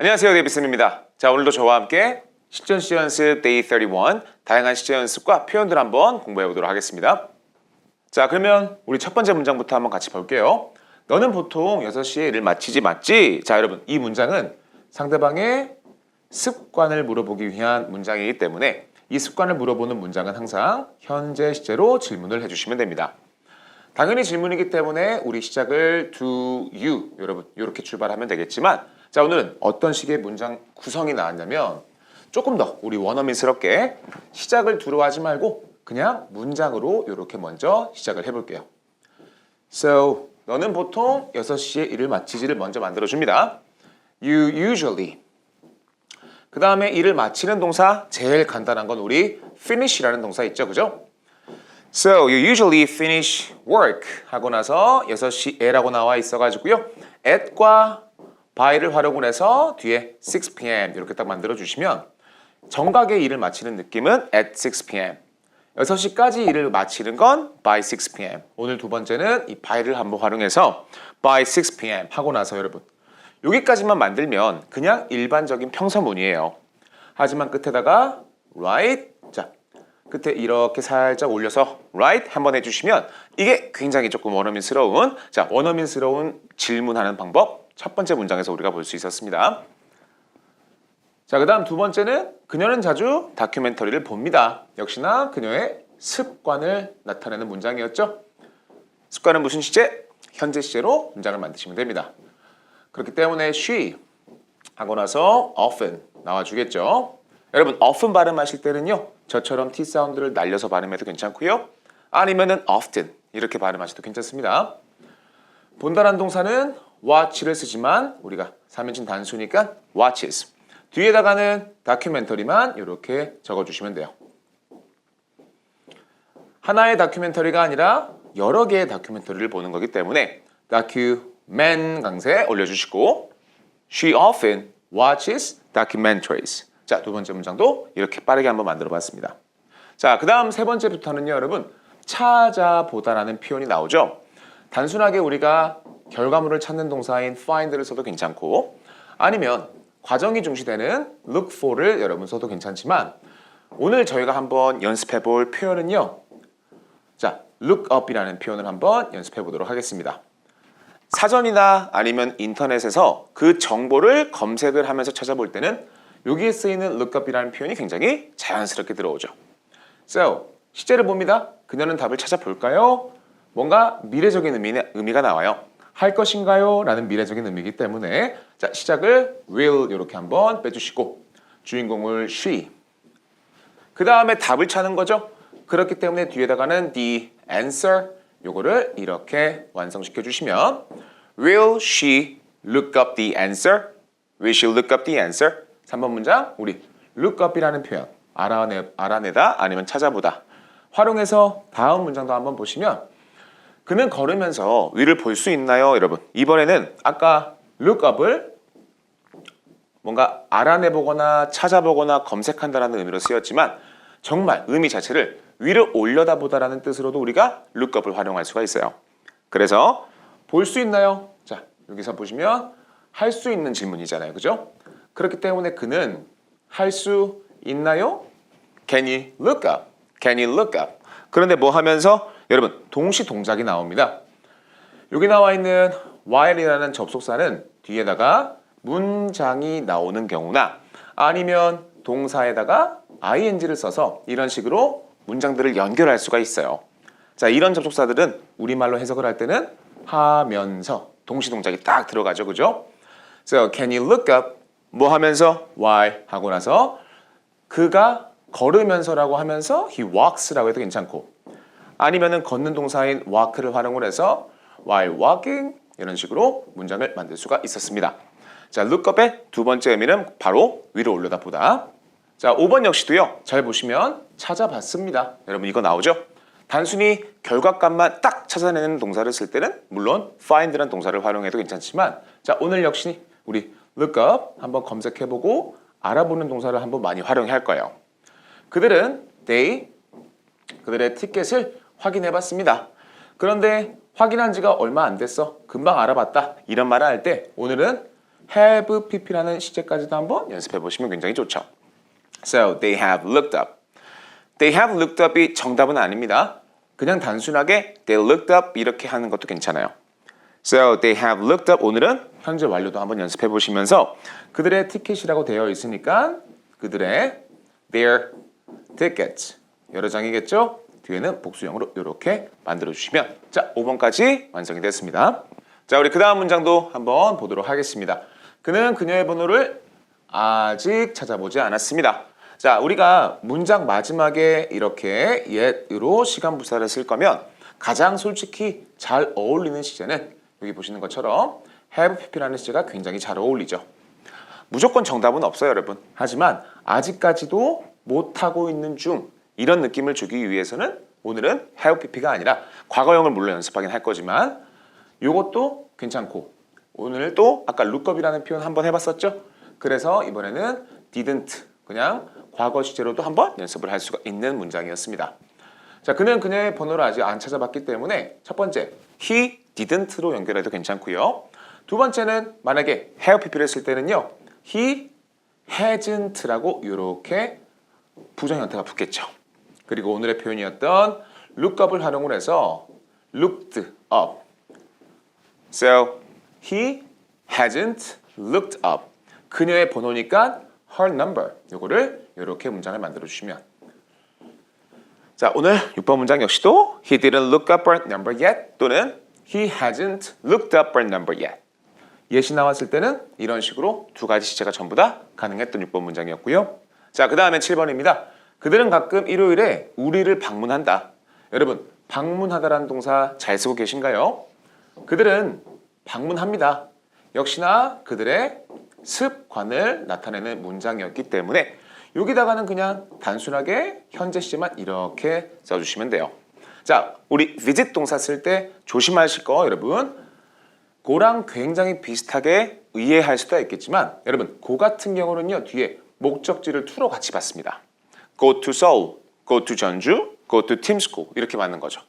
안녕하세요, 데이비슨입니다. 자, 오늘도 저와 함께 시제 연습 데이 31 다양한 시제 연습과 표현들 한번 공부해 보도록 하겠습니다. 자, 그러면 우리 첫 번째 문장부터 한번 같이 볼게요. 너는 보통 6시에 일을 마치지 맞지? 자, 여러분, 이 문장은 상대방의 습관을 물어보기 위한 문장이기 때문에 이 습관을 물어보는 문장은 항상 현재 시제로 질문을 해주시면 됩니다. 당연히 질문이기 때문에 우리 시작을 do you 여러분 이렇게 출발하면 되겠지만 자, 오늘은 어떤 식의 문장 구성이 나왔냐면 조금 더 우리 원어민스럽게 시작을 do로 하지 말고 그냥 문장으로 이렇게 먼저 시작을 해볼게요. So, 너는 보통 6시에 일을 마치지를 먼저 만들어줍니다. You usually. 그 다음에 일을 마치는 동사 제일 간단한 건 우리 finish라는 동사 있죠, 그죠? So, you usually finish work 하고 나서 6시에라고 나와 있어가지고요. at과 by를 활용을 해서 뒤에 6 p.m. 이렇게 딱 만들어주시면 정각의 일을 마치는 느낌은 at 6 p.m. 6시까지 일을 마치는 건 by 6 p.m. 오늘 두 번째는 이 by를 한번 활용해서 by 6 p.m. 하고 나서 여러분 여기까지만 만들면 그냥 일반적인 평서문이에요. 하지만 끝에다가 right 자 끝에 이렇게 살짝 올려서 right 한번 해주시면 이게 굉장히 조금 원어민스러운 자 원어민스러운 질문하는 방법 첫 번째 문장에서 우리가 볼 수 있었습니다. 자, 그 다음 두 번째는 그녀는 자주 다큐멘터리를 봅니다. 역시나 그녀의 습관을 나타내는 문장이었죠. 습관은 무슨 시제? 현재 시제로 문장을 만드시면 됩니다. 그렇기 때문에 she 하고 나서 often 나와주겠죠. 여러분 often 발음하실 때는요. 저처럼 T 사운드를 날려서 발음해도 괜찮고요. 아니면은 often 이렇게 발음하셔도 괜찮습니다. 본다란 동사는 watch를 쓰지만 우리가 3인칭 단수니까 watches. 뒤에다가는 다큐멘터리만 이렇게 적어주시면 돼요. 하나의 다큐멘터리가 아니라 여러 개의 다큐멘터리를 보는 거기 때문에 다큐멘 강세 올려주시고 She often watches documentaries. 자, 두 번째 문장도 이렇게 빠르게 한번 만들어 봤습니다. 자, 그 다음 세 번째부터는요, 여러분 찾아보다라는 표현이 나오죠. 단순하게 우리가 결과물을 찾는 동사인 find를 써도 괜찮고 아니면 과정이 중시되는 look for를 여러분 써도 괜찮지만 오늘 저희가 한번 연습해 볼 표현은요. 자, look up이라는 표현을 한번 연습해 보도록 하겠습니다. 사전이나 아니면 인터넷에서 그 정보를 검색을 하면서 찾아볼 때는 여기에 쓰이는 look up이라는 표현이 굉장히 자연스럽게 들어오죠. So, 시제를 봅니다. 그녀는 답을 찾아볼까요? 뭔가 미래적인 의미가 나와요. 할 것인가요? 라는 미래적인 의미이기 때문에 자 시작을 will 이렇게 한번 빼주시고 주인공을 she 그 다음에 답을 찾는 거죠. 그렇기 때문에 뒤에다가는 the answer 요거를 이렇게 완성시켜 주시면 Will she look up the answer? Will she look up the answer? 3번 문장 우리 look up이라는 표현 알아내다 아니면 찾아보다 활용해서 다음 문장도 한번 보시면 그는 걸으면서 위를 볼 수 있나요? 여러분 이번에는 아까 look up을 뭔가 알아내보거나 찾아보거나 검색한다는 의미로 쓰였지만 정말 의미 자체를 위를 올려다보다라는 뜻으로도 우리가 look up을 활용할 수가 있어요. 그래서 볼 수 있나요? 자 여기서 보시면 할 수 있는 질문이잖아요. 그죠? 그렇기 때문에 그는 할 수 있나요? Can you look up? Can you look up? 그런데 뭐 하면서 여러분 동시 동작이 나옵니다. 여기 나와 있는 while이라는 접속사는 뒤에다가 문장이 나오는 경우나 아니면 동사에다가 ing를 써서 이런 식으로 문장들을 연결할 수가 있어요. 자, 이런 접속사들은 우리말로 해석을 할 때는 하면서 동시 동작이 딱 들어가죠. 그죠? So, can you look up? 뭐 하면서 while 하고 나서 그가 걸으면서라고 하면서 he walks라고 해도 괜찮고 아니면은 걷는 동사인 walk를 활용을 해서 while walking 이런 식으로 문장을 만들 수가 있었습니다. 자, look up의 두 번째 의미는 바로 위로 올려다보다. 자, 5번 역시도요. 잘 보시면 찾아봤습니다. 여러분 이거 나오죠? 단순히 결과값만 딱 찾아내는 동사를 쓸 때는 물론 find라는 동사를 활용해도 괜찮지만 자, 오늘 역시 우리 look up 한번 검색해보고 알아보는 동사를 한번 많이 활용할 거예요. 그들은 그들의 티켓을 확인해봤습니다. 그런데 확인한 지가 얼마 안 됐어. 금방 알아봤다. 이런 말을 할 때 오늘은 have pp라는 시제까지도 한번 연습해 보시면 굉장히 좋죠. So they have looked up. They have looked up이 정답은 아닙니다. 그냥 단순하게 they looked up 이렇게 하는 것도 괜찮아요. So they have looked up. 오늘은 현재 완료도 한번 연습해 보시면서 그들의 티켓이라고 되어 있으니까 그들의 their tickets 여러 장이겠죠? 뒤에는 복수형으로 이렇게 만들어 주시면 자 5번까지 완성이 됐습니다. 자 우리 그 다음 문장도 한번 보도록 하겠습니다. 그는 그녀의 번호를 아직 찾아보지 않았습니다. 자 우리가 문장 마지막에 이렇게 yet으로 시간 부사를 쓸 거면 가장 솔직히 잘 어울리는 시제는 여기 보시는 것처럼 have pp라는 시제가 굉장히 잘 어울리죠. 무조건 정답은 없어요 여러분. 하지만 아직까지도 못하고 있는 중 이런 느낌을 주기 위해서는 오늘은 have pp가 아니라 과거형을 물론 연습하긴 할 거지만 이것도 괜찮고 오늘 또 아까 lookup이라는 표현 한번 해봤었죠. 그래서 이번에는 didn't 그냥 과거 시제로도 한번 연습을 할 수가 있는 문장이었습니다. 자, 그는 그녀의 번호를 아직 안 찾아봤기 때문에 첫 번째 he didn't로 연결해도 괜찮고요. 두 번째는 만약에 have pp를 쓸 때는요. he hasn't라고 이렇게 부정 형태가 붙겠죠. 그리고 오늘의 표현이었던 lookup을 활용을 해서 looked up. So he hasn't looked up. 그녀의 번호니까 her number. 요거를 이렇게 문장을 만들어 주시면 자 오늘 6번 문장 역시도 he didn't look up her number yet 또는 he hasn't looked up her number yet. 예시 나왔을 때는 이런 식으로 두 가지 시제가 전부 다 가능했던 6번 문장이었고요. 자, 그 다음에 7번입니다. 그들은 가끔 일요일에 우리를 방문한다. 여러분, 방문하다라는 동사 잘 쓰고 계신가요? 그들은 방문합니다. 역시나 그들의 습관을 나타내는 문장이었기 때문에 여기다가는 그냥 단순하게 현재 시제만 이렇게 써주시면 돼요. 자, 우리 visit 동사 쓸 때 조심하실 거 여러분. 고랑 굉장히 비슷하게 이해할 수도 있겠지만 여러분 고 같은 경우는요 뒤에 목적지를 to로 같이 받습니다. Go to Seoul, go to 전주, go to team school 이렇게 맞는 거죠.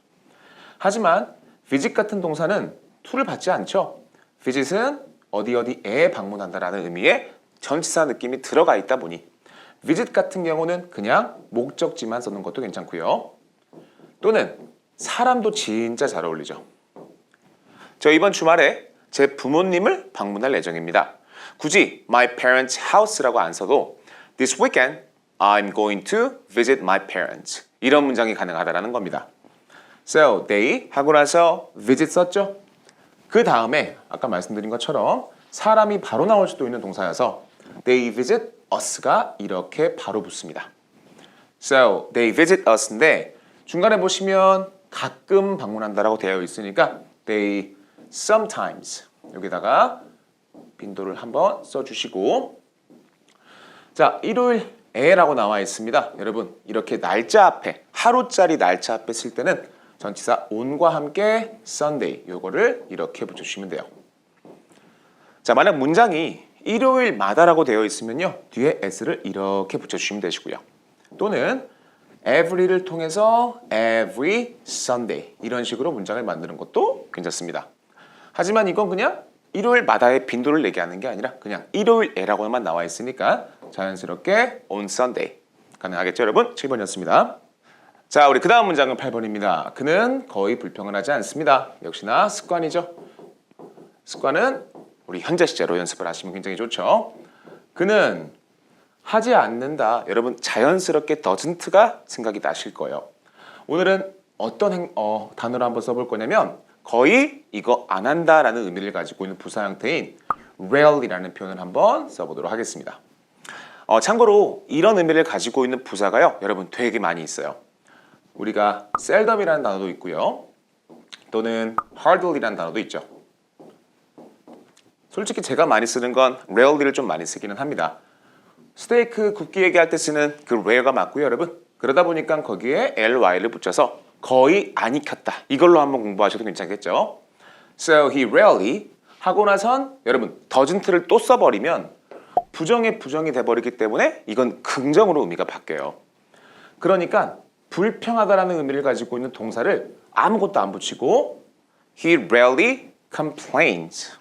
하지만 visit 같은 동사는 to를 받지 않죠. visit은 어디에 방문한다라는 의미의 전치사 느낌이 들어가 있다 보니 visit 같은 경우는 그냥 목적지만 쓰는 것도 괜찮고요. 또는 사람도 진짜 잘 어울리죠. 저 이번 주말에 제 부모님을 방문할 예정입니다. 굳이 my parents' house라고 안 써도 this weekend I'm going to visit my parents. 이런 문장이 가능하다라는 겁니다. So they 하고 나서 visit 썼죠? 그 다음에 아까 말씀드린 것처럼 사람이 바로 나올 수도 있는 동사여서 they visit us가 이렇게 바로 붙습니다. So they visit us인데 중간에 보시면 가끔 방문한다라고 되어 있으니까 they sometimes 여기다가 빈도를 한번 써주시고 자 일요일에라고 나와 있습니다. 여러분 이렇게 날짜 앞에 하루짜리 날짜 앞에 쓸 때는 전치사 on과 함께 Sunday 요거를 이렇게 붙여주시면 돼요. 자 만약 문장이 일요일마다라고 되어 있으면요 뒤에 s를 이렇게 붙여주시면 되시고요. 또는 every를 통해서 every Sunday 이런 식으로 문장을 만드는 것도 괜찮습니다. 하지만 이건 그냥 일요일마다의 빈도를 얘기하는 게 아니라 그냥 일요일에라고만 나와 있으니까 자연스럽게 on Sunday 가능하겠죠 여러분? 7번이었습니다. 자 우리 그 다음 문장은 8번입니다. 그는 거의 불평을 하지 않습니다. 역시나 습관이죠. 습관은 우리 현재 시제로 연습을 하시면 굉장히 좋죠. 그는 하지 않는다. 여러분 자연스럽게 doesn't가 생각이 나실 거예요. 오늘은 어떤 단어를 한번 써볼 거냐면 거의 이거 안 한다라는 의미를 가지고 있는 부사 형태인 rarely라는 표현을 한번 써보도록 하겠습니다. 참고로 이런 의미를 가지고 있는 부사가요. 여러분 되게 많이 있어요. 우리가 seldom이라는 단어도 있고요. 또는 hardly라는 단어도 있죠. 솔직히 제가 많이 쓰는 건 rarely를 좀 많이 쓰기는 합니다. 스테이크 굽기 얘기할 때 쓰는 그 rare가 맞고요 여러분. 그러다 보니까 거기에 ly를 붙여서 거의 안 익혔다. 이걸로 한번 공부하셔도 괜찮겠죠. So he rarely 하고 나선 여러분 doesn't를 또 써버리면 부정의 부정이 돼버리기 때문에 이건 긍정으로 의미가 바뀌어요. 그러니까 불평하다라는 의미를 가지고 있는 동사를 아무것도 안 붙이고 he rarely complains.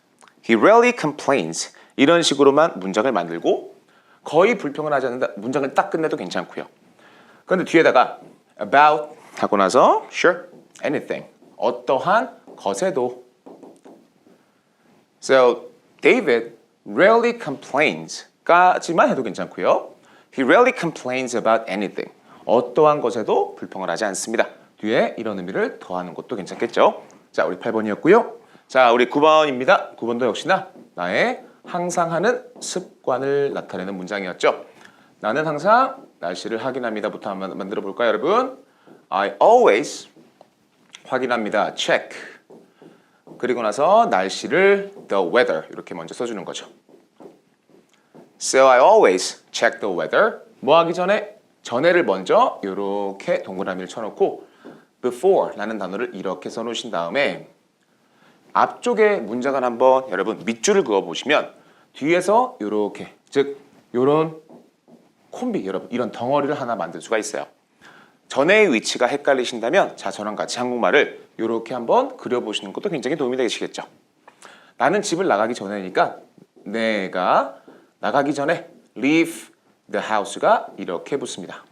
He rarely complains. 이런 식으로만 문장을 만들고 거의 불평을 하지 않는다. 문장을 딱 끝내도 괜찮고요. 그런데 뒤에다가 about 하고 나서 sure, anything. 어떠한 것에도. So, David rarely complains 까지만 해도 괜찮고요. He rarely complains about anything. 어떠한 것에도 불평을 하지 않습니다. 뒤에 이런 의미를 더하는 것도 괜찮겠죠. 자, 우리 8번이었고요. 자, 우리 9번입니다. 9번도 역시나 나의 항상 하는 습관을 나타내는 문장이었죠. 나는 항상 날씨를 확인합니다부터 한번 만들어 볼까요, 여러분? I always 확인합니다. check. 그리고 나서 날씨를 the weather 이렇게 먼저 써주는 거죠. So I always check the weather. 뭐 하기 전에 전에를 먼저 이렇게 동그라미를 쳐놓고 before라는 단어를 이렇게 써놓으신 다음에 앞쪽에 문장을 한번 여러분 밑줄을 그어보시면 뒤에서 이렇게 즉 이런 콤비 여러분 이런 덩어리를 하나 만들 수가 있어요. 전의 위치가 헷갈리신다면 자 저랑 같이 한국말을 이렇게 한번 그려보시는 것도 굉장히 도움이 되시겠죠. 나는 집을 나가기 전에니까 내가 나가기 전에 leave the house가 이렇게 붙습니다.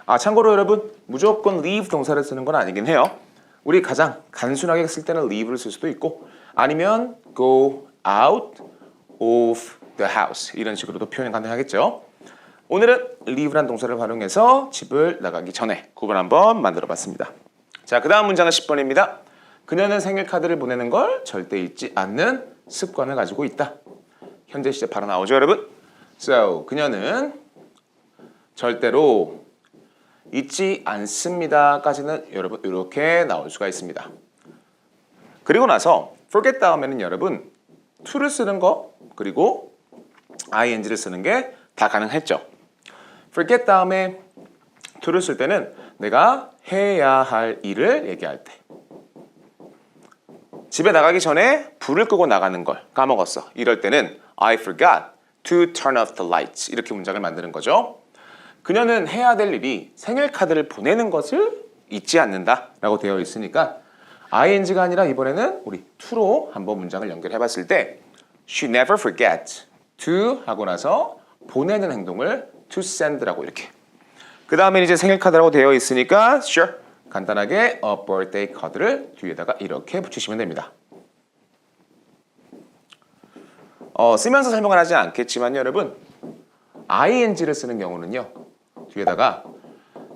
아 참고로 여러분 무조건 leave 동사를 쓰는 건 아니긴 해요. 우리 가장 단순하게 쓸 때는 leave를 쓸 수도 있고 아니면 go out of the house 이런 식으로도 표현이 가능하겠죠. 오늘은 leave란 동사를 활용해서 집을 나가기 전에 9번 한번 만들어 봤습니다. 자, 그 다음 문장은 10번입니다. 그녀는 생일 카드를 보내는 걸 절대 잊지 않는 습관을 가지고 있다. 현재 시제 바로 나오죠, 여러분? So, 그녀는 절대로 잊지 않습니다까지는 여러분 이렇게 나올 수가 있습니다. 그리고 나서 forget 다음에는 여러분 to를 쓰는 거 그리고 ing를 쓰는 게 다 가능했죠. forget 다음에 to를 쓸 때는 내가 해야 할 일을 얘기할 때 집에 나가기 전에 불을 끄고 나가는 걸 까먹었어. 이럴 때는 I forgot to turn off the lights 이렇게 문장을 만드는 거죠. 그녀는 해야 될 일이 생일 카드를 보내는 것을 잊지 않는다 라고 되어 있으니까 ing가 아니라 이번에는 우리 to로 한번 문장을 연결해 봤을 때 She never forgets to 하고 나서 보내는 행동을 to send라고 이렇게 그 다음에 이제 생일 카드라고 되어 있으니까 sure 간단하게 a birthday 카드를 뒤에다가 이렇게 붙이시면 됩니다. 쓰면서 설명을 하지 않겠지만 여러분 ing를 쓰는 경우는요 뒤에다가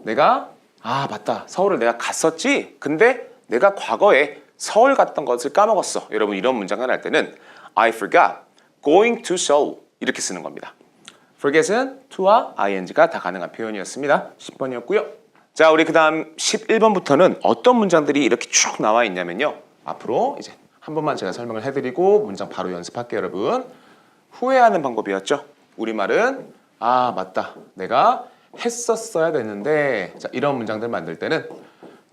내가 맞다 서울을 내가 갔었지 근데 내가 과거에 서울 갔던 것을 까먹었어 여러분 이런 문장을 할 때는 I forgot going to Seoul 이렇게 쓰는 겁니다. forget은 to와 ing가 다 가능한 표현이었습니다. 10번이었고요. 자 우리 그 다음 11번부터는 어떤 문장들이 이렇게 쭉 나와 있냐면요 앞으로 이제 한 번만 제가 설명을 해드리고 문장 바로 연습할게요 여러분. 후회하는 방법이었죠. 우리말은 맞다 내가 했었어야 됐는데 자 이런 문장들 만들 때는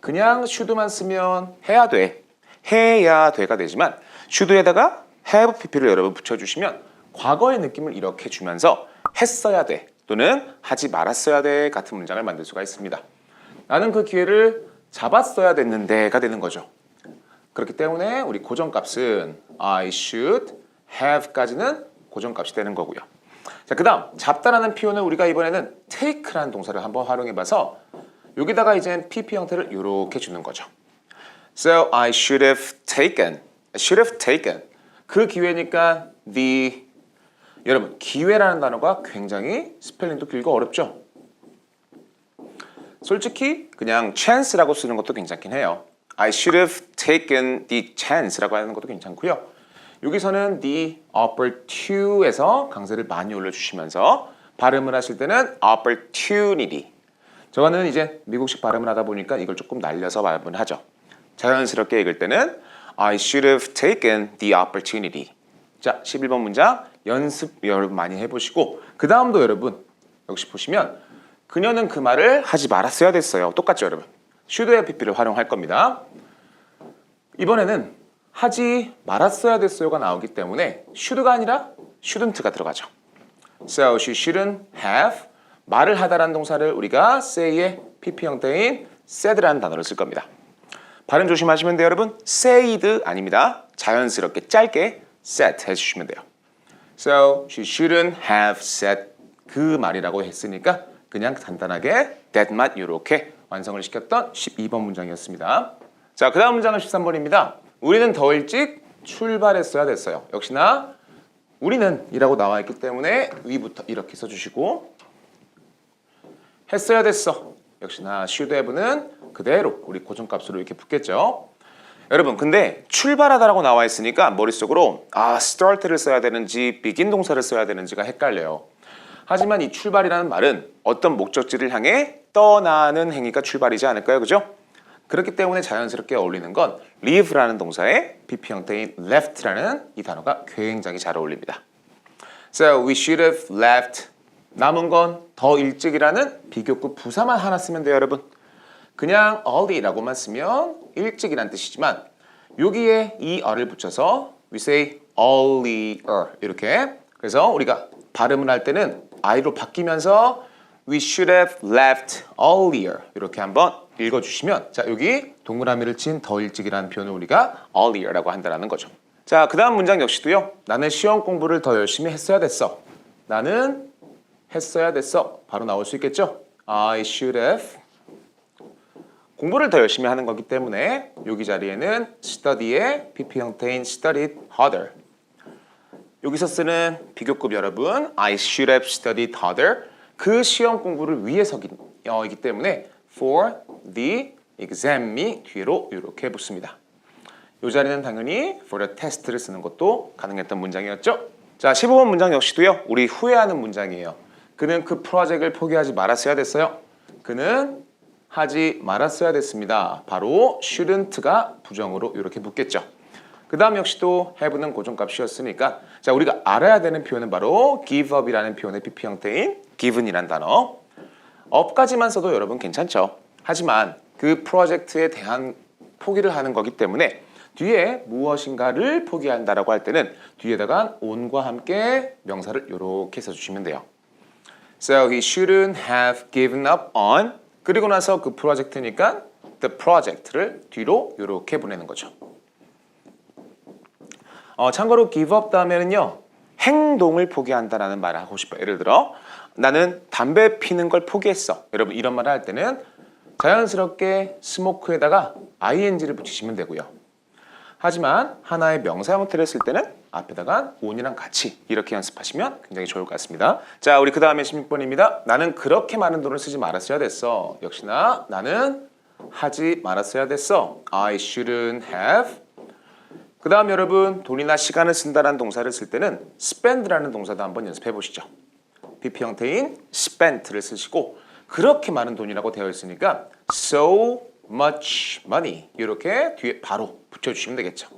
그냥 should만 쓰면 해야 돼가 되지만 should에다가 have pp를 여러분 붙여주시면 과거의 느낌을 이렇게 주면서 했어야 돼 또는 하지 말았어야 돼 같은 문장을 만들 수가 있습니다. 나는 그 기회를 잡았어야 됐는데가 되는 거죠. 그렇기 때문에 우리 고정값은 I should have까지는 고정값이 되는 거고요. 자, 그 다음 잡다라는 표현을 우리가 이번에는 take라는 동사를 한번 활용해봐서 여기다가 이제 PP 형태를 이렇게 주는 거죠. So I should have taken 그 기회니까 여러분 기회라는 단어가 굉장히 스펠링도 길고 어렵죠. 솔직히 그냥 chance라고 쓰는 것도 괜찮긴 해요. I should have taken the chance라고 하는 것도 괜찮고요. 여기서는 the opportunity에서 강세를 많이 올려주시면서 발음을 하실 때는 opportunity. 저거는 이제 미국식 발음을 하다 보니까 이걸 조금 날려서 발음을 하죠. 자연스럽게 읽을 때는 I should have taken the opportunity. 자, 11번 문장 연습 여러분 많이 해보시고 그 다음도 여러분 역시 보시면 그녀는 그 말을 하지 말았어야 됐어요. 똑같죠 여러분. should have pp를 활용할 겁니다. 이번에는 하지 말았어야 됐어요가 나오기 때문에 should가 아니라 shouldn't가 들어가죠. So she shouldn't have 말을 하다라는 동사를 우리가 say의 pp 형태인 said라는 단어를 쓸 겁니다. 발음 조심하시면 돼요 여러분. said 아닙니다. 자연스럽게 짧게 said 해주시면 돼요. So she shouldn't have said 그 말이라고 했으니까 그냥 간단하게 that만 이렇게 완성을 시켰던 12번 문장이었습니다. 자, 그 다음 문장은 13번입니다. 우리는 더 일찍 출발했어야 됐어요. 역시나 우리는 이라고 나와 있기 때문에 위부터 이렇게 써주시고 했어야 됐어. 역시나 should have는 그대로 우리 고정값으로 이렇게 붙겠죠. 여러분 근데 출발하다라고 나와 있으니까 머릿속으로 start를 써야 되는지 begin 동사를 써야 되는지가 헷갈려요. 하지만 이 출발이라는 말은 어떤 목적지를 향해 떠나는 행위가 출발이지 않을까요? 그죠? 그렇기 때문에 자연스럽게 어울리는 건 leave라는 동사에 PP 형태인 left라는 이 단어가 굉장히 잘 어울립니다. So we should have left. 남은 건 더 일찍이라는 비교급 부사만 하나 쓰면 돼요, 여러분. 그냥 early라고만 쓰면 일찍이란 뜻이지만 여기에 er를 붙여서 we say earlier 이렇게. 그래서 우리가 발음을 할 때는 I로 바뀌면서 we should have left earlier 이렇게 한번 읽어주시면 자 여기 동그라미를 친 더 일찍이라는 표현을 우리가 earlier라고 한다는 거죠. 자, 그 다음 문장 역시도요. 나는 시험 공부를 더 열심히 했어야 됐어. 나는 했어야 됐어. 바로 나올 수 있겠죠? I should have 공부를 더 열심히 하는 거기 때문에 여기 자리에는 study의 PP 형태인 studied harder 여기서 쓰는 비교급 여러분 I should have studied harder 그 시험 공부를 위해서이기 때문에 for the exam이 뒤로 이렇게 붙습니다. 이 자리는 당연히 for the test를 쓰는 것도 가능했던 문장이었죠. 자, 15번 문장 역시도요. 우리 후회하는 문장이에요. 그는 그 프로젝트를 포기하지 말았어야 됐어요. 그는 하지 말았어야 됐습니다. 바로 shouldn't가 부정으로 이렇게 붙겠죠. 그 다음 역시도 have는 고정값이었으니까 자 우리가 알아야 되는 표현은 바로 give up이라는 표현의 PP 형태인 given이란 단어 up까지만 써도 여러분 괜찮죠. 하지만 그 프로젝트에 대한 포기를 하는 거기 때문에 뒤에 무엇인가를 포기한다라고 할 때는 뒤에다가 on과 함께 명사를 이렇게 써주시면 돼요. So he shouldn't have given up on 그리고 나서 그 프로젝트니까 the project를 뒤로 이렇게 보내는 거죠. 참고로 give up 다음에는요. 행동을 포기한다라는 말을 하고 싶어요. 예를 들어 나는 담배 피는 걸 포기했어. 여러분 이런 말을 할 때는 자연스럽게 smoke에다가 ing를 붙이시면 되고요. 하지만 하나의 명사 형태를 쓸 때는 앞에다가 on이랑 같이 이렇게 연습하시면 굉장히 좋을 것 같습니다. 자, 우리 그 다음에 16번입니다. 나는 그렇게 많은 돈을 쓰지 말았어야 됐어. 역시나 나는 하지 말았어야 됐어. I shouldn't have. 그 다음 여러분 돈이나 시간을 쓴다는 동사를 쓸 때는 spend라는 동사도 한번 연습해 보시죠. PP 형태인 spent를 쓰시고 그렇게 많은 돈이라고 되어 있으니까 so much money 이렇게 뒤에 바로 붙여주시면 되겠죠.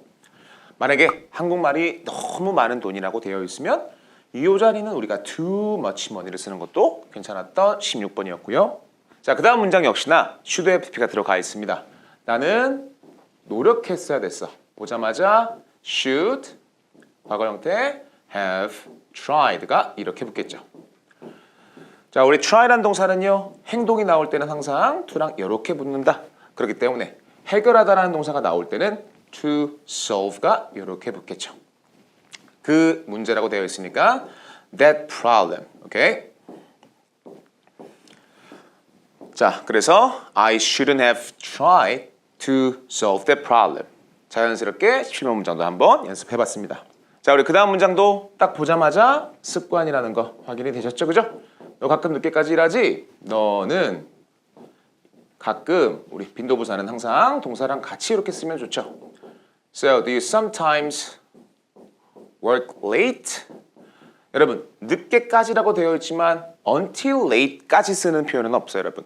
만약에 한국말이 너무 많은 돈이라고 되어 있으면 이 자리는 우리가 too much money를 쓰는 것도 괜찮았던 16번이었고요. 자, 그 다음 문장 역시나 should have pp가 들어가 있습니다. 나는 노력했어야 됐어. 보자마자 should 과거 형태 have tried가 이렇게 붙겠죠. 자, 우리 try라는 동사는요. 행동이 나올 때는 항상 to랑 이렇게 붙는다. 그렇기 때문에 해결하다라는 동사가 나올 때는 to solve가 이렇게 붙겠죠. 그 문제라고 되어 있으니까 that problem. 오케이? 자, 그래서 I shouldn't have tried to solve that problem. 자연스럽게 17번 문장도 한번 연습해봤습니다. 자, 우리 그 다음 문장도 딱 보자마자 습관이라는 거 확인이 되셨죠? 그죠? 너 가끔 늦게까지 일하지? 너는 가끔 우리 빈도부사는 항상 동사랑 같이 이렇게 쓰면 좋죠. So, do you sometimes work late? 여러분, 늦게까지라고 되어 있지만 until late까지 쓰는 표현은 없어요, 여러분.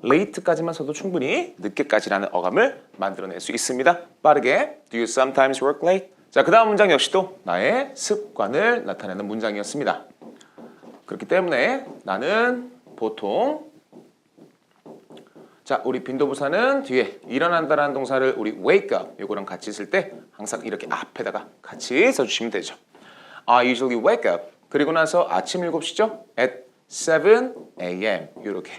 late까지만 써도 충분히 늦게까지라는 어감을 만들어낼 수 있습니다. 빠르게 Do you sometimes work late? 자, 그 다음 문장 역시도 나의 습관을 나타내는 문장이었습니다. 그렇기 때문에 나는 보통 자, 우리 빈도부사는 뒤에 일어난다라는 동사를 우리 wake up 요거랑 같이 쓸 때 항상 이렇게 앞에다가 같이 써주시면 되죠. I usually wake up 그리고 나서 아침 7시죠? At 7 a.m. 이렇게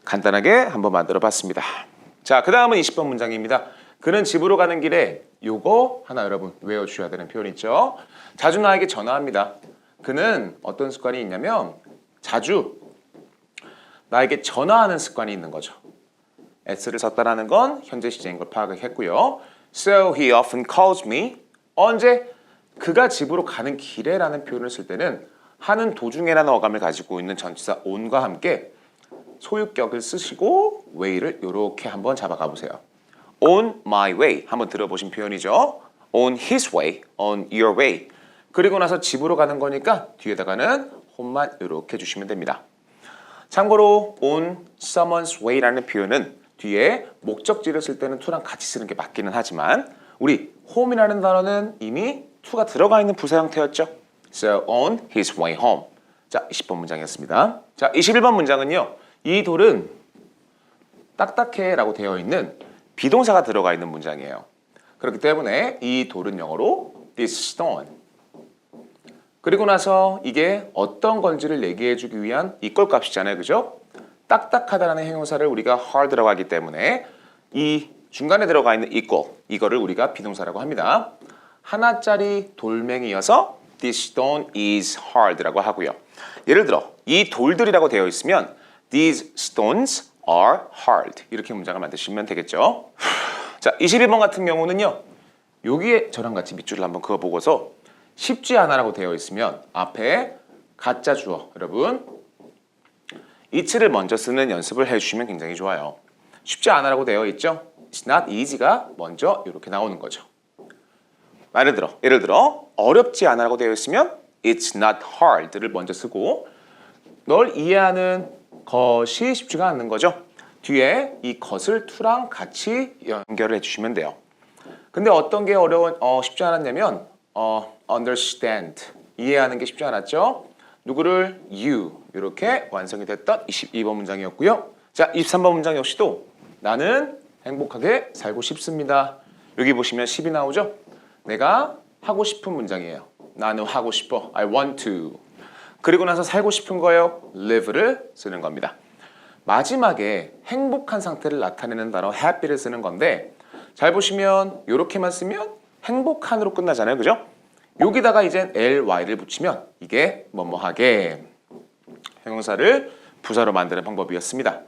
간단하게 한번 만들어 봤습니다. 자, 그 다음은 20번 문장입니다. 그는 집으로 가는 길에 요거 하나 여러분 외워주셔야 되는 표현 있죠? 자주 나에게 전화합니다. 그는 어떤 습관이 있냐면 자주 나에게 전화하는 습관이 있는 거죠. s를 썼다라는 건 현재 시제인 걸 파악했고요. So he often calls me. 언제? 그가 집으로 가는 길에라는 표현을 쓸 때는 하는 도중에라는 어감을 가지고 있는 전치사 on과 함께 소유격을 쓰시고 way를 이렇게 한번 잡아가 보세요. On my way 한번 들어보신 표현이죠. On his way, on your way. 그리고 나서 집으로 가는 거니까 뒤에다가는 home만 이렇게 주시면 됩니다. 참고로 on someone's way라는 표현은 뒤에 목적지를 쓸 때는 to랑 같이 쓰는 게 맞기는 하지만 우리 home이라는 단어는 이미 to가 들어가 있는 부사 형태였죠. So on his way home. 자, 20번 문장이었습니다. 자, 21번 문장은요. 이 돌은 딱딱해 라고 되어 있는 비동사가 들어가 있는 문장이에요. 그렇기 때문에 이 돌은 영어로 this stone. 그리고 나서 이게 어떤 건지를 얘기해 주기 위한 이꼴 값이잖아요. 그죠? 딱딱하다라는 형용사를 우리가 hard라고 하기 때문에 이 중간에 들어가 있는 equal, 이거를 우리가 비동사라고 합니다. 하나짜리 돌멩이여서 this stone is hard라고 하고요. 예를 들어 이 돌들이라고 되어 있으면 these stones are hard 이렇게 문장을 만드시면 되겠죠. 자, 21번 같은 경우는요. 여기에 저랑 같이 밑줄을 한번 그어보고서 쉽지 않아라고 되어 있으면 앞에 가짜 주어 여러분 it를 먼저 쓰는 연습을 해주시면 굉장히 좋아요. 쉽지 않아라고 되어 있죠? It's not easy가 먼저 이렇게 나오는 거죠. 예를 들어 어렵지 않아라고 되어 있으면 It's not hard를 먼저 쓰고 널 이해하는 것이 쉽지가 않는 거죠. 뒤에 이 것을 to랑 같이 연결을 해주시면 돼요. 근데 어떤 게 쉽지 않았냐면 understand 이해하는 게 쉽지 않았죠. 누구를 you 이렇게 완성이 됐던 22번 문장이었고요. 자, 23번 문장 역시도 나는 행복하게 살고 싶습니다. 여기 보시면 10이 나오죠. 내가 하고 싶은 문장이에요. 나는 하고 싶어. I want to. 그리고 나서 살고 싶은 거예요. live를 쓰는 겁니다. 마지막에 행복한 상태를 나타내는 단어 happy를 쓰는 건데 잘 보시면 이렇게만 쓰면 행복한으로 끝나잖아요. 그죠? 여기다가 이제 ly를 붙이면 이게 뭐뭐하게 형용사를 부사로 만드는 방법이었습니다.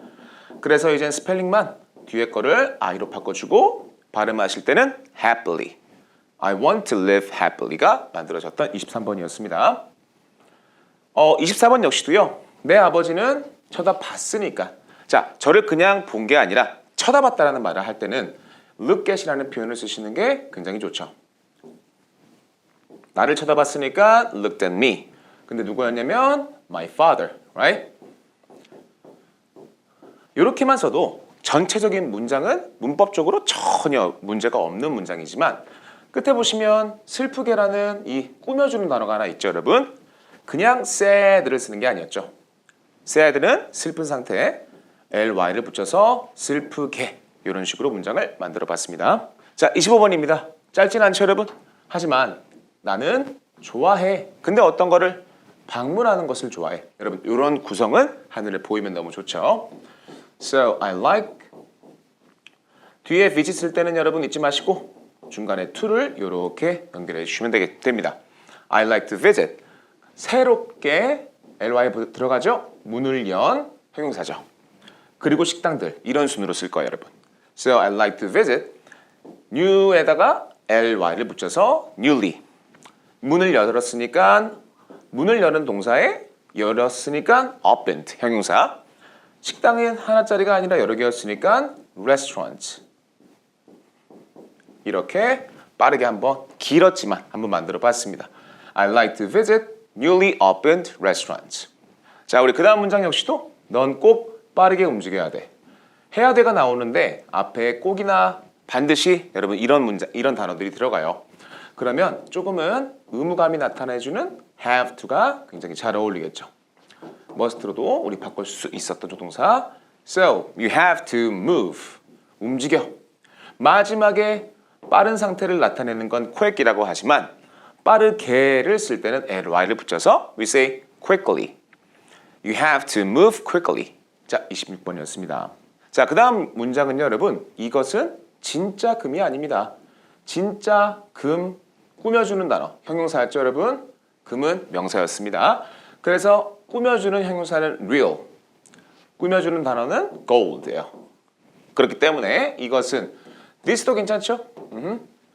그래서 이제 스펠링만 뒤에 거를 I로 바꿔주고 발음하실 때는 happily I want to live happily,가 만들어졌던 23번이었습니다. 24번 역시도요. 내 아버지는 쳐다봤으니까. 자, 저를 그냥 본 게 아니라 쳐다봤다라는 말을 할 때는 look at이라는 표현을 쓰시는 게 굉장히 좋죠. 나를 쳐다봤으니까 looked at me. 근데 누구였냐면 my father, right? 이렇게만 써도 전체적인 문장은 문법적으로 전혀 문제가 없는 문장이지만 끝에 보시면 슬프게라는 이 꾸며주는 단어가 하나 있죠, 여러분. 그냥 sad를 쓰는 게 아니었죠. sad는 슬픈 상태에 ly를 붙여서 슬프게 이런 식으로 문장을 만들어 봤습니다. 자, 25번입니다. 짧진 않죠, 여러분? 하지만 나는 좋아해. 근데 어떤 거를? 방문하는 것을 좋아해. 여러분, 이런 구성은 하늘에 보이면 너무 좋죠. So, I like. 뒤에 visit 쓸 때는 여러분 잊지 마시고 중간에 to를 이렇게 연결해 주시면 됩니다. I like to visit. 새롭게 ly 들어가죠? 문을 연 형용사죠. 그리고 식당들 이런 순으로 쓸 거예요, 여러분. So, I like to visit. new에다가 ly를 붙여서 newly. 문을 열었으니까 문을 여는 동사에 열었으니까 opened 형용사. 식당은 하나짜리가 아니라 여러 개였으니까 restaurant. 이렇게 빠르게 한번 길었지만 한번 만들어 봤습니다. I like to visit newly opened restaurants. 자, 우리 그 다음 문장 역시도 넌 꼭 빠르게 움직여야 돼. 해야 돼가 나오는데 앞에 꼭이나 반드시 여러분 이런 단어들이 들어가요. 그러면 조금은 의무감이 나타내주는 have to가 굉장히 잘 어울리겠죠. must로도 우리 바꿀 수 있었던 조동사. So, you have to move. 움직여. 마지막에 빠른 상태를 나타내는 건 quick이라고 하지만 빠르게를 쓸 때는 ly를 붙여서 we say quickly. You have to move quickly. 자, 26번이었습니다. 자, 그 다음 문장은요, 여러분. 이것은 진짜 금이 아닙니다. 진짜 금 꾸며주는 단어. 형용사였죠, 여러분? 금은 명사였습니다. 그래서 꾸며주는 형용사는 real, 꾸며주는 단어는 gold예요. 그렇기 때문에 이것은 this도 괜찮죠?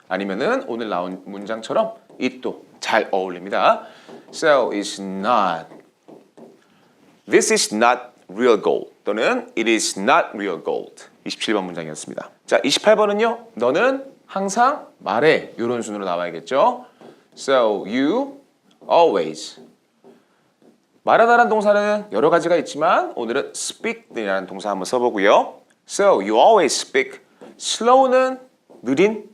아니면은 오늘 나온 문장처럼 it도 잘 어울립니다. So it's not, this is not real gold 또는 it is not real gold. 27번 문장이었습니다. 자, 28번은요. 너는 항상 말해. 이런 순으로 나와야겠죠. So you always. 말하다라는 동사는 여러 가지가 있지만 오늘은 speak이라는 동사 한번 써보고요. So you always speak. slow는 느린,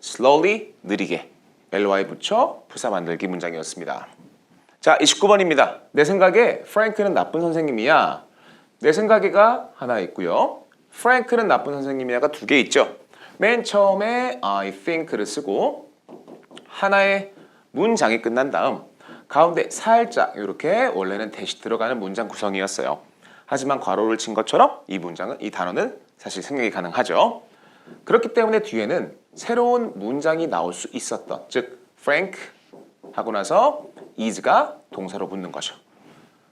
slowly 느리게. ly 붙여 부사 만들기 문장이었습니다. 자, 29번입니다. 내 생각에 프랭크는 나쁜 선생님이야. 내 생각에가 하나 있고요. 프랭크는 나쁜 선생님이야가 두 개 있죠. 맨 처음에 I think를 쓰고 하나의 문장이 끝난 다음 가운데 살짝 이렇게 원래는 대시 들어가는 문장 구성이었어요. 하지만 괄호를 친 것처럼 이 문장은, 이 단어는 사실 생략이 가능하죠. 그렇기 때문에 뒤에는 새로운 문장이 나올 수 있었던, 즉 Frank 하고 나서 is가 동사로 붙는 거죠.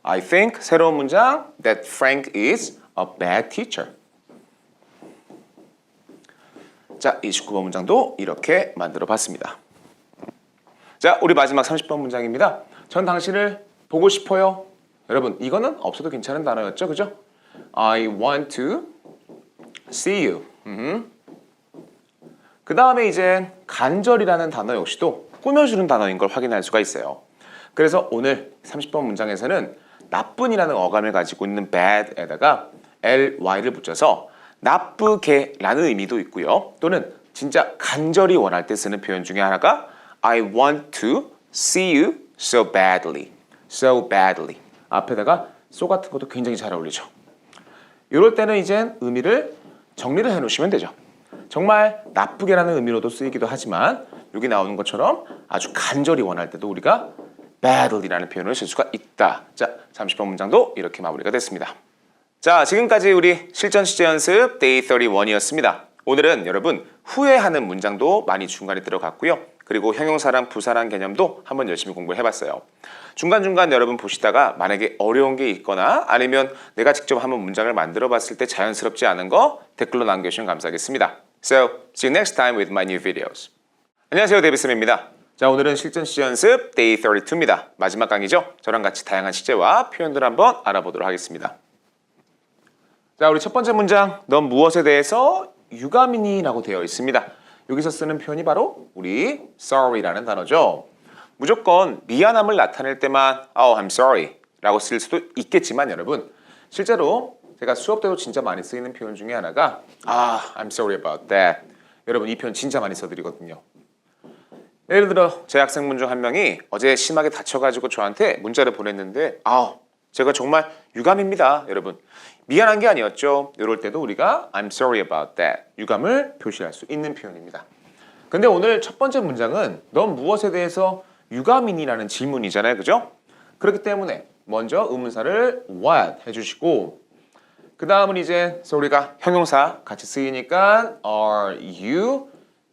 I think 새로운 문장 that Frank is a bad teacher. 자, 29번 문장도 이렇게 만들어 봤습니다. 자, 우리 마지막 30번 문장입니다. 전 당신을 보고 싶어요. 여러분, 이거는 없어도 괜찮은 단어였죠, 그죠? I want to see you. 그 다음에 이제 간절이라는 단어 역시도 꾸며주는 단어인 걸 확인할 수가 있어요. 그래서 오늘 30번 문장에서는 나쁜이라는 어감을 가지고 있는 bad에다가 ly를 붙여서 나쁘게라는 의미도 있고요. 또는 진짜 간절히 원할 때 쓰는 표현 중에 하나가 I want to see you so badly. So badly. 앞에다가 so 같은 것도 굉장히 잘 어울리죠. 이럴 때는 이제 의미를 정리를 해놓으시면 되죠. 정말 나쁘게라는 의미로도 쓰이기도 하지만 여기 나오는 것처럼 아주 간절히 원할 때도 우리가 badly라는 표현을 쓸 수가 있다. 자, 30번 문장도 이렇게 마무리가 됐습니다. 자, 지금까지 우리 실전 시제 연습 Day 31이었습니다. 오늘은 여러분 후회하는 문장도 많이 중간에 들어갔고요. 그리고 형용사랑 부사랑 개념도 한번 열심히 공부를 해봤어요. 중간중간 여러분 보시다가 만약에 어려운 게 있거나 아니면 내가 직접 한번 문장을 만들어 봤을 때 자연스럽지 않은 거 댓글로 남겨주시면 감사하겠습니다. So, see you next time with my new videos. 안녕하세요, 데이비스입니다. 자, 오늘은 실전 시제 연습 Day 32입니다. 마지막 강의죠. 저랑 같이 다양한 시제와 표현들 한번 알아보도록 하겠습니다. 자, 우리 첫 번째 문장, 넌 무엇에 대해서 유감이니? 라고 되어 있습니다. 여기서 쓰는 표현이 바로 우리 sorry라는 단어죠. 무조건 미안함을 나타낼 때만 Oh, I'm sorry 라고 쓸 수도 있겠지만 여러분 실제로 제가 수업 때도 진짜 많이 쓰이는 표현 중에 하나가 I'm sorry about that. 여러분 이 표현 진짜 많이 써드리거든요. 예를 들어 제 학생분 중 한 명이 어제 심하게 다쳐가지고 저한테 문자를 보냈는데 제가 정말 유감입니다. 여러분 미안한 게 아니었죠. 이럴 때도 우리가 I'm sorry about that. 유감을 표시할 수 있는 표현입니다. 근데 오늘 첫 번째 문장은 넌 무엇에 대해서 유감이니? 라는 질문이잖아요. 그죠? 그렇기 때문에 먼저 의문사를 what 해주시고 그 다음은 이제 sorry가 형용사 같이 쓰이니까 Are you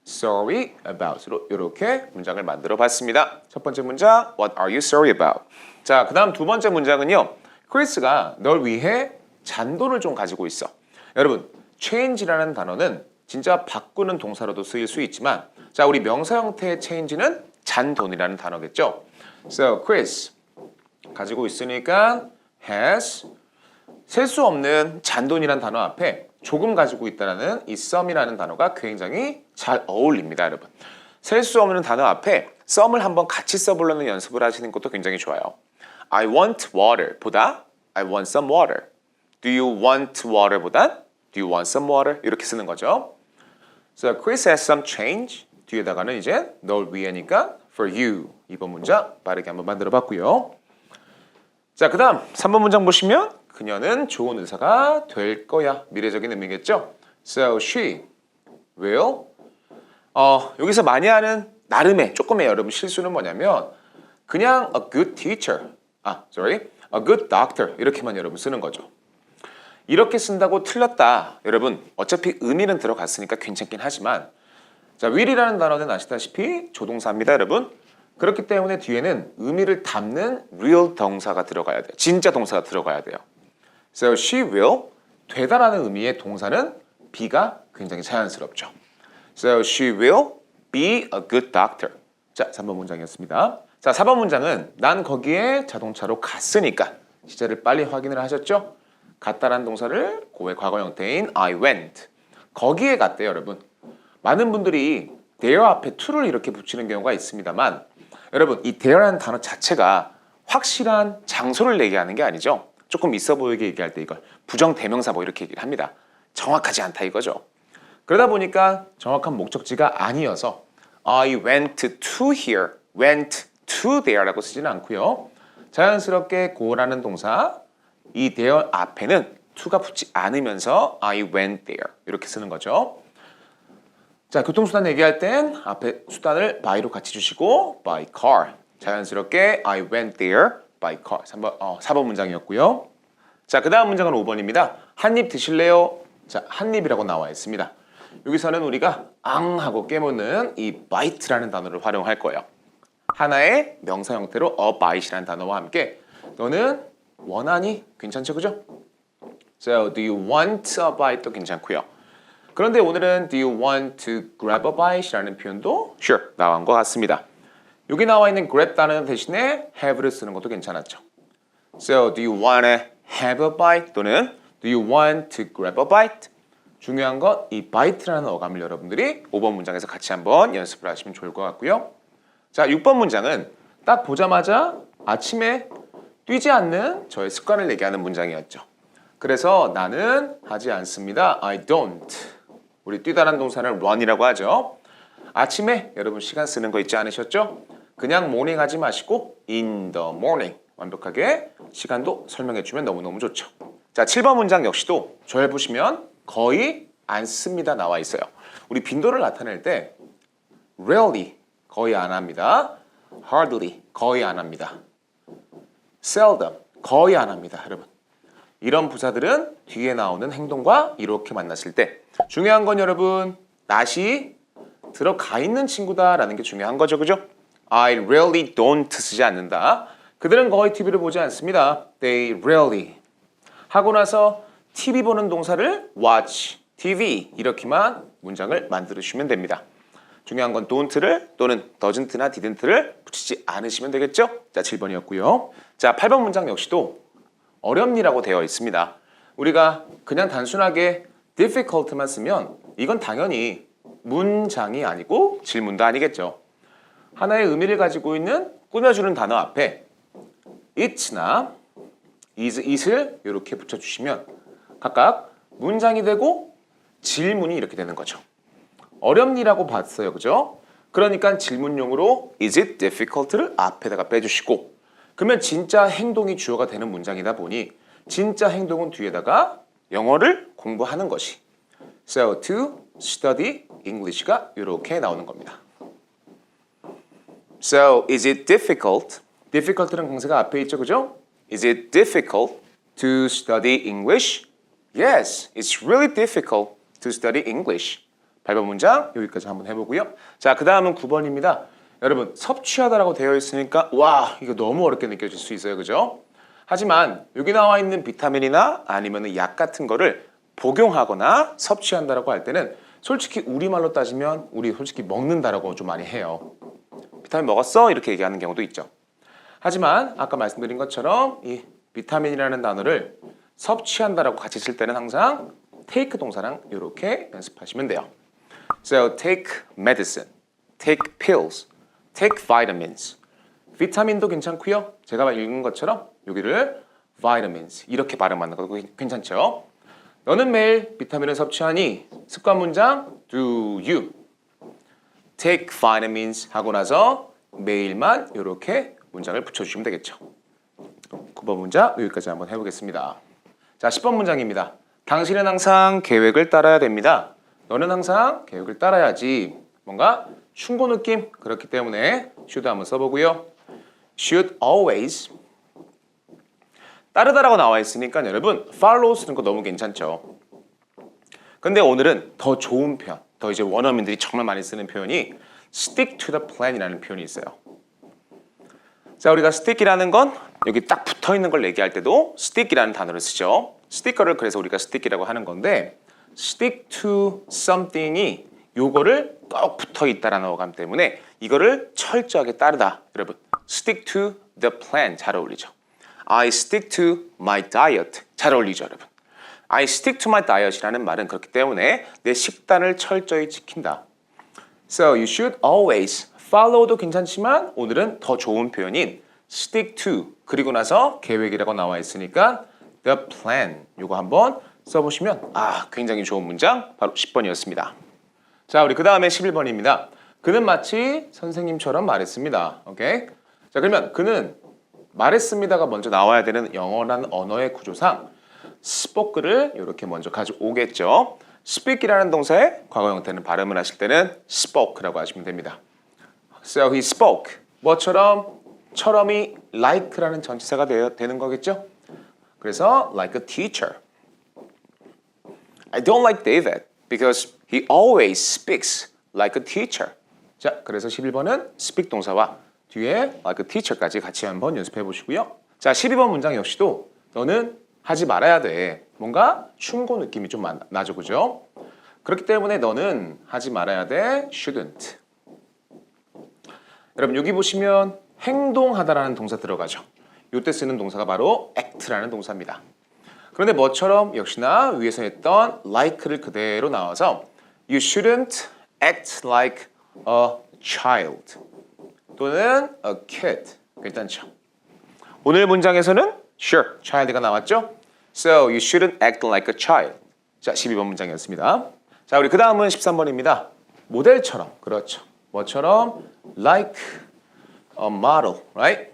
sorry about으로 이렇게 문장을 만들어 봤습니다. 첫 번째 문장 What are you sorry about? 자, 그 다음 두 번째 문장은요. 크리스가 널 위해 잔돈을 좀 가지고 있어. 여러분 change라는 단어는 진짜 바꾸는 동사로도 쓰일 수 있지만 자, 우리 명사 형태의 change는 잔돈이라는 단어겠죠. So Chris 가지고 있으니까 has 셀 수 없는 잔돈이라는 단어 앞에 조금 가지고 있다라는 이 some이라는 단어가 굉장히 잘 어울립니다, 여러분. 셀 수 없는 단어 앞에 some을 한번 같이 써보려는 연습을 하시는 것도 굉장히 좋아요. I want water 보다 I want some water. Do you want water 보다 Do you want some water? 이렇게 쓰는 거죠. So Chris has some change. 뒤에다가는 이제 널 위해니까 for you. 2번 문장 빠르게 한번 만들어 봤고요. 자, 그 다음 3번 문장 보시면 그녀는 좋은 의사가 될 거야. 미래적인 의미겠죠. So she will 여기서 많이 하는 나름의 조금의 여러분 실수는 뭐냐면 그냥 a good teacher a good doctor 이렇게만 여러분 쓰는 거죠. 이렇게 쓴다고 틀렸다. 여러분 어차피 의미는 들어갔으니까 괜찮긴 하지만 자, will이라는 단어는 아시다시피 조동사입니다, 여러분. 그렇기 때문에 뒤에는 의미를 담는 real 동사가 들어가야 돼요. 진짜 동사가 들어가야 돼요. So she will 되다라는 의미의 동사는 be가 굉장히 자연스럽죠. So she will be a good doctor. 자, 3번 문장이었습니다. 자, 4번 문장은 난 거기에 자동차로 갔으니까 시제를 빨리 확인을 하셨죠? 갔다라는 동사를 고의 과거 형태인 I went. 거기에 갔대요, 여러분. 많은 분들이 there 앞에 to를 이렇게 붙이는 경우가 있습니다만 여러분, 이 there라는 단어 자체가 확실한 장소를 얘기하는 게 아니죠. 조금 있어 보이게 얘기할 때 이걸 부정대명사 뭐 이렇게 얘기를 합니다. 정확하지 않다 이거죠. 그러다 보니까 정확한 목적지가 아니어서 I went to here, went to there라고 쓰지는 않고요. 자연스럽게 go라는 동사, 이 there 앞에는 to가 붙지 않으면서 I went there 이렇게 쓰는 거죠. 자, 교통수단 얘기할 땐 앞에 수단을 by로 같이 주시고 by car. 자연스럽게 I went there by car. 4번 문장이었고요. 자, 그 다음 문장은 5번입니다. 한 입 드실래요? 자, 한 입이라고 나와 있습니다. 여기서는 우리가 앙 하고 깨무는 이 bite라는 단어를 활용할 거예요. 하나의 명사 형태로 a bite이라는 단어와 함께 너는 원하니? 괜찮죠, 그죠? So, do you want a bite도 괜찮고요. 그런데 오늘은 do you want to grab a bite이라는 표현도 sure 나온 것 같습니다. 여기 나와 있는 grab 단어 대신에 have를 쓰는 것도 괜찮았죠. So, do you want to have a bite 또는 do you want to grab a bite? 중요한 건 이 bite라는 어감을 여러분들이 5번 문장에서 같이 한번 연습을 하시면 좋을 것 같고요. 자, 6번 문장은 딱 보자마자 아침에 뛰지 않는 저의 습관을 얘기하는 문장이었죠. 그래서 나는 하지 않습니다. I don't. 우리 뛰다라는 동사를 run이라고 하죠. 아침에 여러분 시간 쓰는 거 잊지 않으셨죠? 그냥 morning 하지 마시고 in the morning. 완벽하게 시간도 설명해 주면 너무너무 좋죠. 자, 7번 문장 역시도 절 보시면 거의 안 씁니다 나와 있어요. 우리 빈도를 나타낼 때 rarely 거의 안 합니다. hardly 거의 안 합니다. seldom 거의 안 합니다. 여러분. 이런 부사들은 뒤에 나오는 행동과 이렇게 만났을 때 중요한 건 여러분 not이 들어가 있는 친구다라는 게 중요한 거죠. 그죠? I rarely don't 쓰지 않는다. 그들은 거의 TV를 보지 않습니다. They rarely. 하고 나서 TV 보는 동사를 watch, TV 이렇게만 문장을 만들어주시면 됩니다. 중요한 건 don't를 또는 doesn't나 didn't를 붙이지 않으시면 되겠죠? 자, 7번이었고요. 자, 8번 문장 역시도 어렵니라고 되어 있습니다. 우리가 그냥 단순하게 difficult만 쓰면 이건 당연히 문장이 아니고 질문도 아니겠죠. 하나의 의미를 가지고 있는 꾸며주는 단어 앞에 it'나 is을 이렇게 붙여주시면 각각 문장이 되고 질문이 이렇게 되는 거죠. 어렵니라고 봤어요. 그죠? 그러니까 질문용으로 is it difficult를 앞에다가 빼주시고 그러면 진짜 행동이 주어가 되는 문장이다 보니 진짜 행동은 뒤에다가 영어를 공부하는 것이 So to study English가 이렇게 나오는 겁니다. So is it difficult? difficult는 강세가 앞에 있죠. 그죠? Is it difficult to study English? Yes, it's really difficult to study English. 8번 문장 여기까지 한번 해보고요. 자, 그 다음은 9번입니다. 여러분 섭취하다라고 되어 있으니까 와 이거 너무 어렵게 느껴질 수 있어요. 그죠? 하지만 여기 나와 있는 비타민이나 아니면 약 같은 거를 복용하거나 섭취한다라고 할 때는 솔직히 우리말로 따지면 우리 솔직히 먹는다라고 좀 많이 해요. 비타민 먹었어? 이렇게 얘기하는 경우도 있죠. 하지만 아까 말씀드린 것처럼 이 비타민이라는 단어를 섭취한다라고 같이 쓸 때는 항상 take 동사랑 이렇게 연습하시면 돼요. So take medicine, take pills, take vitamins. 비타민도 괜찮고요. 제가 읽은 것처럼 여기를 vitamins 이렇게 발음하는 거 괜찮죠? 너는 매일 비타민을 섭취하니? 습관 문장 do you take vitamins 하고 나서 매일만 이렇게 문장을 붙여주시면 되겠죠. 9번 문장 여기까지 한번 해보겠습니다. 자, 10번 문장입니다. 당신은 항상 계획을 따라야 됩니다. 너는 항상 계획을 따라야지. 뭔가 충고 느낌? 그렇기 때문에 should 한번 써보고요. should always 따르다라고 나와 있으니까 여러분 follow 쓰는 거 너무 괜찮죠. 근데 오늘은 더 좋은 표현, 더 이제 원어민들이 정말 많이 쓰는 표현이 stick to the plan이라는 표현이 있어요. 자, 우리가 stick이라는 건 여기 딱 붙어 있는 걸 얘기할 때도 stick이라는 단어를 쓰죠. 스티커를 그래서 우리가 stick이라고 하는 건데 stick to something이 요거를 꼭 붙어 있다라는 어감 때문에 이거를 철저하게 따르다. 여러분, stick to the plan 잘 어울리죠. I stick to my diet 잘 어울리죠, 여러분. I stick to my diet이라는 말은 그렇기 때문에 내 식단을 철저히 지킨다. So you should always follow도 괜찮지만 오늘은 더 좋은 표현인 stick to 그리고 나서 계획이라고 나와 있으니까 the plan 요거 한번 써보시면 굉장히 좋은 문장 바로 10번이었습니다. 자, 우리 그 다음에 11번입니다. 그는 마치 선생님처럼 말했습니다. 오케이? 자, 그러면 그는 말했습니다가 먼저 나와야 되는 영어라는 언어의 구조상 spoke를 이렇게 먼저 가져오겠죠. speak이라는 동사의 과거 형태는 발음을 하실 때는 spoke라고 하시면 됩니다. So he spoke. 뭐처럼? 처럼이 like라는 전치사가 되는 거겠죠? 그래서 like a teacher. I don't like David because he always speaks like a teacher. 자, 그래서 11번은 speak 동사와 뒤에 like a teacher까지 같이 한번 연습해 보시고요. 자, 12번 문장 역시도 너는 하지 말아야 돼. 뭔가 충고 느낌이 좀 나죠, 그죠? 그렇기 때문에 너는 하지 말아야 돼. shouldn't. 여러분, 여기 보시면 행동하다라는 동사 들어가죠. 이때 쓰는 동사가 바로 act라는 동사입니다. 그런데 뭐처럼 역시나 위에서 했던 like를 그대로 나와서 You shouldn't act like a child 또는 a kid. 괜찮죠? 오늘 문장에서는 sure, child가 나왔죠? So you shouldn't act like a child. 자, 12번 문장이었습니다. 자, 우리 그 다음은 13번입니다. 모델처럼, 그렇죠. 뭐처럼? Like a model, right?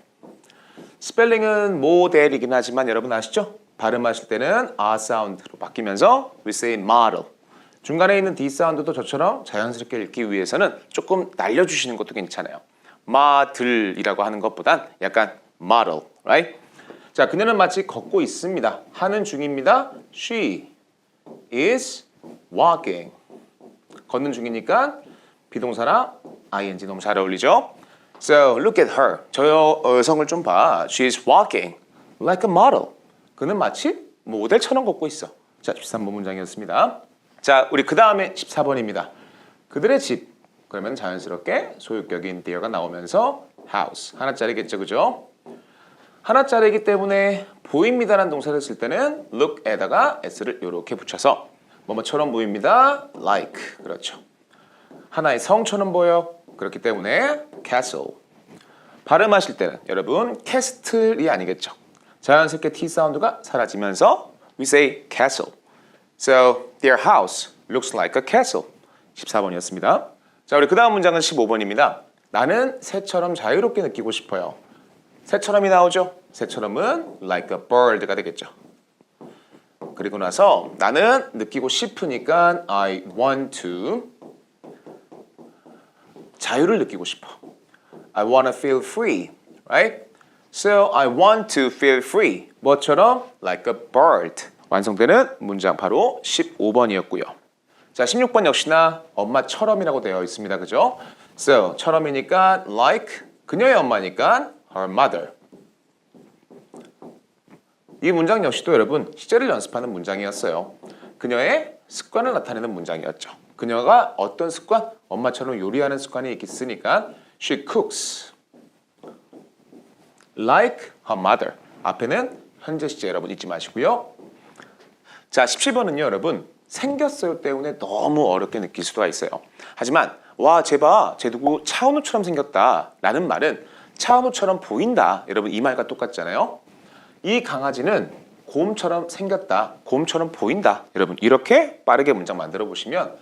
스펠링은 모델이긴 하지만 여러분 아시죠? 발음하실 때는 R 사운드로 바뀌면서 we say model. 중간에 있는 D 사운드도 저처럼 자연스럽게 읽기 위해서는 조금 날려주시는 것도 괜찮아요. 마들이라고 하는 것보단 약간 model, right? 자, 그녀는 마치 걷고 있습니다. 하는 중입니다. She is walking. 걷는 중이니까 비동사랑 ing 너무 잘 어울리죠? So look at her. 저 여성을 좀 봐. She is walking like a model. 그는 마치 모델처럼 걷고 있어. 자, 13번 문장이었습니다. 자, 우리 그 다음에 14번입니다. 그들의 집. 그러면 자연스럽게 소유격인 there가 나오면서 house. 하나짜리겠죠, 그죠? 하나짜리이기 때문에 보입니다라는 동사를 쓸 때는 look에다가 s를 이렇게 붙여서 뭐뭐처럼 보입니다. like. 그렇죠. 하나의 성처럼 보여. 그렇기 때문에 castle. 발음하실 때는 여러분 castle이 아니겠죠. 자연스럽게 T 사운드가 사라지면서 we say castle. So their house looks like a castle. 14번이었습니다. 자, 우리 그 다음 문장은 15번입니다. 나는 새처럼 자유롭게 느끼고 싶어요. 새처럼이 나오죠? 새처럼은 like a bird가 되겠죠. 그리고 나서 나는 느끼고 싶으니까 I want to 자유를 느끼고 싶어. I want to feel free, right? So I want to feel free. 뭐처럼? Like a bird. 완성되는 문장 바로 15번이었고요. 자, 16번 역시나 엄마처럼이라고 되어 있습니다. 그죠? So, 처럼이니까 like 그녀의 엄마니까 her mother. 이 문장 역시도 여러분 시제를 연습하는 문장이었어요. 그녀의 습관을 나타내는 문장이었죠. 그녀가 어떤 습관? 엄마처럼 요리하는 습관이 있으니까 she cooks like her mother. 앞에는 현재 시제 여러분 잊지 마시고요. 자, 17번은요 여러분 생겼어요 때문에 너무 어렵게 느낄 수가 있어요. 하지만 와, 쟤 봐, 쟤 누구 차은우처럼 생겼다 라는 말은 차은우처럼 보인다. 여러분 이 말과 똑같잖아요. 이 강아지는 곰처럼 생겼다, 곰처럼 보인다. 여러분 이렇게 빠르게 문장 만들어 보시면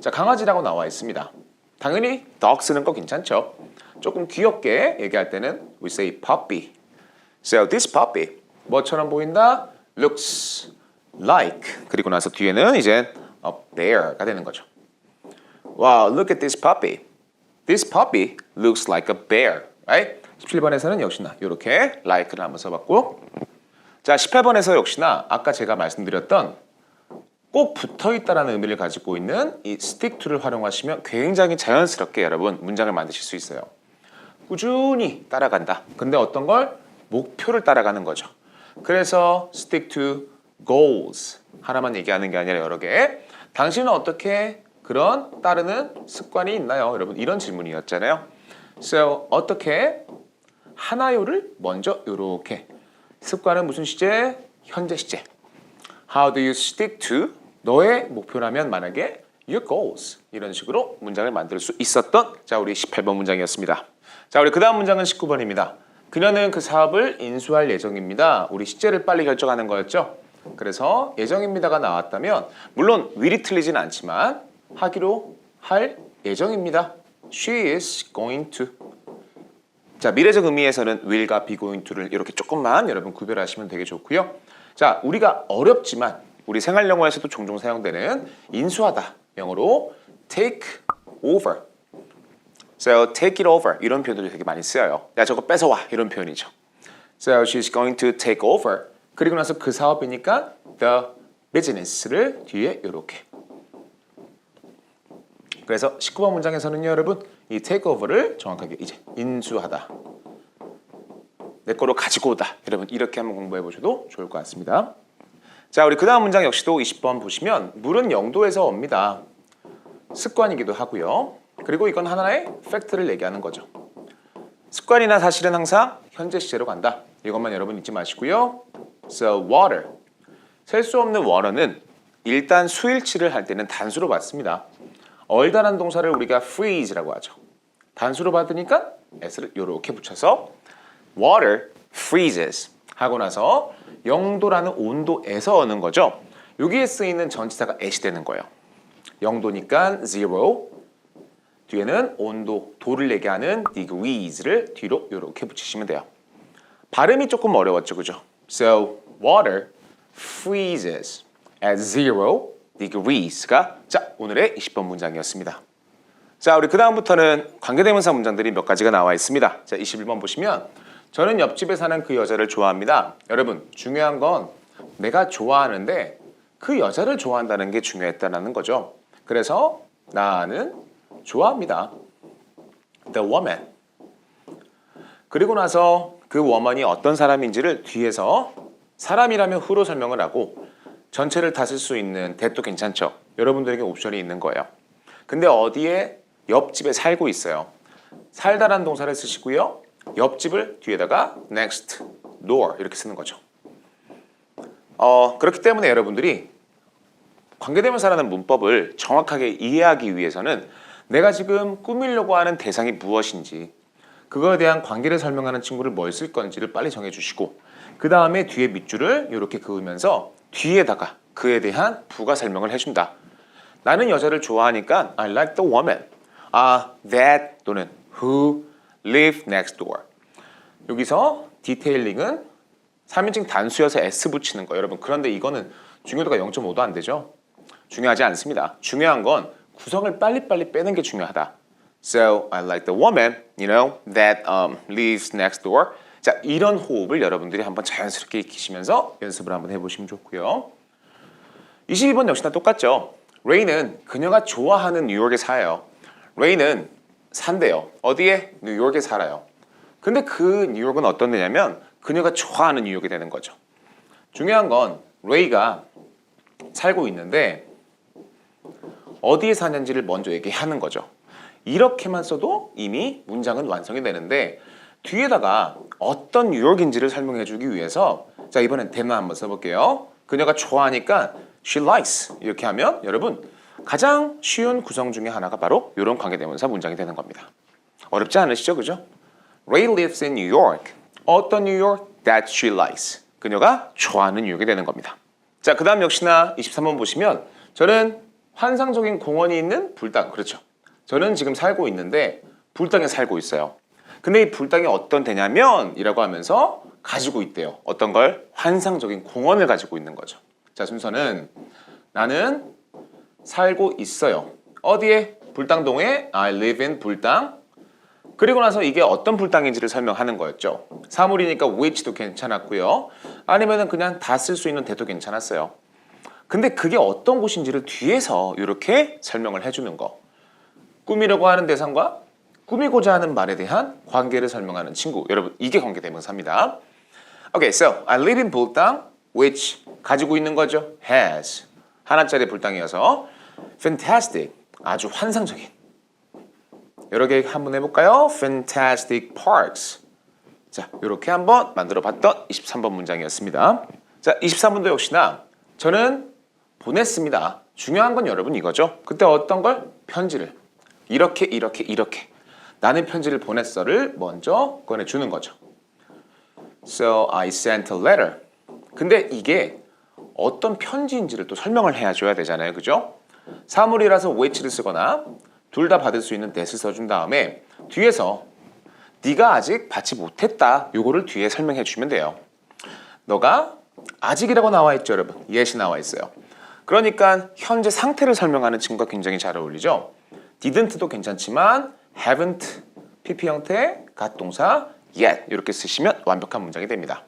자, 강아지라고 나와 있습니다. 당연히 dog 쓰는 거 괜찮죠. 조금 귀엽게 얘기할 때는 we say puppy. So this puppy 뭐처럼 보인다? looks like. 그리고 나서 뒤에는 이제 a bear가 되는 거죠. Wow, look at this puppy. This puppy looks like a bear, right? 17번에서는 역시나 이렇게 like를 한번 써봤고, 자 18번에서 역시나 아까 제가 말씀드렸던 꼭 붙어있다라는 의미를 가지고 있는 이 stick to를 활용하시면 굉장히 자연스럽게 여러분 문장을 만드실 수 있어요. 꾸준히 따라간다. 근데 어떤 걸? 목표를 따라가는 거죠. 그래서 stick to goals. 하나만 얘기하는 게 아니라 여러 개. 당신은 어떻게 그런 따르는 습관이 있나요? 여러분 이런 질문이었잖아요. So 어떻게 하나요를 먼저 요렇게 습관은 무슨 시제? 현재 시제. How do you stick to 너의 목표라면 만약에 your goals 이런 식으로 문장을 만들 수 있었던 자 우리 18번 문장이었습니다. 자 우리 그 다음 문장은 19번입니다. 그녀는 그 사업을 인수할 예정입니다. 우리 시제를 빨리 결정하는 거였죠. 그래서 예정입니다가 나왔다면 물론 will이 틀리진 않지만 하기로 할 예정입니다. She is going to 자 미래적 의미에서는 will과 be going to를 이렇게 조금만 여러분 구별하시면 되게 좋고요. 자 우리가 어렵지만 우리 생활 영어에서도 종종 사용되는 인수하다 영어로 take over So take it over 이런 표현들이 되게 많이 쓰여요. 야 저거 뺏어와 이런 표현이죠. So she's going to take over 그리고 나서 그 사업이니까 the business를 뒤에 이렇게 그래서 19번 문장에서는요 여러분 이 take over를 정확하게 이제 인수하다 내 거로 가지고 오다 여러분 이렇게 한번 공부해 보셔도 좋을 것 같습니다. 자 우리 그 다음 문장 역시도 20번 보시면 물은 영도에서 옵니다. 습관이기도 하고요. 그리고 이건 하나의 팩트를 얘기하는 거죠. 습관이나 사실은 항상 현재 시제로 간다. 이것만 여러분 잊지 마시고요. So water. 셀 수 없는 원어는 일단 수일치를 할 때는 단수로 받습니다. 얼다란 동사를 우리가 freeze라고 하죠. 단수로 받으니까 s를 이렇게 붙여서 water freezes 하고 나서 영도라는 온도에서 오는 거죠. 여기에 쓰이는 전치사가 at이 되는 거예요. 영도니까 zero 뒤에는 온도, 도를 얘기하는 degrees를 뒤로 이렇게 붙이시면 돼요. 발음이 조금 어려웠죠, 그죠? So water freezes at 0 degrees가 자 오늘의 20번 문장이었습니다. 자 우리 그 다음부터는 관계대명사 문장들이 몇 가지가 나와 있습니다. 자 21번 보시면 저는 옆집에 사는 그 여자를 좋아합니다. 여러분 중요한 건 내가 좋아하는데 그 여자를 좋아한다는 게 중요했다는 거죠. 그래서 나는 좋아합니다. The woman. 그리고 나서 그 woman이 어떤 사람인지를 뒤에서 사람이라면 who로 설명을 하고 전체를 다 쓸 수 있는 that도 괜찮죠. 여러분들에게 옵션이 있는 거예요. 근데 어디에 옆집에 살고 있어요. 살다란 동사를 쓰시고요. 옆집을 뒤에다가 next door 이렇게 쓰는 거죠. 그렇기 때문에 여러분들이 관계대명사라는 문법을 정확하게 이해하기 위해서는 내가 지금 꾸미려고 하는 대상이 무엇인지 그거에 대한 관계를 설명하는 친구를 뭘 쓸 건지를 빨리 정해주시고 그 다음에 뒤에 밑줄을 이렇게 그으면서 뒤에다가 그에 대한 부가 설명을 해준다. 나는 여자를 좋아하니까 I like the woman. that 또는 who live next door. 여기서 디테일링은 3인칭 단수여서 s 붙이는 거 여러분 그런데 이거는 중요도가 0.5도 안 되죠. 중요하지 않습니다. 중요한 건 구성을 빨리빨리 빼는 게 중요하다. So I like the woman, you know, that lives next door. 자, 이런 호흡을 여러분들이 한번 자연스럽게 익히시면서 연습을 한번 해보시면 좋고요. 22번 역시나 똑같죠. 레이는 그녀가 좋아하는 뉴욕에 살아요. 레이는 산대요. 어디에? 뉴욕에 살아요. 근데 그 뉴욕은 어떤 데냐면 그녀가 좋아하는 뉴욕이 되는 거죠. 중요한 건 레이가 살고 있는데 어디에 사는지를 먼저 얘기하는 거죠. 이렇게만 써도 이미 문장은 완성이 되는데 뒤에다가 어떤 뉴욕인지를 설명해 주기 위해서 자 이번엔 대만 한번 써볼게요. 그녀가 좋아하니까 she likes 이렇게 하면 여러분 가장 쉬운 구성 중에 하나가 바로 이런 관계대명사 문장이 되는 겁니다. 어렵지 않으시죠? 그죠? Ray lives in New York. 어떤 뉴욕? That she likes. 그녀가 좋아하는 뉴욕이 되는 겁니다. 자, 그 다음 역시나 23번 보시면 저는 환상적인 공원이 있는 불당. 그렇죠. 저는 지금 살고 있는데 불당에 살고 있어요. 근데 이 불당이 어떤 데냐면 이라고 하면서 가지고 있대요. 어떤 걸? 환상적인 공원을 가지고 있는 거죠. 자, 순서는 나는 살고 있어요. 어디에? 불당동에 I live in 불당. 그리고 나서 이게 어떤 불당인지를 설명하는 거였죠. 사물이니까 which도 괜찮았고요. 아니면은 그냥 다 쓸 수 있는 that도 괜찮았어요. 근데 그게 어떤 곳인지를 뒤에서 이렇게 설명을 해주는 거. 꾸미려고 하는 대상과 꾸미고자 하는 말에 대한 관계를 설명하는 친구. 여러분, 이게 관계대명사입니다. Okay, so I live in 불당, which 가지고 있는 거죠. has 하나짜리 불당이어서 fantastic, 아주 환상적인. 여러 개 한번 해볼까요? Fantastic parks. 자, 이렇게 한번 만들어봤던 23번 문장이었습니다. 자, 23번도 역시나 저는 보냈습니다. 중요한 건 여러분 이거죠. 그때 어떤 걸? 편지를. 이렇게 나는 편지를 보냈어를 먼저 꺼내주는 거죠. So I sent a letter. 근데 이게 어떤 편지인지를 또 설명을 해줘야 되잖아요. 그죠? 사물이라서 which를 쓰거나 둘 다 받을 수 있는 that을 써준 다음에 뒤에서 네가 아직 받지 못했다. 요거를 뒤에 설명해 주시면 돼요. 너가 아직이라고 나와 있죠, 여러분. yes이 나와 있어요. 그러니까 현재 상태를 설명하는 친구가 굉장히 잘 어울리죠. didn't도 괜찮지만 haven't, pp 형태, got 동사, yet 이렇게 쓰시면 완벽한 문장이 됩니다.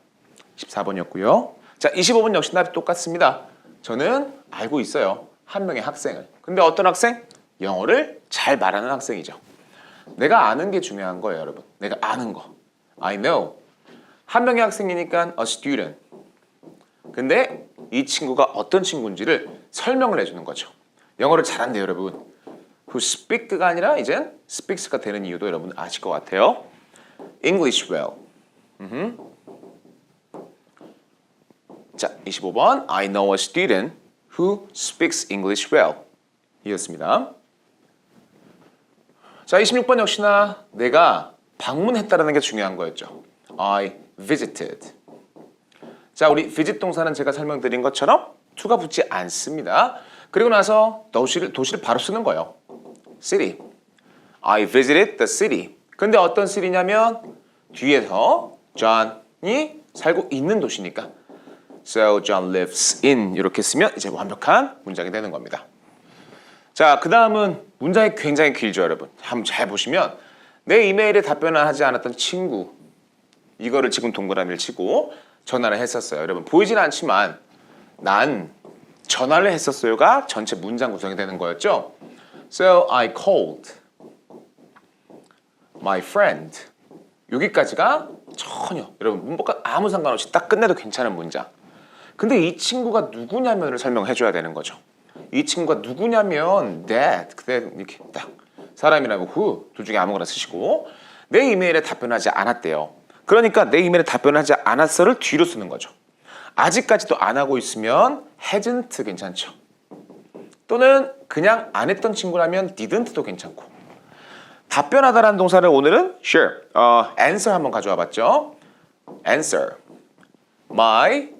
14번이었고요. 자, 25번 역시나 똑같습니다. 저는 알고 있어요. 한 명의 학생을. 근데 어떤 학생? 영어를 잘 말하는 학생이죠. 내가 아는 게 중요한 거예요, 여러분. 내가 아는 거. I know. 한 명의 학생이니까 a student. 근데 이 친구가 어떤 친구인지를 설명을 해주는 거죠. 영어를 잘한대요, 여러분. who speak가 아니라 이젠 speaks가 되는 이유도 여러분 아실 것 같아요. English well. 자, 25번 I know a student who speaks English well 이었습니다. 자, 26번 역시나 내가 방문했다라는 게 중요한 거였죠. I visited. 자, 우리 visit 동사는 제가 설명드린 것처럼 to가 붙지 않습니다. 그리고 나서 도시를 바로 쓰는 거예요. city. I visited the city. 근데 어떤 city냐면 뒤에서 John이 살고 있는 도시니까 So John lives in 이렇게 쓰면 이제 완벽한 문장이 되는 겁니다. 자, 그 다음은 문장이 굉장히 길죠, 여러분. 한번 잘 보시면 내 이메일에 답변을 하지 않았던 친구 이거를 지금 동그라미를 치고 전화를 했었어요. 여러분 보이진 않지만 난 전화를 했었어요가 전체 문장 구성이 되는 거였죠. So I called my friend. 여기까지가 전혀 여러분 문법과 아무 상관없이 딱 끝내도 괜찮은 문장. 근데 이 친구가 누구냐면을 설명해 줘야 되는 거죠. 이 친구가 누구냐면 that 그때 이렇게 딱 사람이라고 who 둘 중에 아무거나 쓰시고 내 이메일에 답변하지 않았대요. 그러니까 내 이메일에 답변하지 않았어를 뒤로 쓰는 거죠. 아직까지도 안 하고 있으면 hasn't 괜찮죠. 또는 그냥 안 했던 친구라면 didn't도 괜찮고. 답변하다라는 동사를 오늘은 sure, answer 한번 가져와 봤죠. answer my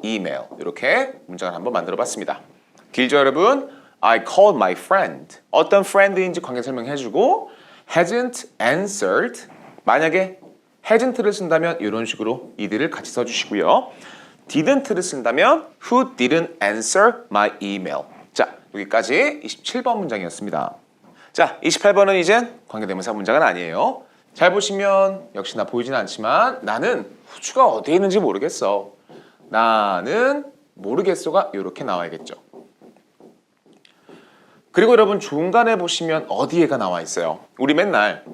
email 이렇게 문장을 한번 만들어 봤습니다. 길죠, 여러분? I called my friend. 어떤 friend인지 관계 설명해주고 hasn't answered. 만약에 hasn't를 쓴다면 이런 식으로 이들을 같이 써주시고요. didn't를 쓴다면 who didn't answer my email. 자, 여기까지 27번 문장이었습니다. 자, 28번은 이젠 관계대명사 문장은 아니에요. 잘 보시면 역시나 보이진 않지만 나는 후추가 어디에 있는지 모르겠어. 나는 모르겠어가 이렇게 나와야겠죠. 그리고 여러분 중간에 보시면 어디에가 나와 있어요. 우리 맨날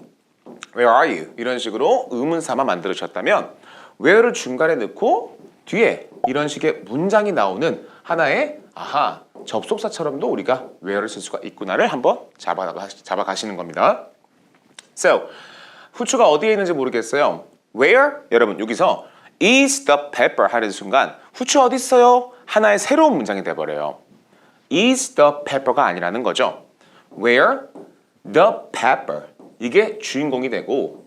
Where are you? 이런 식으로 의문사만 만들어주셨다면 where를 중간에 넣고 뒤에 이런 식의 문장이 나오는 하나의 아하 접속사처럼도 우리가 where를 쓸 수가 있구나를 한번 잡아가시는 겁니다. So 후추가 어디에 있는지 모르겠어요. Where? 여러분 여기서 is the pepper 하는 순간 후추 어디 있어요? 하나의 새로운 문장이 돼버려요. is the pepper가 아니라는 거죠. Where the pepper 이게 주인공이 되고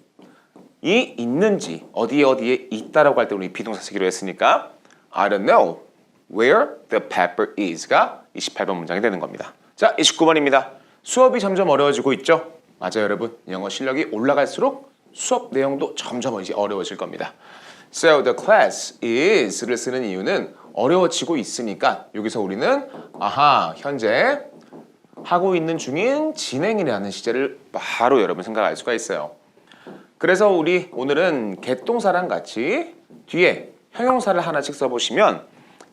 이 있는지 어디에 있다라고 할 때 우리 비동사 쓰기로 했으니까 I don't know where the pepper is가 28번 문장이 되는 겁니다. 자, 29번입니다. 수업이 점점 어려워지고 있죠? 맞아요, 여러분. 영어 실력이 올라갈수록 수업 내용도 점점 이제 어려워질 겁니다. So the class is를 쓰는 이유는 어려워지고 있으니까 여기서 우리는 아하 현재 하고 있는 중인 진행이라는 시제를 바로 여러분 생각할 수가 있어요. 그래서 우리 오늘은 get동사랑 같이 뒤에 형용사를 하나씩 써보시면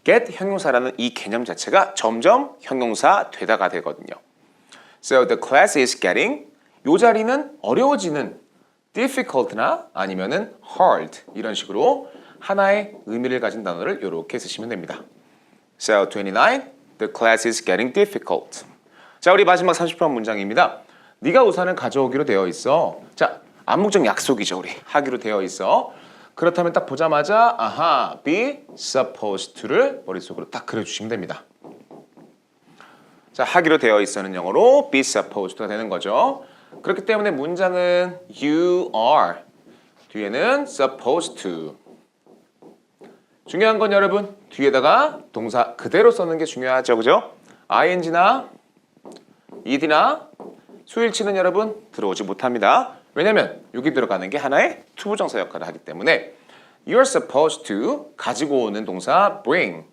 get 형용사라는 이 개념 자체가 점점 형용사 되다가 되거든요. So the class is getting 요 자리는 어려워지는 difficult나 아니면은 hard 이런 식으로 하나의 의미를 가진 단어를 이렇게 쓰시면 됩니다. So 29, the class is getting difficult. 자, 우리 마지막 30번 문장입니다. 네가 우산을 가져오기로 되어 있어. 자, 암묵적 약속이죠, 우리. 하기로 되어 있어. 그렇다면 딱 보자마자 아하, be supposed to를 머릿속으로 딱 그려주시면 됩니다. 자, 하기로 되어 있어는 영어로 be supposed to가 되는 거죠. 그렇기 때문에 문장은 you are 뒤에는 supposed to. 중요한 건 여러분 뒤에다가 동사 그대로 쓰는 게 중요하죠, 그죠? ing나 ed나 수일치는 여러분 들어오지 못합니다. 왜냐면 여기 들어가는 게 하나의 투부정사 역할을 하기 때문에 you're supposed to 가지고 오는 동사 bring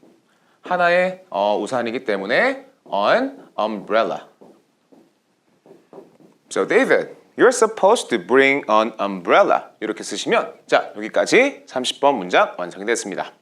하나의 우산이기 때문에 an umbrella. So David, you're supposed to bring an umbrella. 이렇게 쓰시면 자 여기까지 30번 문장 완성이 됐습니다.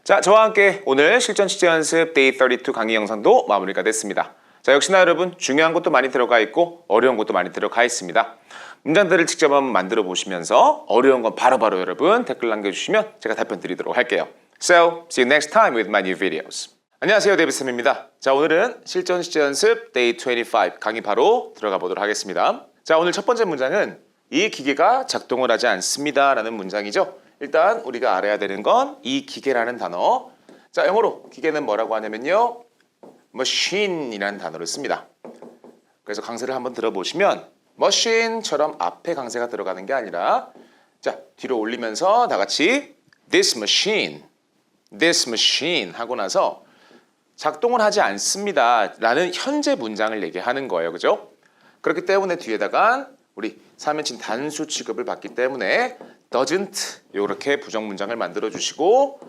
자 저와 함께 오늘 실전 취재 연습 Day 32 강의 영상도 마무리가 됐습니다. 자 역시나 여러분 중요한 것도 많이 들어가 있고 어려운 것도 많이 들어가 있습니다. 문장들을 직접 한번 만들어 보시면서 어려운 건 바로바로 여러분 댓글 남겨주시면 제가 답변 드리도록 할게요. So, see you next time with my new videos. 안녕하세요, 데이비스입니다. 자, 오늘은 실전 취재 연습 Day 25 강의 바로 들어가 보도록 하겠습니다. 자, 오늘 첫 번째 문장은 이 기계가 작동을 하지 않습니다 라는 문장이죠. 일단 우리가 알아야 되는 건 이 기계라는 단어. 자, 영어로 기계는 뭐라고 하냐면요. machine이라는 단어를 씁니다. 그래서 강세를 한번 들어보시면 machine처럼 앞에 강세가 들어가는 게 아니라 자 뒤로 올리면서 다 같이 this machine 하고 나서 작동을 하지 않습니다 라는 현재 문장을 얘기하는 거예요. 그죠? 그렇기 때문에 뒤에다가 우리 3인칭 단수 취급을 받기 때문에 doesn't 이렇게 부정 문장을 만들어 주시고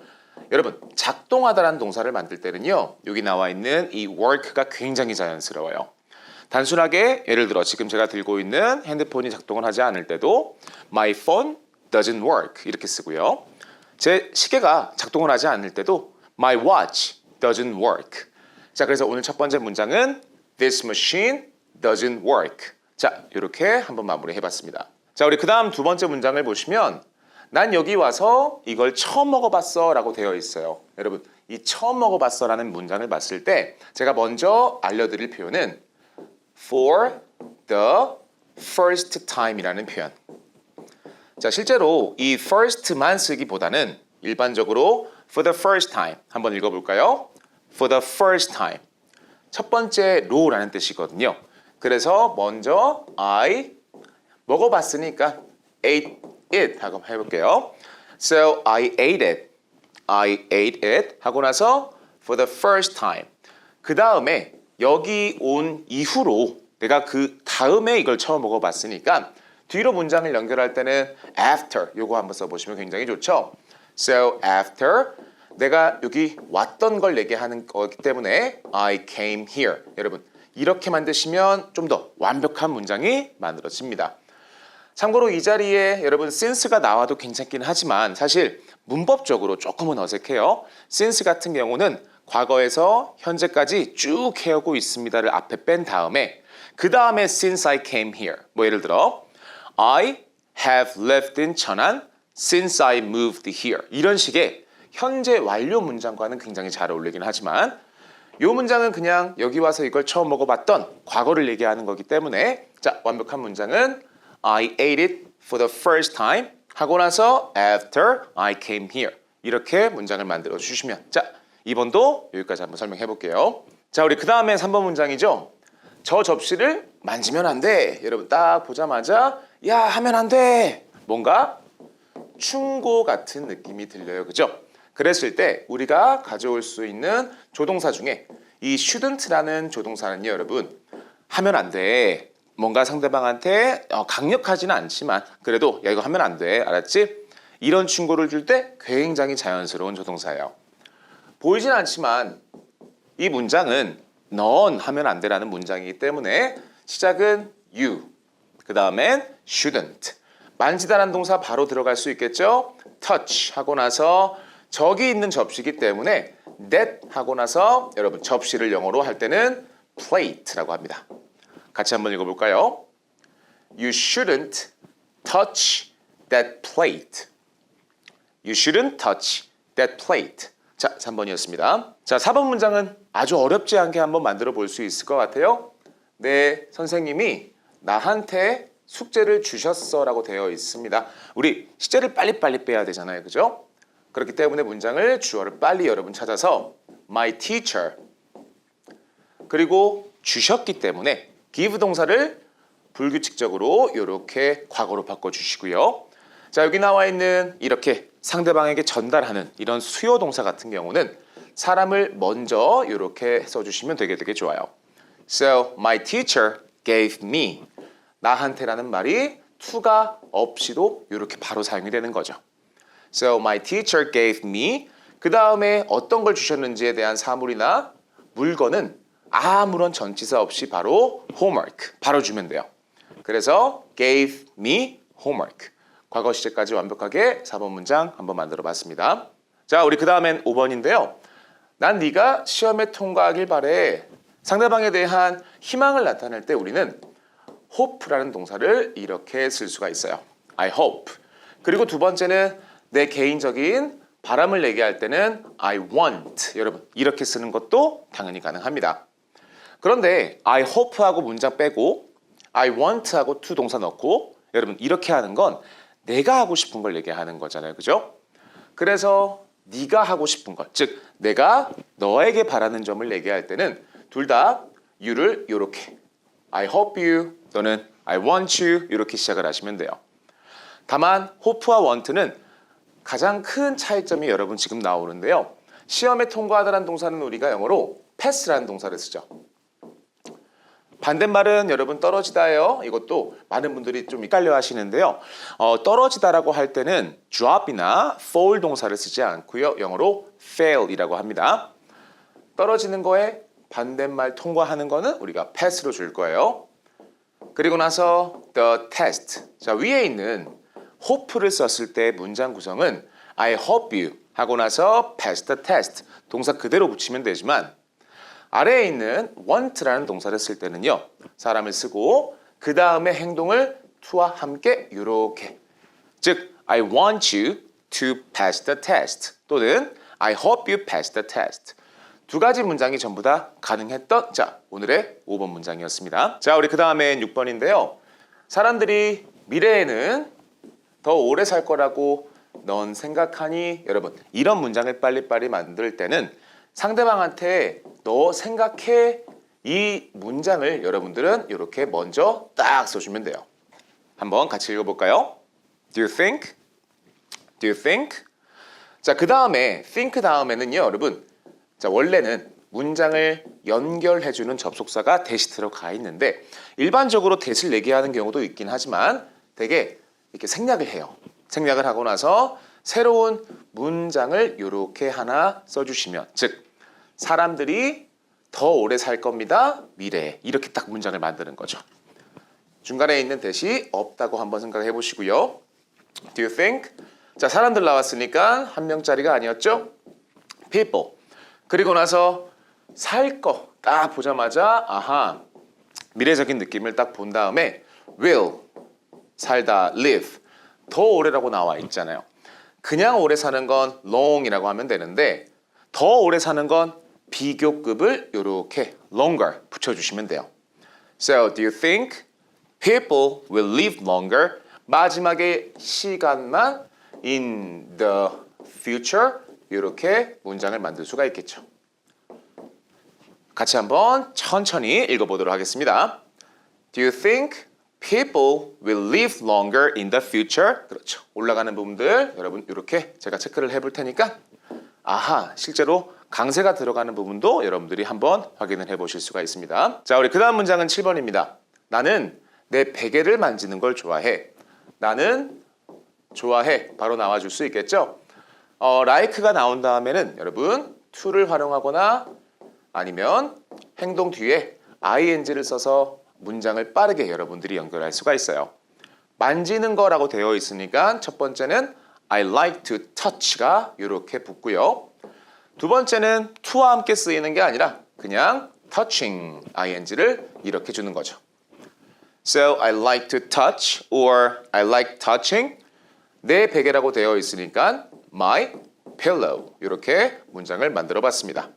여러분 작동하다라는 동사를 만들 때는요 여기 나와 있는 이 work가 굉장히 자연스러워요. 단순하게 예를 들어 지금 제가 들고 있는 핸드폰이 작동을 하지 않을 때도 my phone doesn't work 이렇게 쓰고요. 제 시계가 작동을 하지 않을 때도 my watch doesn't work. 자 그래서 오늘 첫 번째 문장은 this machine doesn't work. 자 이렇게 한번 마무리해 봤습니다. 자 우리 그 다음 두 번째 문장을 보시면 난 여기 와서 이걸 처음 먹어봤어 라고 되어 있어요. 여러분 이 처음 먹어봤어 라는 문장을 봤을 때 제가 먼저 알려드릴 표현은 for the first time이라는 표현. 자 실제로 이 first만 쓰기보다는 일반적으로 for the first time 한번 읽어볼까요? for the first time 첫 번째로라는 뜻이거든요. 그래서 먼저 I 먹어봤으니까 ate it 하고 해볼게요. So I ate it 하고 나서 for the first time 그 다음에 여기 온 이후로 내가 그 다음에 이걸 처음 먹어봤으니까 뒤로 문장을 연결할 때는 after 요거 한번 써보시면 굉장히 좋죠. So after 내가 여기 왔던 걸 얘기하는 거기 때문에 I came here. 여러분 이렇게 만드시면 좀 더 완벽한 문장이 만들어집니다. 참고로 이 자리에 여러분 since가 나와도 괜찮긴 하지만 사실 문법적으로 조금은 어색해요. since 같은 경우는 과거에서 현재까지 쭉 해오고 있습니다를 앞에 뺀 다음에 그 다음에 since I came here 뭐 예를 들어 I have lived in 천안 since I moved here 이런 식의 현재 완료 문장과는 굉장히 잘 어울리긴 하지만 이 문장은 그냥 여기 와서 이걸 처음 먹어봤던 과거를 얘기하는 거기 때문에 자 완벽한 문장은 I ate it for the first time 하고 나서 after I came here 이렇게 문장을 만들어 주시면 자 2번도 여기까지 한번 설명해 볼게요. 자 우리 그 다음에 3번 문장이죠. 저 접시를 만지면 안 돼. 여러분 딱 보자마자 야 하면 안 돼. 뭔가 충고 같은 느낌이 들려요. 그죠? 그랬을 때 우리가 가져올 수 있는 조동사 중에 이 shouldn't라는 조동사는요 여러분 하면 안 돼. 뭔가 상대방한테 강력하지는 않지만 그래도 야 이거 하면 안 돼. 알았지? 이런 충고를 줄 때 굉장히 자연스러운 조동사예요. 보이진 않지만 이 문장은 넌 하면 안 돼라는 문장이기 때문에 시작은 you, 그 다음엔 shouldn't. 만지다라는 동사 바로 들어갈 수 있겠죠? touch 하고 나서 저기 있는 접시이기 때문에 that 하고 나서 여러분 접시를 영어로 할 때는 plate라고 합니다. 같이 한번 읽어볼까요? You shouldn't touch that plate. You shouldn't touch that plate. 자, 3번이었습니다. 자, 4번 문장은 아주 어렵지 않게 한번 만들어 볼 수 있을 것 같아요. 네, 선생님이 나한테 숙제를 주셨어 라고 되어 있습니다. 우리 시제를 빨리빨리 빼야 되잖아요. 그죠? 그렇기 때문에 문장을 주어를 빨리 여러분 찾아서 My teacher 그리고 주셨기 때문에 give 동사를 불규칙적으로 이렇게 과거로 바꿔주시고요. 자, 여기 나와 있는 이렇게 상대방에게 전달하는 이런 수요 동사 같은 경우는 사람을 먼저 이렇게 써주시면 되게 좋아요. So, my teacher gave me. 나한테라는 말이 to가 없이도 이렇게 바로 사용이 되는 거죠. So, my teacher gave me. 그 다음에 어떤 걸 주셨는지에 대한 사물이나 물건은 아무런 전치사 없이 바로 homework. 바로 주면 돼요. 그래서 gave me homework. 과거 시제까지 완벽하게 4번 문장 한번 만들어 봤습니다. 자, 우리 그 다음엔 5번인데요. 난 네가 시험에 통과하길 바래. 상대방에 대한 희망을 나타낼 때 우리는 hope라는 동사를 이렇게 쓸 수가 있어요. I hope. 그리고 두 번째는 내 개인적인 바람을 얘기할 때는 I want. 여러분, 이렇게 쓰는 것도 당연히 가능합니다. 그런데 I hope하고 문장 빼고 I want하고 to 동사 넣고 여러분 이렇게 하는 건 내가 하고 싶은 걸 얘기하는 거잖아요. 그죠? 그래서 네가 하고 싶은 것, 즉 내가 너에게 바라는 점을 얘기할 때는 둘 다 you를 이렇게 I hope you 또는 I want you 이렇게 시작을 하시면 돼요. 다만 hope와 want는 가장 큰 차이점이 여러분 지금 나오는데요. 시험에 통과하다라는 동사는 우리가 영어로 pass라는 동사를 쓰죠. 반대말은 여러분 떨어지다예요. 이것도 많은 분들이 좀 헷갈려 하시는데요. 떨어지다라고 할 때는 drop이나 fall 동사를 쓰지 않고요. 영어로 fail이라고 합니다. 떨어지는 거에 반대말 통과하는 거는 우리가 pass로 줄 거예요. 그리고 나서 the test. 자, 위에 있는 hope를 썼을 때 문장 구성은 I hope you 하고 나서 pass the test. 동사 그대로 붙이면 되지만 아래에 있는 want라는 동사를 쓸 때는요. 사람을 쓰고 그 다음에 행동을 to와 함께 이렇게 즉 I want you to pass the test 또는 I hope you pass the test 두 가지 문장이 전부 다 가능했던 자 오늘의 5번 문장이었습니다. 자 우리 그 다음엔 6번인데요. 사람들이 미래에는 더 오래 살 거라고 넌 생각하니? 여러분 이런 문장을 빨리빨리 만들 때는 상대방한테 너 생각해 이 문장을 여러분들은 이렇게 먼저 딱 써주면 돼요. 한번 같이 읽어볼까요? Do you think? Do you think? 자, 그 다음에 think 다음에는요, 여러분. 자, 원래는 문장을 연결해주는 접속사가 대시 들어가 있는데 일반적으로 대시를 얘기하는 경우도 있긴 하지만 되게 이렇게 생략을 해요. 생략을 하고 나서 새로운 문장을 이렇게 하나 써주시면 즉 사람들이 더 오래 살 겁니다. 미래에 이렇게 딱 문장을 만드는 거죠. 중간에 있는 대시 없다고 한번 생각해 보시고요. Do you think? 자, 사람들 나왔으니까 한 명짜리가 아니었죠? People. 그리고 나서 살 거 딱 보자마자 아하 미래적인 느낌을 딱 본 다음에 will 살다 live 더 오래라고 나와 있잖아요. 그냥 오래 사는 건 long이라고 하면 되는데 더 오래 사는 건 비교급을 이렇게 longer 붙여주시면 돼요. So, do you think people will live longer? 마지막에 시간만 in the future 이렇게 문장을 만들 수가 있겠죠. 같이 한번 천천히 읽어보도록 하겠습니다. Do you think people will live longer in the future? 그렇죠. 올라가는 부분들 여러분 이렇게 제가 체크를 해볼 테니까 아하 실제로 강세가 들어가는 부분도 여러분들이 한번 확인을 해보실 수가 있습니다. 자, 우리 그 다음 문장은 7번입니다. 나는 내 베개를 만지는 걸 좋아해. 나는 좋아해. 바로 나와줄 수 있겠죠? like가 나온 다음에는 여러분 to를 활용하거나 아니면 행동 뒤에 ing를 써서 문장을 빠르게 여러분들이 연결할 수가 있어요. 만지는 거라고 되어 있으니까 첫 번째는 I like to touch가 이렇게 붙고요. 두 번째는 to와 함께 쓰이는 게 아니라 그냥 touching ing를 이렇게 주는 거죠. So I like to touch or I like touching. 내 베개라고 되어 있으니까 my pillow. 이렇게 문장을 만들어 봤습니다.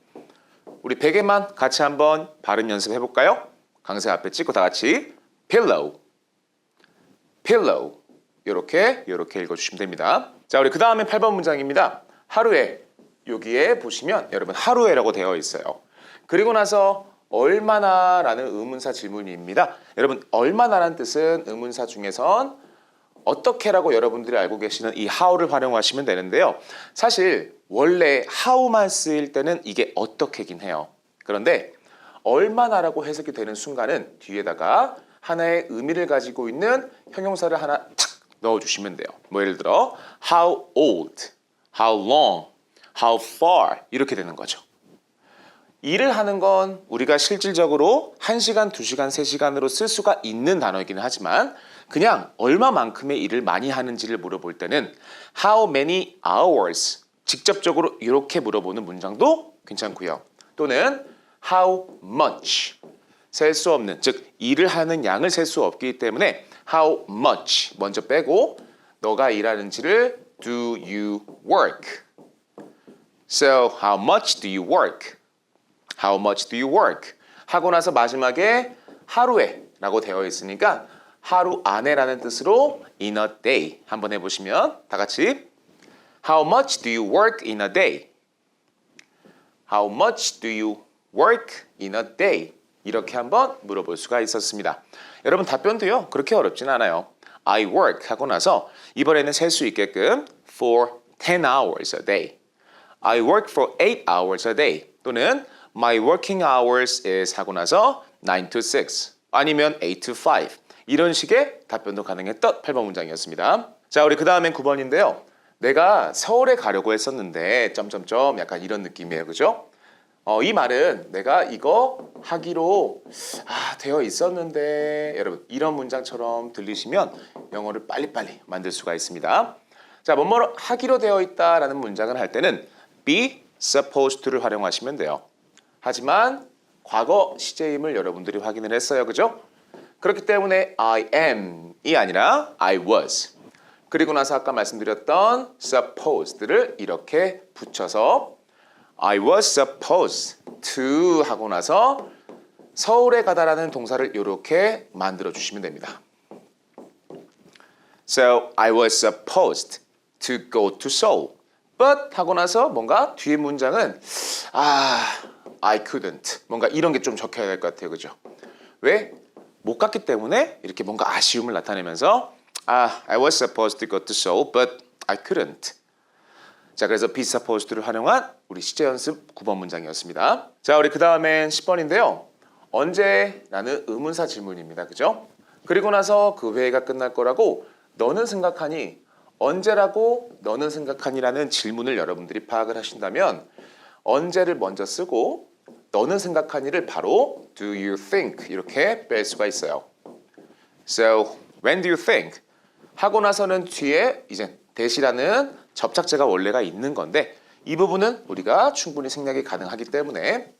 우리 베개만 같이 한번 발음 연습해 볼까요? 강세 앞에 찍고 다 같이 pillow, pillow. 이렇게 읽어주시면 됩니다. 자, 우리 그 다음에 8번 문장입니다. 하루에 여기에 보시면 여러분 하루에라고 되어 있어요. 그리고 나서 얼마나 라는 의문사 질문입니다. 여러분 얼마나라는 뜻은 의문사 중에선 어떻게라고 여러분들이 알고 계시는 이 how를 활용하시면 되는데요. 사실 원래 how만 쓰일 때는 이게 어떻게긴 해요. 그런데 얼마나라고 해석이 되는 순간은 뒤에다가 하나의 의미를 가지고 있는 형용사를 하나 탁 넣어주시면 돼요. 뭐 예를 들어 how old, how long, how far 이렇게 되는 거죠. 일을 하는 건 우리가 실질적으로 1시간, 2시간, 3시간으로 쓸 수가 있는 단어이기는 하지만 그냥 얼마만큼의 일을 많이 하는지를 물어볼 때는 how many hours 직접적으로 이렇게 물어보는 문장도 괜찮고요. 또는 how much 셀 수 없는, 즉 일을 하는 양을 셀 수 없기 때문에 how much 먼저 빼고 너가 일하는지를 do you work? So how much do you work? How much do you work? 하고 나서 마지막에 하루에 라고 되어 있으니까 하루 안에라는 뜻으로 in a day 한번 해보시면 다 같이 How much do you work in a day? How much do you work in a day? 이렇게 한번 물어볼 수가 있었습니다. 여러분 답변도요 그렇게 어렵진 않아요. I work 하고 나서 이번에는 셀 수 있게끔 for 10 hours a day. I work for 8 hours a day. 또는 My working hours is 하고 나서 9 to 6 아니면 8 to 5 이런 식의 답변도 가능했던 8번 문장이었습니다. 자, 우리 그 다음엔 9번인데요. 내가 서울에 가려고 했었는데 점점점 약간 이런 느낌이에요. 그죠? 이 말은 내가 이거 하기로 되어 있었는데 여러분 이런 문장처럼 들리시면 영어를 빨리빨리 만들 수가 있습니다. 자, 뭐뭐를 하기로 되어 있다라는 문장을 할 때는 be supposed to를 활용하시면 돼요. 하지만 과거 시제임을 여러분들이 확인을 했어요. 그죠? 그렇기 때문에 I am이 아니라 I was. 그리고 나서 아까 말씀드렸던 supposed를 이렇게 붙여서 I was supposed to 하고 나서 서울에 가다라는 동사를 이렇게 만들어 주시면 됩니다. So I was supposed to go to Seoul. But 하고 나서 뭔가 뒤에 문장은 I couldn't. 뭔가 이런 게 좀 적혀야 될 것 같아요. 그죠? 왜? 못 갔기 때문에 이렇게 뭔가 아쉬움을 나타내면서 I was supposed to go to Seoul, but I couldn't. 자, 그래서 be supposed를 활용한 우리 시제 연습 9번 문장이었습니다. 자, 우리 그 다음엔 10번인데요. 언제라는 의문사 질문입니다. 그죠? 그리고 나서 그 회의가 끝날 거라고 너는 생각하니 언제라고 너는 생각하니라는 질문을 여러분들이 파악을 하신다면 언제를 먼저 쓰고 너는 생각하니를 바로 do you think 이렇게 뺄 수가 있어요. So when do you think? 하고 나서는 뒤에 이제 that이라는 접착제가 원래가 있는 건데 이 부분은 우리가 충분히 생략이 가능하기 때문에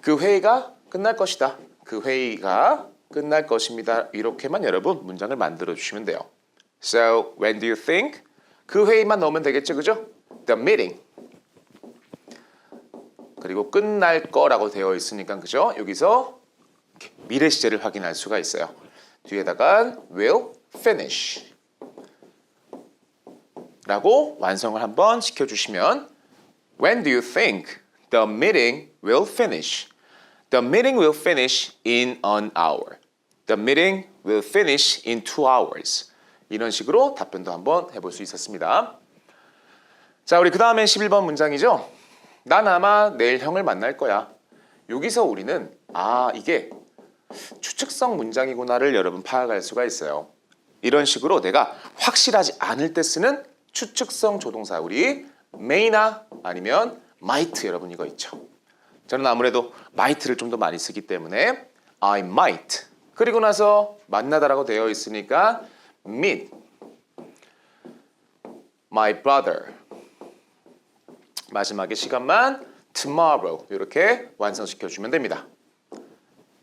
그 회의가 끝날 것이다. 그 회의가 끝날 것입니다. 이렇게만 여러분 문장을 만들어 주시면 돼요. So when do you think? 그 회의만 넣으면 되겠죠. 그죠? The meeting. 그리고 끝날 거라고 되어 있으니까 그죠? 여기서 미래 시제를 확인할 수가 있어요. 뒤에다가 will finish 라고 완성을 한번 시켜주시면 When do you think the meeting will finish? The meeting will finish in an hour. The meeting will finish in 2 hours. 이런 식으로 답변도 한번 해볼 수 있었습니다. 자, 우리 그 다음에 11번 문장이죠. 난 아마 내일 형을 만날 거야. 여기서 우리는 이게 추측성 문장이구나를 여러분 파악할 수가 있어요. 이런 식으로 내가 확실하지 않을 때 쓰는 추측성 조동사 우리 may나 아니면 might 여러분 이거 있죠. 저는 아무래도 might를 좀 더 많이 쓰기 때문에 I might 그리고 나서 만나다라고 되어 있으니까 meet my brother 마지막에 시간만 tomorrow 이렇게 완성시켜 주면 됩니다.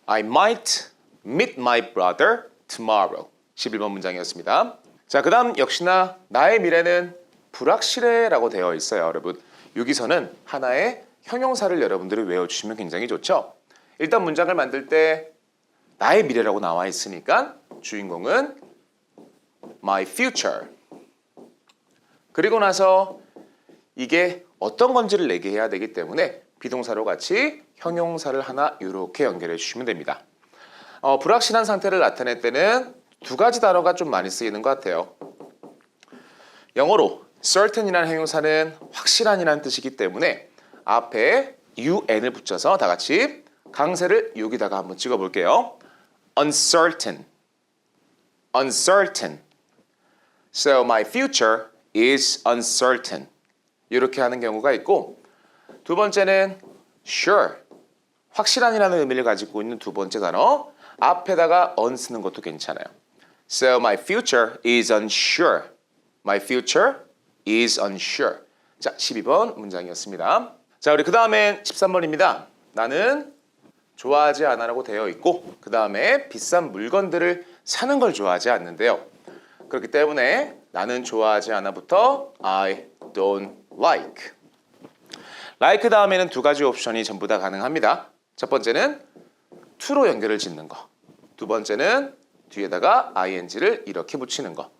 I might meet my brother tomorrow. 11번 문장이었습니다. 자, 그 다음 역시나 나의 미래는 불확실해 라고 되어 있어요. 여러분, 여기서는 하나의 형용사를 여러분들이 외워주시면 굉장히 좋죠. 일단 문장을 만들 때 나의 미래라고 나와 있으니까 주인공은 my future. 그리고 나서 이게 어떤 건지를 얘기해야 되기 때문에 비동사로 같이 형용사를 하나 이렇게 연결해 주시면 됩니다. 불확실한 상태를 나타낼 때는 두 가지 단어가 좀 많이 쓰이는 것 같아요. 영어로 certain이라는 형용사는 확실한이라는 뜻이기 때문에 앞에 un을 붙여서 다 같이 강세를 여기다가 한번 찍어 볼게요. uncertain, uncertain. So my future is uncertain. 이렇게 하는 경우가 있고, 두 번째는 sure, 확실한이라는 의미를 가지고 있는 두 번째 단어 앞에다가 on 쓰는 것도 괜찮아요. So my future is unsure. My future is unsure. 자, 12번 문장이었습니다. 자, 우리 그 다음엔 13번입니다. 나는 좋아하지 않아라고 되어 있고 그 다음에 비싼 물건들을 사는 걸 좋아하지 않는데요. 그렇기 때문에 나는 좋아하지 않아부터 I don't like. like 다음에는 두 가지 옵션이 전부 다 가능합니다. 첫 번째는 to로 연결을 짓는 거. 두 번째는 뒤에다가 ing를 이렇게 붙이는 거.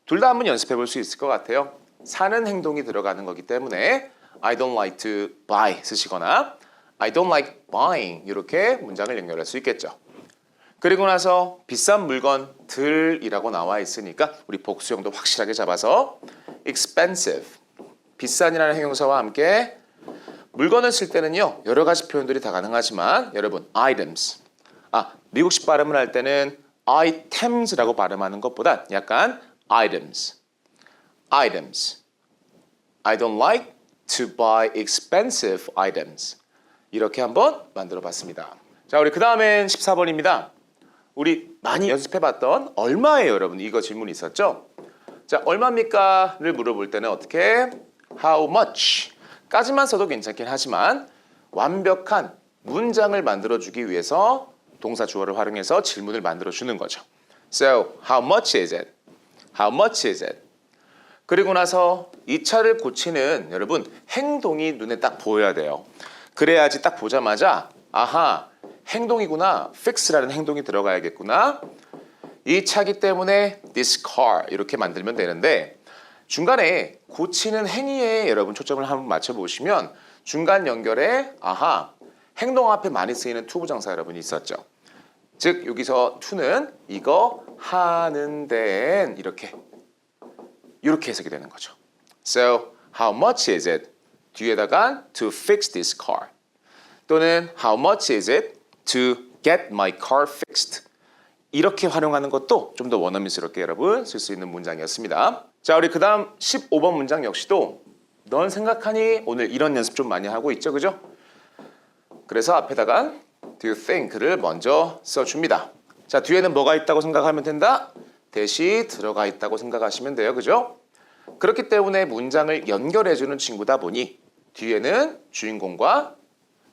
둘 다 한번 연습해 볼 수 있을 것 같아요. 사는 행동이 들어가는 거기 때문에 I don't like to buy 쓰시거나 I don't like buying 이렇게 문장을 연결할 수 있겠죠. 그리고 나서 비싼 물건들이라고 나와 있으니까 우리 복수형도 확실하게 잡아서 expensive, 비싼이라는 형용사와 함께 물건을 쓸 때는요 여러 가지 표현들이 다 가능하지만 여러분 items, 미국식 발음을 할 때는 items라고 발음하는 것보다 약간 items, items. I don't like to buy expensive items. 이렇게 한번 만들어 봤습니다. 자, 우리 그 다음엔 14번입니다. 우리 많이 연습해봤던 얼마예요, 여러분? 이거 질문이 있었죠? 자, 얼마입니까?를 물어볼 때는 어떻게? How much? 까지만 써도 괜찮긴 하지만 완벽한 문장을 만들어주기 위해서 동사 주어를 활용해서 질문을 만들어주는 거죠. So, how much is it? How much is it? 그리고 나서 이 차를 고치는 여러분 행동이 눈에 딱 보여야 돼요. 그래야지 딱 보자마자 아하, 행동이구나. fix라는 행동이 들어가야겠구나. 이 차기 때문에 this car 이렇게 만들면 되는데 중간에 고치는 행위에 여러분 초점을 한번 맞춰보시면 중간 연결에 아하, 행동 앞에 많이 쓰이는 to 부정사 여러분이 있었죠. 즉 여기서 to는 이거 하는 데엔 이렇게 해석이 되는 거죠. So, how much is it? 뒤에다가 to fix this car. 또는 how much is it to get my car fixed? 이렇게 활용하는 것도 좀 더 원어민스럽게 여러분 쓸 수 있는 문장이었습니다. 자, 우리 그 다음 15번 문장 역시도 넌 생각하니? 오늘 이런 연습 좀 많이 하고 있죠, 그죠? 그래서 앞에다가 do you think를 먼저 써줍니다. 자, 뒤에는 뭐가 있다고 생각하면 된다? 대시 들어가 있다고 생각하시면 돼요, 그죠? 그렇기 때문에 문장을 연결해주는 친구다 보니 뒤에는 주인공과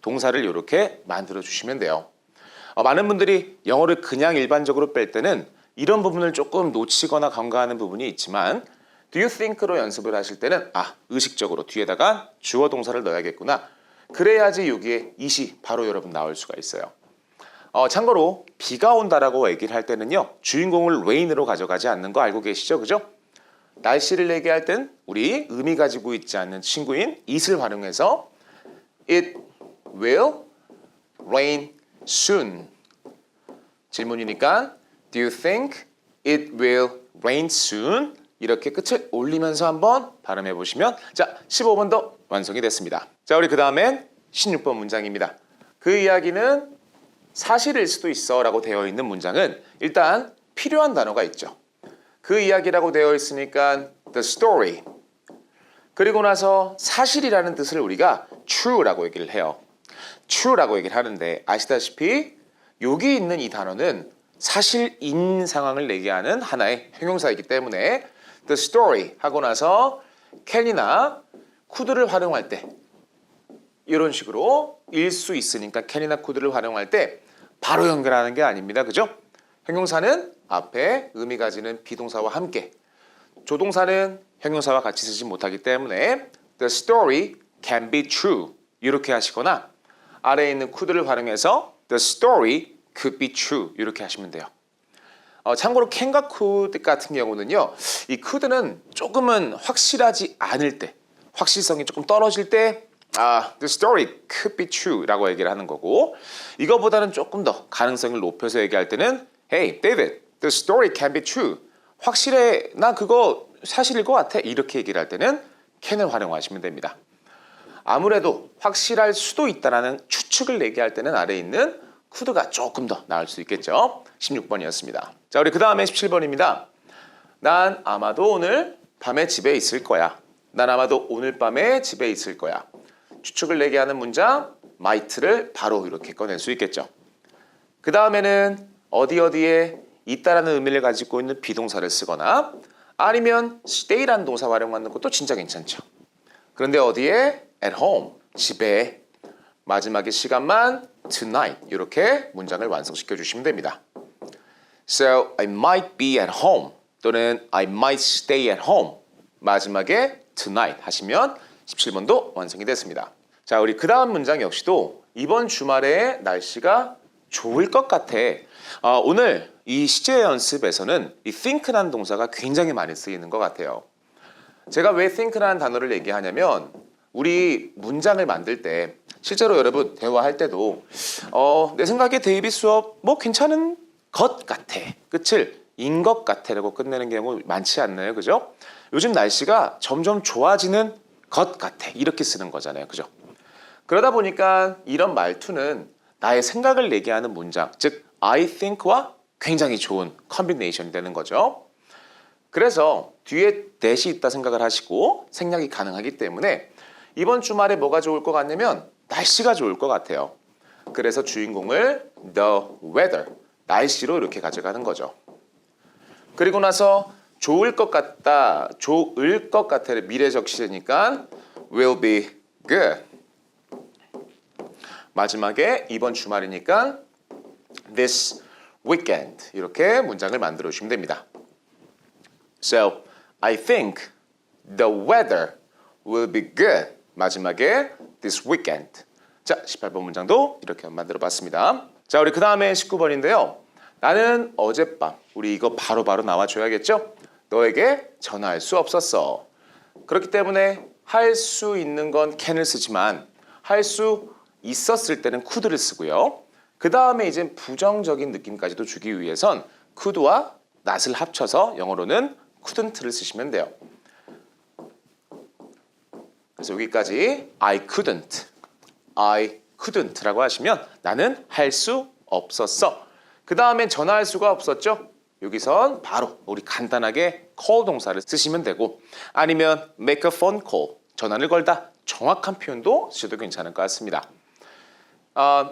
동사를 이렇게 만들어주시면 돼요. 많은 분들이 영어를 그냥 일반적으로 뺄 때는 이런 부분을 조금 놓치거나 간과하는 부분이 있지만 do you think로 연습을 하실 때는 의식적으로 뒤에다가 주어 동사를 넣어야겠구나. 그래야지 여기에 it이 바로 여러분 나올 수가 있어요. 참고로 비가 온다라고 얘기를 할 때는요 주인공을 rain으로 가져가지 않는 거 알고 계시죠? 그죠? 날씨를 얘기할 땐 우리 의미 가지고 있지 않는 친구인 it을 활용해서 it will rain soon. 질문이니까 do you think it will rain soon? 이렇게 끝을 올리면서 한번 발음해 보시면 자 15번도 완성이 됐습니다. 자, 우리 그 다음엔 16번 문장입니다. 그 이야기는 사실일 수도 있어 라고 되어 있는 문장은 일단 필요한 단어가 있죠. 그 이야기라고 되어 있으니까 the story. 그리고 나서 사실이라는 뜻을 우리가 true라고 얘기를 해요. true라고 얘기를 하는데 아시다시피 여기 있는 이 단어는 사실인 상황을 얘기하는 하나의 형용사이기 때문에 the story 하고 나서 can이나 could를 활용할 때 이런 식으로 일 수 있으니까 can이나 could를 활용할 때 바로 연결하는 게 아닙니다. 그죠? 형용사는 앞에 의미 가지는 비동사와 함께, 조동사는 형용사와 같이 쓰지 못하기 때문에 The story can be true 이렇게 하시거나 아래에 있는 could를 활용해서 The story could be true 이렇게 하시면 돼요. 참고로 can과 could 같은 경우는요, 이 could는 조금은 확실하지 않을 때, 확실성이 조금 떨어질 때 the story could be true 라고 얘기를 하는 거고, 이거보다는 조금 더 가능성을 높여서 얘기할 때는 Hey, David, the story can be true. 확실해, 나 그거 사실일 것 같아. 이렇게 얘기를 할 때는 can을 활용하시면 됩니다. 아무래도 확실할 수도 있다는 추측을 얘기할 때는 아래에 있는 could가 조금 더 나을 수 있겠죠. 16번이었습니다. 자, 우리 그 다음에 17번입니다. 난 아마도 오늘 밤에 집에 있을 거야. 난 아마도 오늘 밤에 집에 있을 거야. 추측을 얘기하는 문장 might를 바로 이렇게 꺼낼 수 있겠죠. 그 다음에는 어디 어디에 있다라는 의미를 가지고 있는 비동사를 쓰거나 아니면 stay라는 동사 활용하는 것도 진짜 괜찮죠. 그런데 어디에? at home, 집에. 마지막에 시간만 tonight 이렇게 문장을 완성시켜 주시면 됩니다. So I might be at home 또는 I might stay at home. 마지막에 tonight 하시면 17번도 완성이 됐습니다. 자, 우리 그 다음 문장 역시도 이번 주말에 날씨가 좋을 것 같아. 오늘 이 시제 연습에서는 이 think라는 동사가 굉장히 많이 쓰이는 것 같아요. 제가 왜 think라는 단어를 얘기하냐면 우리 문장을 만들 때 실제로 여러분 대화할 때도 내 생각에 데이비 수업 뭐 괜찮은 것 같아. 끝을 인 것 같아라고 끝내는 경우 많지 않나요? 그죠? 요즘 날씨가 점점 좋아지는 것 같아. 이렇게 쓰는 거잖아요. 그죠? 그러다 보니까 이런 말투는 나의 생각을 얘기하는 문장, 즉 I think와 굉장히 좋은 컨비네이션이 되는 거죠. 그래서 뒤에 that이 있다 생각을 하시고 생략이 가능하기 때문에 이번 주말에 뭐가 좋을 것 같냐면 날씨가 좋을 것 같아요. 그래서 주인공을 the weather, 날씨로 이렇게 가져가는 거죠. 그리고 나서 좋을 것 같다, 좋을 것 같아를 미래적 시제니까 will be good. 마지막에 이번 주말이니까 this weekend 이렇게 문장을 만들어 주시면 됩니다. So, I think the weather will be good. 마지막에 this weekend. 자, 18번 문장도 이렇게 만들어 봤습니다. 자, 우리 그 다음에 19번인데요. 나는 어젯밤, 우리 이거 바로바로 나와줘야겠죠? 너에게 전화할 수 없었어. 그렇기 때문에 할 수 있는 건 can을 쓰지만 할 수 있었을 때는 could를 쓰고요. 그 다음에 이제 부정적인 느낌까지도 주기 위해선 could와 not을 합쳐서 영어로는 couldn't를 쓰시면 돼요. 그래서 여기까지 I couldn't라고 하시면 나는 할 수 없었어. 그 다음엔 전화할 수가 없었죠. 여기선 바로 우리 간단하게 call 동사를 쓰시면 되고 아니면 make a phone call, 전화를 걸다. 정확한 표현도 쓰셔도 괜찮을 것 같습니다.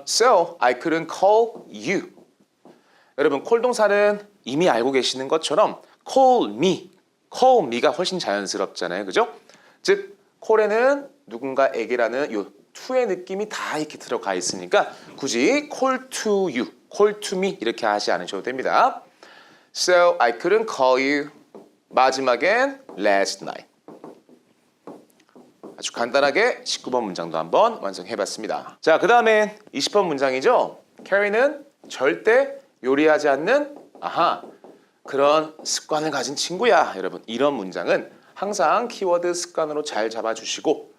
So I couldn't call you. 여러분 call 동사는 이미 알고 계시는 것처럼 call me가 훨씬 자연스럽잖아요. 그죠? 즉 call에는 누군가에게라는 요 to의 느낌이 다 이렇게 들어가 있으니까 굳이 call to you, call to me 이렇게 하지 않으셔도 됩니다. So I couldn't call you. 마지막엔 last night. 아주 간단하게 19번 문장도 한번 완성해봤습니다. 자, 그 다음엔 20번 문장이죠. 캐리는 절대 요리하지 않는 그런 습관을 가진 친구야. 여러분, 이런 문장은 항상 키워드 습관으로 잘 잡아주시고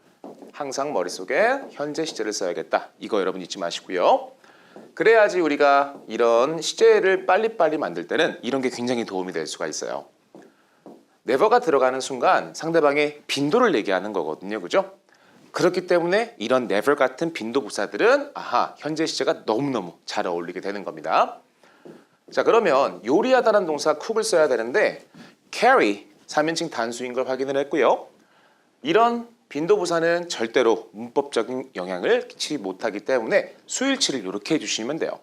항상 머릿속에 현재 시제를 써야겠다. 이거 여러분 잊지 마시고요. 그래야지 우리가 이런 시제를 빨리빨리 만들 때는 이런 게 굉장히 도움이 될 수가 있어요. never가 들어가는 순간 상대방의 빈도를 얘기하는 거거든요. 그죠? 그렇기 때문에 이런 never 같은 빈도 부사들은 현재 시제가 너무너무 잘 어울리게 되는 겁니다. 자, 그러면 요리하다는 동사 cook을 써야 되는데 carry, 3인칭 단수인 걸 확인을 했고요. 이런 빈도 부사는 절대로 문법적인 영향을 끼치지 못하기 때문에 수일치를 이렇게 해주시면 돼요.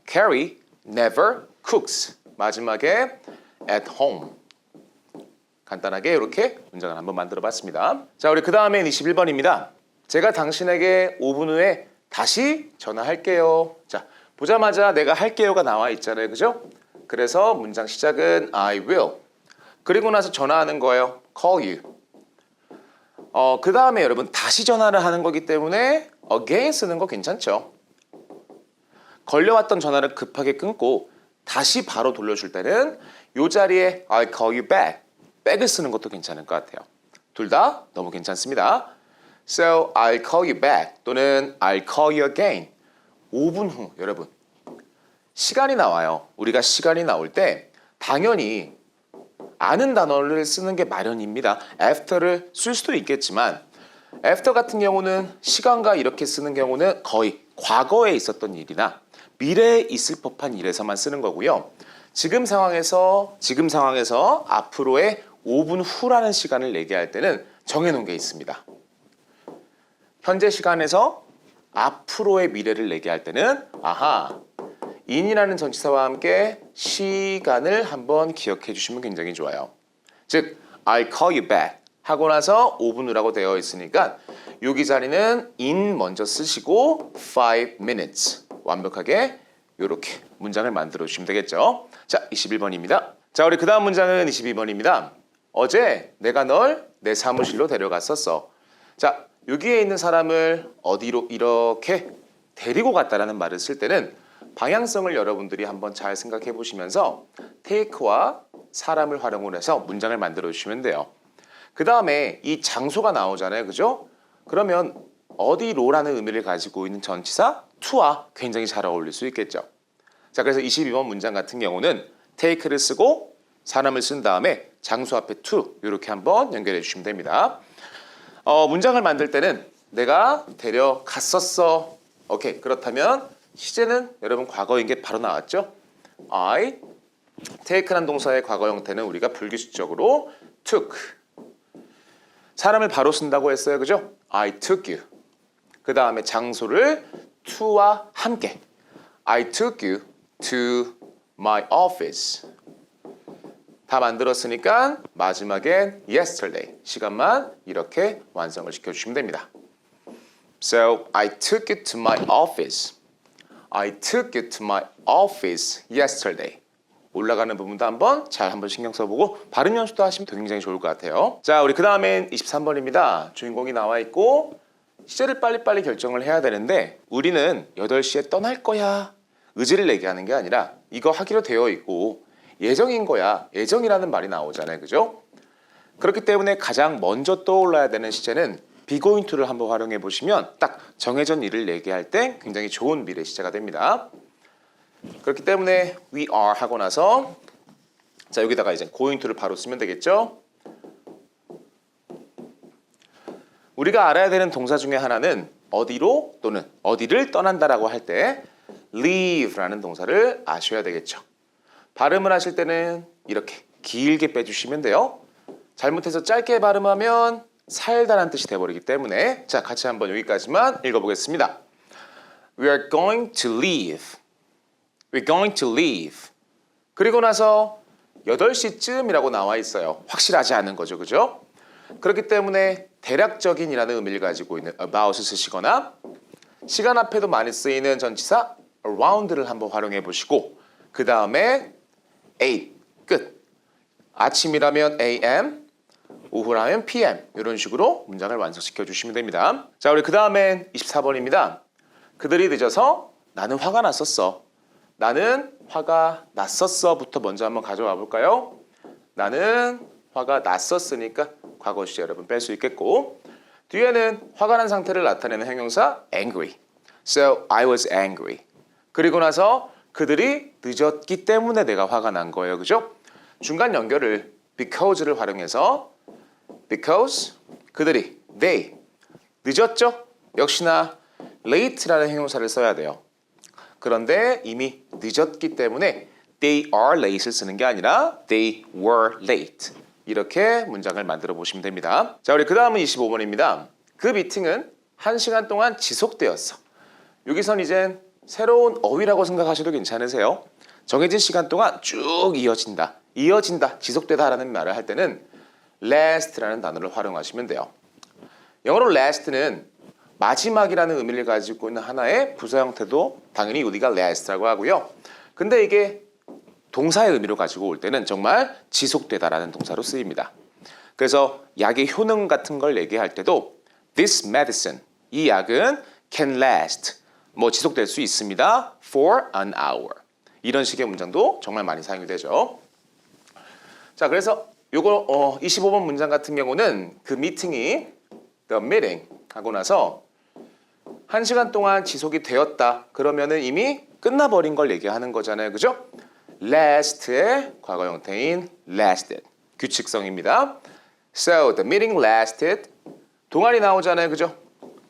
carry never cooks. 마지막에 at home. 간단하게 이렇게 문장을 한번 만들어 봤습니다. 자, 우리 그 다음엔 21번입니다. 제가 당신에게 5분 후에 다시 전화할게요. 자, 보자마자 내가 할게요가 나와 있잖아요. 그죠? 그래서 문장 시작은 I will. 그리고 나서 전화하는 거예요. call you. 그 다음에 여러분 다시 전화를 하는 거기 때문에 again 쓰는 거 괜찮죠? 걸려왔던 전화를 급하게 끊고 다시 바로 돌려줄 때는 이 자리에 I'll call you back. back을 쓰는 것도 괜찮을 것 같아요. 둘 다 너무 괜찮습니다. So I'll call you back 또는 I'll call you again. 5분 후 여러분 시간이 나와요. 우리가 시간이 나올 때 당연히 아는 단어를 쓰는 게 마련입니다. after를 쓸 수도 있겠지만 after 같은 경우는 시간과 이렇게 쓰는 경우는 거의 과거에 있었던 일이나 미래에 있을 법한 일에서만 쓰는 거고요. 지금 상황에서 앞으로의 5분 후라는 시간을 얘기할 때는 정해놓은 게 있습니다. 현재 시간에서 앞으로의 미래를 얘기할 때는 in이라는 전치사와 함께 시간을 한번 기억해 주시면 굉장히 좋아요. 즉 I'll call you back 하고 나서 5분 후라고 되어 있으니까 여기 자리는 in 먼저 쓰시고 5 minutes 완벽하게 이렇게 문장을 만들어 주시면 되겠죠. 자, 21번입니다. 자, 우리 그 다음 문장은 22번입니다. 어제 내가 널 내 사무실로 데려갔었어. 자, 여기에 있는 사람을 어디로 이렇게 데리고 갔다라는 말을 쓸 때는 방향성을 여러분들이 한번 잘 생각해 보시면서 take와 사람을 활용을 해서 문장을 만들어 주시면 돼요. 그 다음에 이 장소가 나오잖아요. 그죠? 그러면 어디로라는 의미를 가지고 있는 전치사 to와 굉장히 잘 어울릴 수 있겠죠. 자, 그래서 22번 문장 같은 경우는 take를 쓰고 사람을 쓴 다음에 장소 앞에 to 이렇게 한번 연결해 주시면 됩니다. 문장을 만들 때는 내가 데려갔었어. 오케이. 그렇다면 시제는 여러분 과거인 게 바로 나왔죠? I take라는 동사의 과거 형태는 우리가 불규칙적으로 took. 사람을 바로 쓴다고 했어요. 그죠? I took you. 그 다음에 장소를 to와 함께 I took you to my office. 다 만들었으니까 마지막엔 yesterday 시간만 이렇게 완성을 시켜주시면 됩니다. So I took you to my office. I took you to my office yesterday. 올라가는 부분도 한번 신경 써보고 발음 연습도 하시면 굉장히 좋을 것 같아요. 자, 우리 그 다음엔 23번입니다. 주인공이 나와 있고 시제를 빨리빨리 결정을 해야 되는데 우리는 8시에 떠날 거야. 의지를 얘기하는 게 아니라 이거 하기로 되어 있고 예정인 거야. 예정이라는 말이 나오잖아요. 그죠? 그렇기 때문에 가장 먼저 떠올라야 되는 시제는 be going to를 한번 활용해 보시면 딱 정해진 일을 얘기할 때 굉장히 좋은 미래 시제가 됩니다. 그렇기 때문에 we are 하고 나서 자, 여기다가 이제 going to를 바로 쓰면 되겠죠? 우리가 알아야 되는 동사 중에 하나는 어디로 또는 어디를 떠난다라고 할 때 leave라는 동사를 아셔야 되겠죠. 발음을 하실 때는 이렇게 길게 빼주시면 돼요. 잘못해서 짧게 발음하면 살다란 뜻이 돼버리기 때문에 자, 같이 한번 여기까지만 읽어보겠습니다. We are going to leave. We're going to leave. 그리고 나서 8시쯤이라고 나와 있어요. 확실하지 않은 거죠. 그죠? 그렇기 때문에 대략적인이라는 의미를 가지고 있는 about을 쓰시거나 시간 앞에도 많이 쓰이는 전치사 around를 한번 활용해 보시고 그 다음에 8, 끝. 아침이라면 AM, 오후라면 PM 이런 식으로 문장을 완성시켜 주시면 됩니다. 자, 우리 그 다음엔 24번입니다. 그들이 늦어서 나는 화가 났었어. 나는 화가 났었어부터 먼저 한번 가져와 볼까요? 나는 화가 났었으니까 과거 시제 여러분 뺄 수 있겠고 뒤에는 화가 난 상태를 나타내는 형용사 angry. So I was angry. 그리고 나서 그들이 늦었기 때문에 내가 화가 난 거예요. 그죠? 중간 연결을 because를 활용해서 because 그들이 they 늦었죠? 역시나 late라는 형용사를 써야 돼요. 그런데 이미 늦었기 때문에 they are late를 쓰는 게 아니라 they were late. 이렇게 문장을 만들어 보시면 됩니다. 자, 우리 그 다음은 25번입니다. 그 미팅은 1시간 동안 지속되었어. 여기선 이젠 새로운 어휘라고 생각하셔도 괜찮으세요. 정해진 시간 동안 쭉 이어진다, 지속되다라는 말을 할 때는 last라는 단어를 활용하시면 돼요. 영어로 last는 마지막이라는 의미를 가지고 있는 하나의 부사 형태도 당연히 우리가 last라고 하고요. 근데 이게 동사의 의미로 가지고 올 때는 정말 지속되다라는 동사로 쓰입니다. 그래서 약의 효능 같은 걸 얘기할 때도 this medicine, 이 약은 can last, 뭐 지속될 수 있습니다. for an hour. 이런 식의 문장도 정말 많이 사용이 되죠. 자, 그래서 요거 25번 문장 같은 경우는 그 미팅이 the meeting 하고 나서 1시간 동안 지속이 되었다. 그러면은 이미 끝나버린 걸 얘기하는 거잖아요. 그죠? last의 과거 형태인 lasted. 규칙성입니다. So the meeting lasted. 동안이 나오잖아요. 그죠?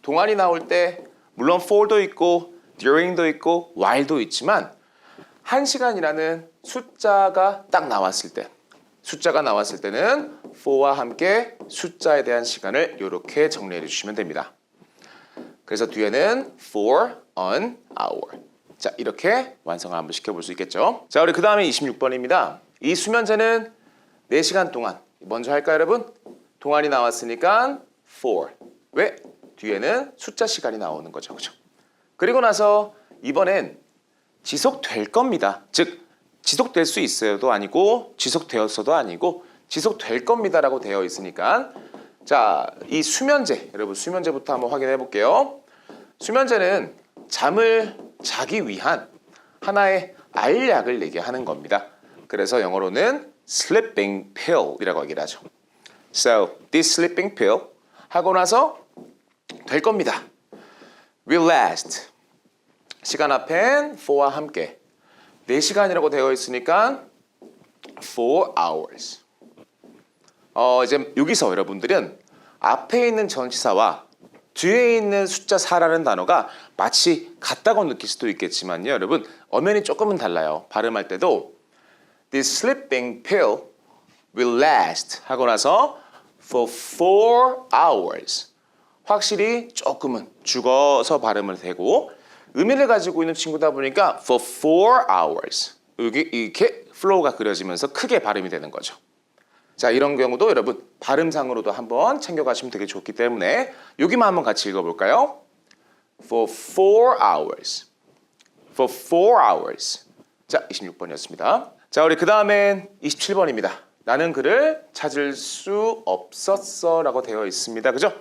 동안이 나올 때 물론 for도 있고 during도 있고 while도 있지만 1시간이라는 숫자가 딱 나왔을 때 숫자가 나왔을 때는 for와 함께 숫자에 대한 시간을 이렇게 정리해 주시면 됩니다. 그래서 뒤에는 for an hour. 자, 이렇게 완성을 한번 시켜볼 수 있겠죠. 자, 우리 그 다음에 26번입니다. 이 수면제는 4시간 동안 먼저 할까요, 여러분? 동안이 나왔으니까 for. 왜? 뒤에는 숫자 시간이 나오는 거죠. 그죠? 그리고 나서 이번엔 지속될 겁니다. 즉, 지속될 수 있어요도 아니고 지속되었어도 아니고 지속될 겁니다라고 되어 있으니까 자, 이 수면제, 여러분 수면제부터 한번 확인해 볼게요. 수면제는 잠을 자기 위한 하나의 알약을 얘기하는 겁니다. 그래서 영어로는 sleeping pill이라고 하기를 하죠. So, this sleeping pill 하고 나서 될 겁니다. will last. 시간 앞엔 for와 함께 4시간이라고 되어 있으니까 4 hours. 이제 여기서 여러분들은 앞에 있는 전치사와 뒤에 있는 숫자 4라는 단어가 마치 같다고 느낄 수도 있겠지만요. 여러분, 엄연히 조금은 달라요. 발음할 때도 This sleeping pill will last 하고 나서 for 4 hours. 확실히 조금은 죽어서 발음을 대고 의미를 가지고 있는 친구다 보니까 for 4 hours. 여기 이렇게 플로우가 그려지면서 크게 발음이 되는 거죠. 자, 이런 경우도 여러분 발음상으로도 한번 챙겨가시면 되게 좋기 때문에 여기만 한번 같이 읽어볼까요? For 4 hours. For 4 hours. 자, 26번이었습니다. 자, 우리 그 다음엔 27번입니다. 나는 그를 찾을 수 없었어 라고 되어 있습니다. 그죠?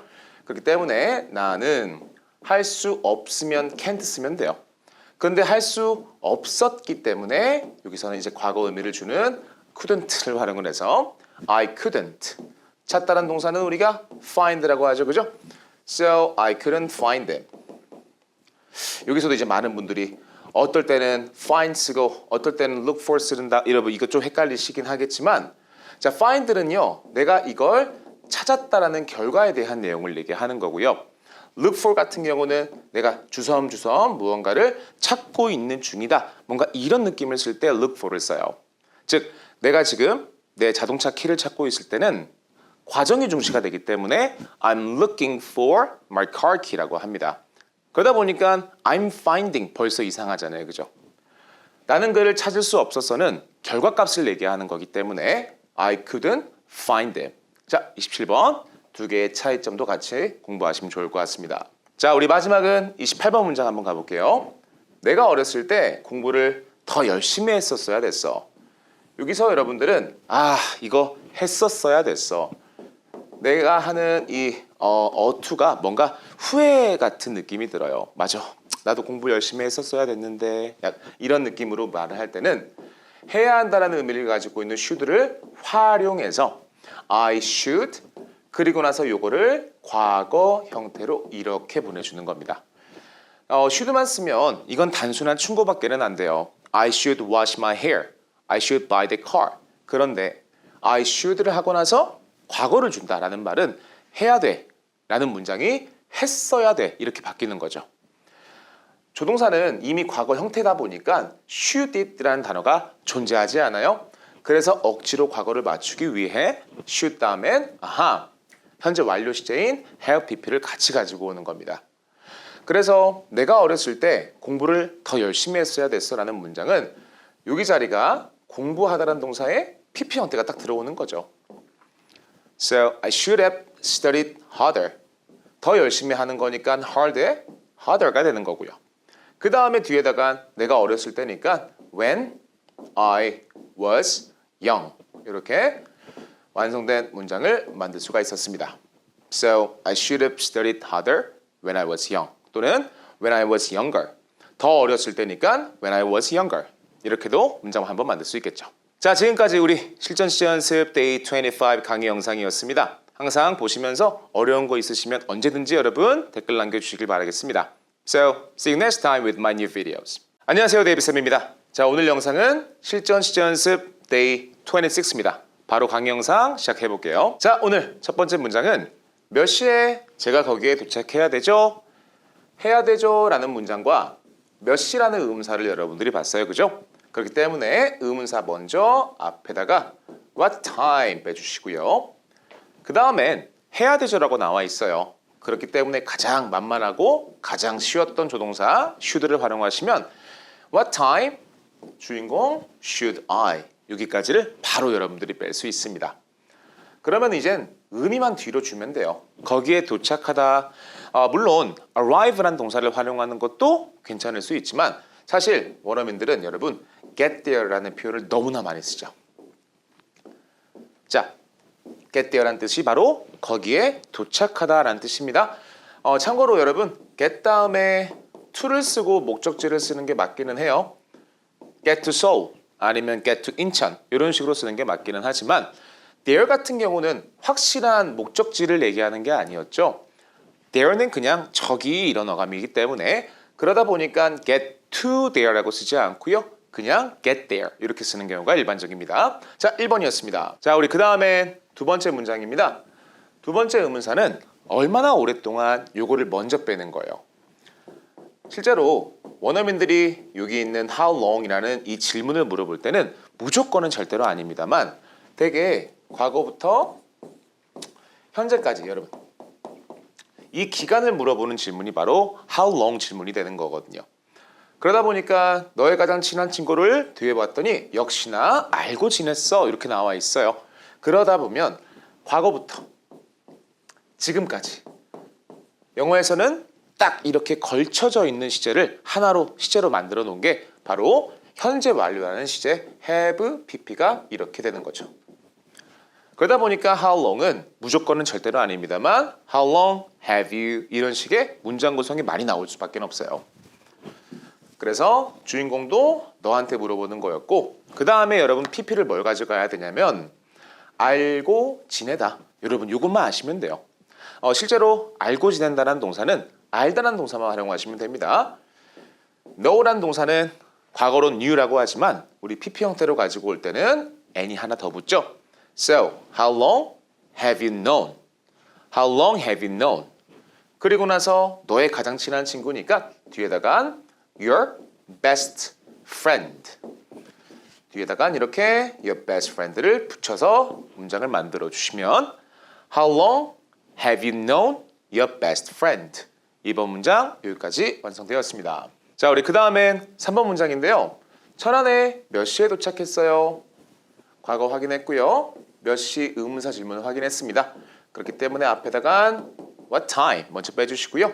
그렇기 때문에 나는 할 수 없으면 can't 쓰면 돼요. 그런데 할 수 없었기 때문에 여기서는 이제 과거 의미를 주는 couldn't를 활용을 해서 I couldn't. 찾다란 동사는 우리가 find라고 하죠. 그죠? So I couldn't find them. 여기서도 이제 많은 분들이 어떨 때는 find 쓰고 어떨 때는 look for 쓰는다. 여러분 이거 좀 헷갈리시긴 하겠지만 자, find는요. 내가 이걸 찾았다라는 결과에 대한 내용을 얘기하는 거고요. look for 같은 경우는 내가 주섬주섬 무언가를 찾고 있는 중이다. 뭔가 이런 느낌을 쓸 때 look for를 써요. 즉 내가 지금 내 자동차 키를 찾고 있을 때는 과정이 중시가 되기 때문에 I'm looking for my car key라고 합니다. 그러다 보니까 I'm finding 벌써 이상하잖아요. 그죠? 나는 그를 찾을 수 없어서는 결과값을 얘기하는 거기 때문에 I couldn't find them. 자, 27번 두 개의 차이점도 같이 공부하시면 좋을 것 같습니다. 자, 우리 마지막은 28번 문장 한번 가볼게요. 내가 어렸을 때 공부를 더 열심히 했었어야 됐어. 여기서 여러분들은 이거 했었어야 됐어. 내가 하는 이 어투가 뭔가 후회 같은 느낌이 들어요. 맞아. 나도 공부 열심히 했었어야 됐는데 이런 느낌으로 말을 할 때는 해야 한다라는 의미를 가지고 있는 should를 활용해서 I should 그리고 나서 요거를 과거 형태로 이렇게 보내주는 겁니다. should만 쓰면 이건 단순한 충고밖에는 안 돼요. I should wash my hair. I should buy the car. 그런데 I should를 하고 나서 과거를 준다라는 말은 해야 돼 라는 문장이 했어야 돼 이렇게 바뀌는 거죠. 조동사는 이미 과거 형태다 보니까 should it라는 단어가 존재하지 않아요. 그래서 억지로 과거를 맞추기 위해 should 다음엔 현재 완료 시제인 have pp를 같이 가지고 오는 겁니다. 그래서 내가 어렸을 때 공부를 더 열심히 했어야 됐어 라는 문장은 여기 자리가 공부하다라는 동사의 pp 형태가 딱 들어오는 거죠. So I should have studied harder. 더 열심히 하는 거니까 hard에 harder가 되는 거고요. 그 다음에 뒤에다가 내가 어렸을 때니까 when I was young 이렇게 완성된 문장을 만들 수가 있었습니다. So I should have studied harder when I was young 또는 when I was younger 더 어렸을 때니까 when I was younger 이렇게도 문장 한번 만들 수 있겠죠. 자, 지금까지 우리 실전 시제 연습 데이 25 강의 영상이었습니다. 항상 보시면서 어려운 거 있으시면 언제든지 여러분 댓글 남겨주시길 바라겠습니다. So, see you next time with my new videos. 안녕하세요, 데이비쌤입니다. 자, 오늘 영상은 실전 시제 연습 데이 26입니다. 바로 강의 영상 시작해 볼게요. 자, 오늘 첫 번째 문장은 몇 시에 제가 거기에 도착해야 되죠? 해야 되죠? 라는 문장과 몇 시라는 의문사를 여러분들이 봤어요. 그죠? 그렇기 때문에 의문사 먼저 앞에다가 what time 빼주시고요. 그 다음엔 해야 되죠라고 나와 있어요. 그렇기 때문에 가장 만만하고 가장 쉬웠던 조동사 should를 활용하시면 what time 주인공 should I 여기까지를 바로 여러분들이 뺄 수 있습니다. 그러면 이젠 의미만 뒤로 주면 돼요. 거기에 도착하다 물론 arrive라는 동사를 활용하는 것도 괜찮을 수 있지만 사실 원어민들은 여러분 get there라는 표현을 너무나 많이 쓰죠. 자, get there라는 뜻이 바로 거기에 도착하다라는 뜻입니다. 참고로 여러분 get 다음에 to를 쓰고 목적지를 쓰는 게 맞기는 해요. get to Seoul 아니면 get to 인천 이런 식으로 쓰는 게 맞기는 하지만 there 같은 경우는 확실한 목적지를 얘기하는 게 아니었죠. there는 그냥 저기 이런 어감이기 때문에 그러다 보니까 get to there라고 쓰지 않고요. 그냥 get there 이렇게 쓰는 경우가 일반적입니다. 자, 1번이었습니다. 자, 우리 그 다음에 두 번째 문장입니다. 두 번째 의문사는 얼마나 오랫동안 요거를 먼저 빼는 거예요. 실제로 원어민들이 여기 있는 how long이라는 이 질문을 물어볼 때는 무조건은 절대로 아닙니다만 되게 과거부터 현재까지 여러분 이 기간을 물어보는 질문이 바로 how long 질문이 되는 거거든요. 그러다 보니까 너의 가장 친한 친구를 뒤에 봤더니 역시나 알고 지냈어 이렇게 나와 있어요. 그러다 보면 과거부터 지금까지 영어에서는 딱 이렇게 걸쳐져 있는 시제를 하나로 시제로 만들어 놓은 게 바로 현재 완료라는 시제 have, pp가 이렇게 되는 거죠. 그러다 보니까 how long은 무조건은 절대로 아닙니다만 how long have you 이런 식의 문장 구성이 많이 나올 수밖에 없어요. 그래서 주인공도 너한테 물어보는 거였고 그 다음에 여러분 pp를 뭘 가져가야 되냐면 알고 지내다. 여러분 이것만 아시면 돼요. 실제로 알고 지낸다는 동사는 알다라는 동사만 활용하시면 됩니다. know라는 동사는 과거로 knew라고 하지만 우리 pp 형태로 가지고 올 때는 n이 하나 더 붙죠. So, how long have you known? How long have you known? 그리고 나서 너의 가장 친한 친구니까 뒤에다가 your best friend. 뒤에다가 이렇게 your best friend를 붙여서 문장을 만들어 주시면 How long have you known your best friend? 이번 문장 여기까지 완성되었습니다. 자, 우리 그 다음엔 3번 문장인데요. 천안에 몇 시에 도착했어요? 과거 확인했고요. 몇 시 의문사 질문을 확인했습니다. 그렇기 때문에 앞에다가 what time 먼저 빼주시고요.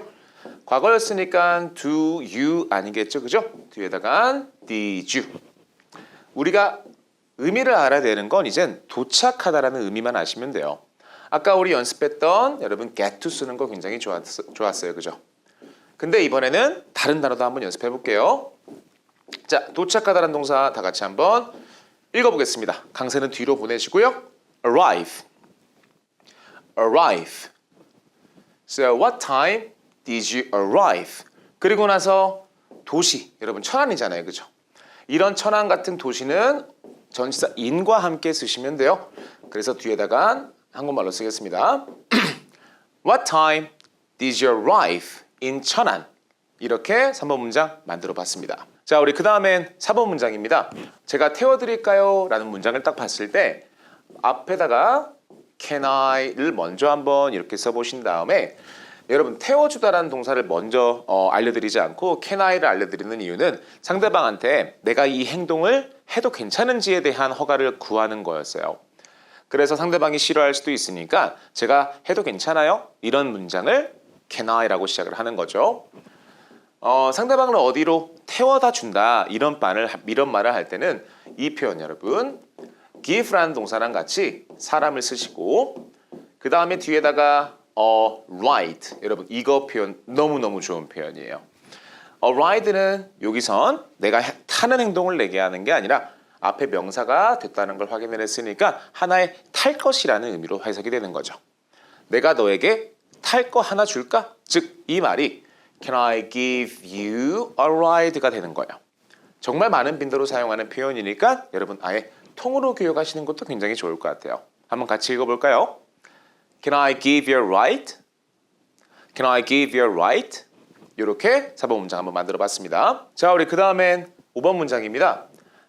과거였으니까 do you 아니겠죠, 그죠? 뒤에다가 did you. 우리가 의미를 알아야 되는 건 이젠 도착하다라는 의미만 아시면 돼요. 아까 우리 연습했던 여러분 get to 쓰는 거 굉장히 좋았어요, 그죠? 근데 이번에는 다른 단어도 한번 연습해 볼게요. 자, 도착하다라는 동사 다 같이 한번 읽어보겠습니다. 강세는 뒤로 보내시고요. arrive. arrive. So what time did you arrive? 그리고 나서 도시. 여러분 천안이잖아요. 그죠? 이런 천안 같은 도시는 전치사 in과 함께 쓰시면 돼요. 그래서 뒤에다가 한국말로 쓰겠습니다. What time did you arrive in 천안? 이렇게 3번 문장 만들어 봤습니다. 자, 우리 그 다음엔 4번 문장입니다. 제가 태워드릴까요? 라는 문장을 딱 봤을 때 앞에다가 can I를 먼저 한번 이렇게 써보신 다음에 여러분 태워주다라는 동사를 먼저 알려드리지 않고 can I를 알려드리는 이유는 상대방한테 내가 이 행동을 해도 괜찮은지에 대한 허가를 구하는 거였어요. 그래서 상대방이 싫어할 수도 있으니까 제가 해도 괜찮아요? 이런 문장을 can I라고 시작을 하는 거죠. 상대방을 어디로 태워다 준다 이런 말을 할 때는 이 표현 여러분 give라는 동사랑 같이 사람을 쓰시고 그 다음에 뒤에다가 ride 여러분 이거 표현 너무너무 좋은 표현이에요. ride는 여기선 내가 타는 행동을 내게 하는 게 아니라 앞에 명사가 됐다는 걸 확인을 했으니까 하나의 탈 것이라는 의미로 해석이 되는 거죠. 내가 너에게 탈 거 하나 줄까? 즉 이 말이 Can I give you a ride가 되는 거예요. 정말 많은 빈도로 사용하는 표현이니까 여러분 아예 통으로 기억하시는 것도 굉장히 좋을 것 같아요. 한번 같이 읽어볼까요? Can I give you a ride? Can I give you a ride? 이렇게 4번 문장 한번 만들어 봤습니다. 자, 우리 그 다음엔 5번 문장입니다.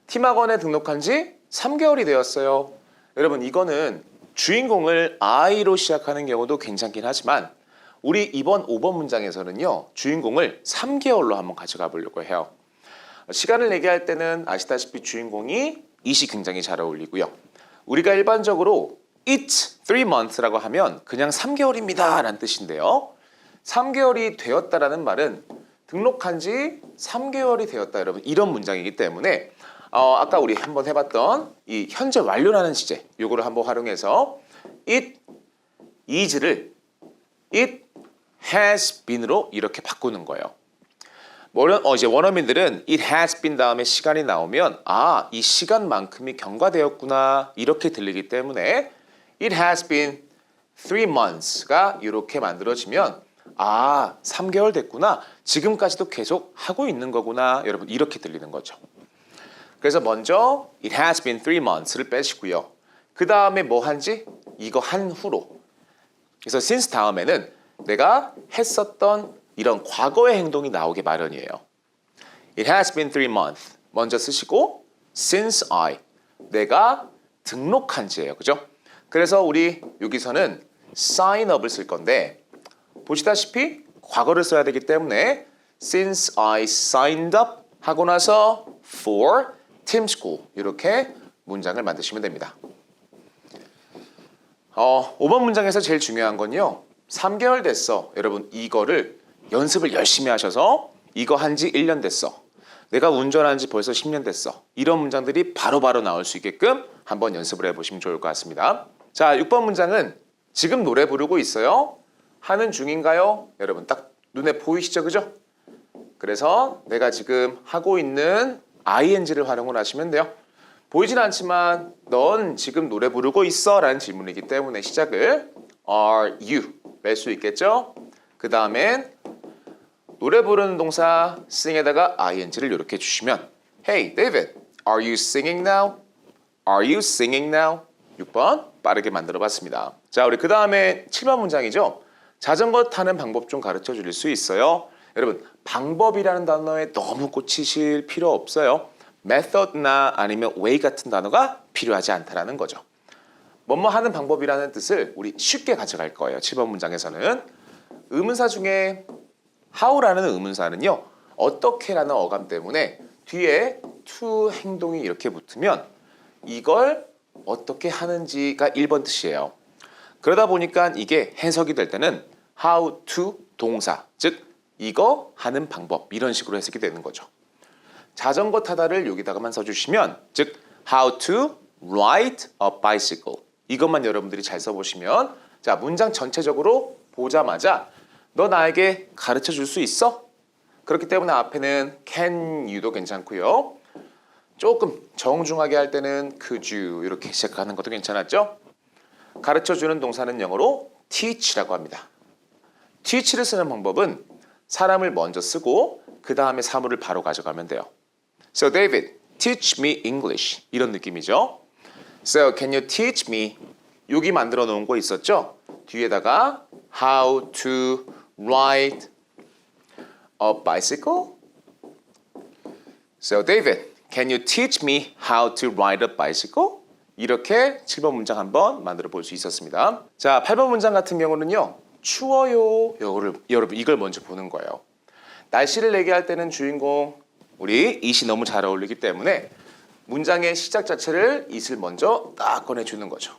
팀학원에 등록한 지 3개월이 되었어요. 여러분 이거는 주인공을 I로 시작하는 경우도 괜찮긴 하지만 우리 이번 5번 문장에서는요. 주인공을 3개월로 한번 가져가 보려고 해요. 시간을 얘기할 때는 아시다시피 주인공이 it이 굉장히 잘 어울리고요. 우리가 일반적으로 it's 3 months라고 하면 그냥 3개월입니다 라는 뜻인데요. 3개월이 되었다라는 말은 등록한 지 3개월이 되었다 여러분 이런 문장이기 때문에 아까 우리 한번 해봤던 이 현재 완료라는 시제 요거를 한번 활용해서 it is를 it has been으로 이렇게 바꾸는 거예요. 이제 원어민들은 it has been 다음에 시간이 나오면 이 시간만큼이 경과되었구나 이렇게 들리기 때문에 it has been 3 months가 이렇게 만들어지면 3개월 됐구나 지금까지도 계속 하고 있는 거구나 여러분 이렇게 들리는 거죠. 그래서 먼저 it has been 3 months를 빼시고요. 그 다음에 뭐 한지 이거 한 후로 그래서 since 다음에는 내가 했었던 이런 과거의 행동이 나오게 마련이에요. It has been 3 months 먼저 쓰시고 since I 내가 등록한 지예요. 그죠? 그래서 우리 여기서는 sign up을 쓸 건데 보시다시피 과거를 써야 되기 때문에 since I signed up 하고 나서 for team school 이렇게 문장을 만드시면 됩니다. 5번 문장에서 제일 중요한 건요. 3개월 됐어. 여러분 이거를 연습을 열심히 하셔서 이거 한지 1년 됐어. 내가 운전한 지 벌써 10년 됐어. 이런 문장들이 바로바로 나올 수 있게끔 한번 연습을 해보시면 좋을 것 같습니다. 자, 6번 문장은 지금 노래 부르고 있어요. 하는 중인가요? 여러분 딱 눈에 보이시죠? 그죠? 그래서 내가 지금 하고 있는 ing를 활용을 하시면 돼요. 보이진 않지만 넌 지금 노래 부르고 있어? 라는 질문이기 때문에 시작을 Are you? 뺄 수 있겠죠? 그 다음엔 노래 부르는 동사 sing에다가 ing를 이렇게 주시면 Hey David, are you singing now? Are you singing now? 6번 빠르게 만들어 봤습니다. 자, 우리 그 다음에 7번 문장이죠. 자전거 타는 방법 좀 가르쳐 줄 수 있어요? 여러분 방법이라는 단어에 너무 꽂히실 필요 없어요. method나 아니면 way 같은 단어가 필요하지 않다라는 거죠. 뭐뭐 하는 방법이라는 뜻을 우리 쉽게 가져갈 거예요. 7번 문장에서는 의문사 중에 how라는 의문사는요. 어떻게라는 어감 때문에 뒤에 to 행동이 이렇게 붙으면 이걸 어떻게 하는지가 1번 뜻이에요. 그러다 보니까 이게 해석이 될 때는 how to 동사, 즉 이거 하는 방법 이런 식으로 해석이 되는 거죠. 자전거 타다를 여기다가만 써주시면 즉 how to ride a bicycle 이것만 여러분들이 잘 써보시면 자 문장 전체적으로 보자마자 너 나에게 가르쳐 줄 수 있어? 그렇기 때문에 앞에는 can you도 괜찮고요. 조금 정중하게 할 때는 could you 이렇게 시작하는 것도 괜찮았죠? 가르쳐주는 동사는 영어로 teach라고 합니다. teach를 쓰는 방법은 사람을 먼저 쓰고 그 다음에 사물을 바로 가져가면 돼요. So David, teach me English 이런 느낌이죠. So can you teach me 여기 만들어 놓은 거 있었죠? 뒤에다가 how to ride a bicycle? So David, can you teach me how to ride a bicycle? 이렇게 7번 문장 한번 만들어 볼 수 있었습니다. 자, 8번 문장 같은 경우는요. 추워요. 여러분 이걸 먼저 보는 거예요. 날씨를 얘기할 때는 주인공 우리 it이 너무 잘 어울리기 때문에 문장의 시작 자체를 it을 먼저 딱 꺼내주는 거죠.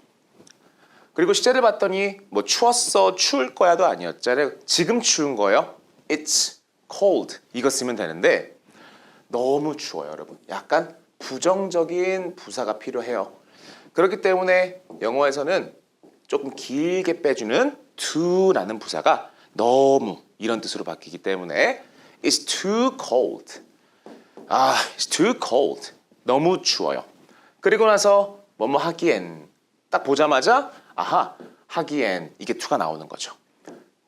그리고 시제를 봤더니 뭐 추웠어, 추울 거야도 아니었잖아요. 지금 추운 거예요. It's cold. 이거 쓰면 되는데 너무 추워요, 여러분. 약간 부정적인 부사가 필요해요. 그렇기 때문에 영어에서는 조금 길게 빼주는 to라는 부사가 너무 이런 뜻으로 바뀌기 때문에 It's too cold. It's too cold. 너무 추워요. 그리고 나서 뭐뭐 하기엔 딱 보자마자 하기엔 이게 to가 나오는 거죠.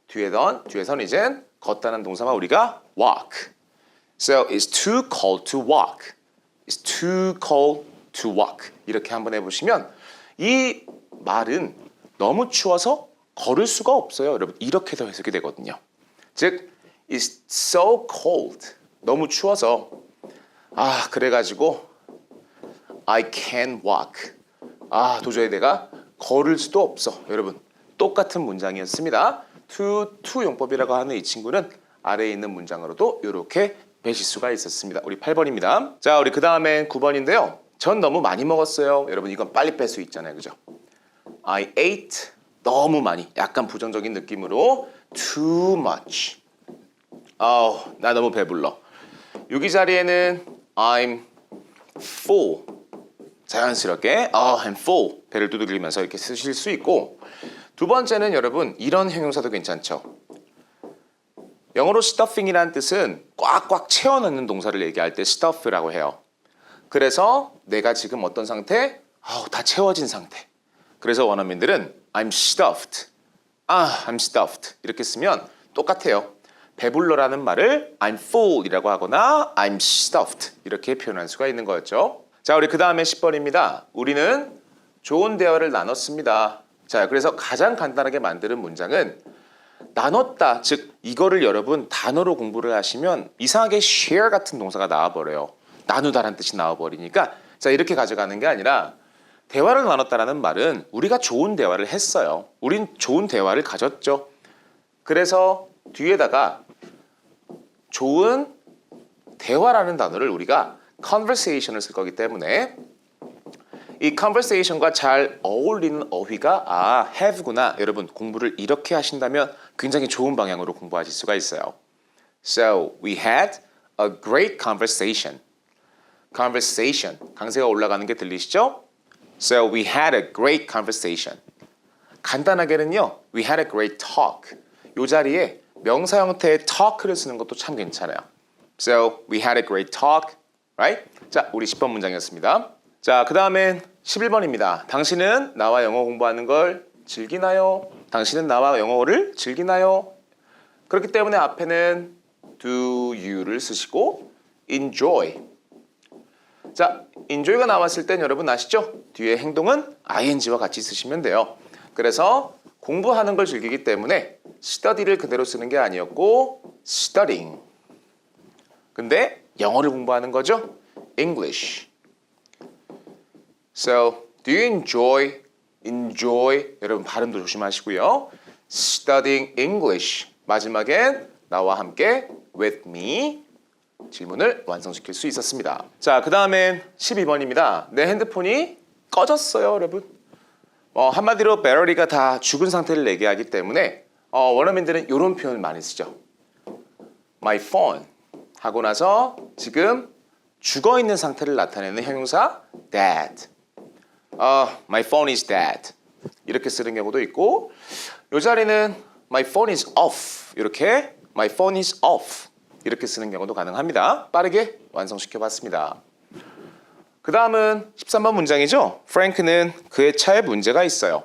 뒤에선 이젠 걷다는 동사만 우리가 walk. So it's too cold to walk. It's too cold to walk. 이렇게 한번 해보시면 이 말은 너무 추워서 걸을 수가 없어요. 여러분 이렇게도 해석이 되거든요. 즉 It's so cold. 너무 추워서 그래가지고 I can't walk. 도저히 내가 걸을 수도 없어. 여러분 똑같은 문장이었습니다. to 용법이라고 하는 이 친구는 아래에 있는 문장으로도 이렇게 배실 수가 있었습니다. 우리 8번입니다. 자, 우리 그 다음엔 9번인데요. 전 너무 많이 먹었어요. 여러분 이건 빨리 뺄 수 있잖아요. 그죠? I ate 너무 많이. 약간 부정적인 느낌으로 too much. 나 너무 배불러. 여기 자리에는 I'm full. 자연스럽게 I'm full. 배를 두들기면서 이렇게 쓰실 수 있고 두 번째는 여러분 이런 형용사도 괜찮죠. 영어로 stuffing이라는 뜻은 꽉꽉 채워넣는 동사를 얘기할 때 stuff라고 해요. 그래서 내가 지금 어떤 상태? 다 채워진 상태. 그래서 원어민들은 I'm stuffed. I'm stuffed. 이렇게 쓰면 똑같아요. 배불러라는 말을 I'm full이라고 하거나 I'm stuffed 이렇게 표현할 수가 있는 거였죠. 자, 우리 그 다음에 10번입니다. 우리는 좋은 대화를 나눴습니다. 자, 그래서 가장 간단하게 만드는 문장은 나눴다. 즉 이거를 여러분 단어로 공부를 하시면 이상하게 share 같은 동사가 나와버려요. 나누다라는 뜻이 나와버리니까 자 이렇게 가져가는 게 아니라 대화를 나눴다라는 말은 우리가 좋은 대화를 했어요. 우린 좋은 대화를 가졌죠. 그래서 뒤에다가 좋은 대화라는 단어를 우리가 conversation을 쓸 거기 때문에 이 conversation과 잘 어울리는 어휘가 have구나. 여러분 공부를 이렇게 하신다면 굉장히 좋은 방향으로 공부하실 수가 있어요. So we had a great conversation. conversation. 강세가 올라가는 게 들리시죠? So we had a great conversation. 간단하게는요. We had a great talk. 이 자리에 명사 형태의 talk를 쓰는 것도 참 괜찮아요. So we had a great talk. Right? 자, 우리 10번 문장이었습니다. 자, 그 다음엔 11번입니다. 당신은 나와 영어 공부하는 걸 즐기나요? 당신은 나와 영어를 즐기나요? 그렇기 때문에 앞에는 do you를 쓰시고 enjoy. 자, enjoy가 나왔을 땐 여러분 아시죠? 뒤에 행동은 ing와 같이 쓰시면 돼요. 그래서 공부하는 걸 즐기기 때문에 study를 그대로 쓰는 게 아니었고 studying. 근데 영어를 공부하는 거죠? English. So, do you enjoy? 여러분 발음도 조심하시고요. Studying English. 마지막엔 나와 함께 with me 질문을 완성시킬 수 있었습니다. 자, 그 다음엔 12번입니다. 내 핸드폰이 꺼졌어요, 여러분. 한마디로 배터리가 다 죽은 상태를 얘기하기 때문에 원어민들은 이런 표현을 많이 쓰죠. My phone 하고 나서 지금 죽어있는 상태를 나타내는 형용사 dead. My phone is dead. 이렇게 쓰는 경우도 있고 이 자리는 my phone is off. 이렇게 my phone is off. 이렇게 쓰는 경우도 가능합니다. 빠르게 완성시켜 봤습니다. 그 다음은 13번 문장이죠. 프랭크는 그의 차에 문제가 있어요.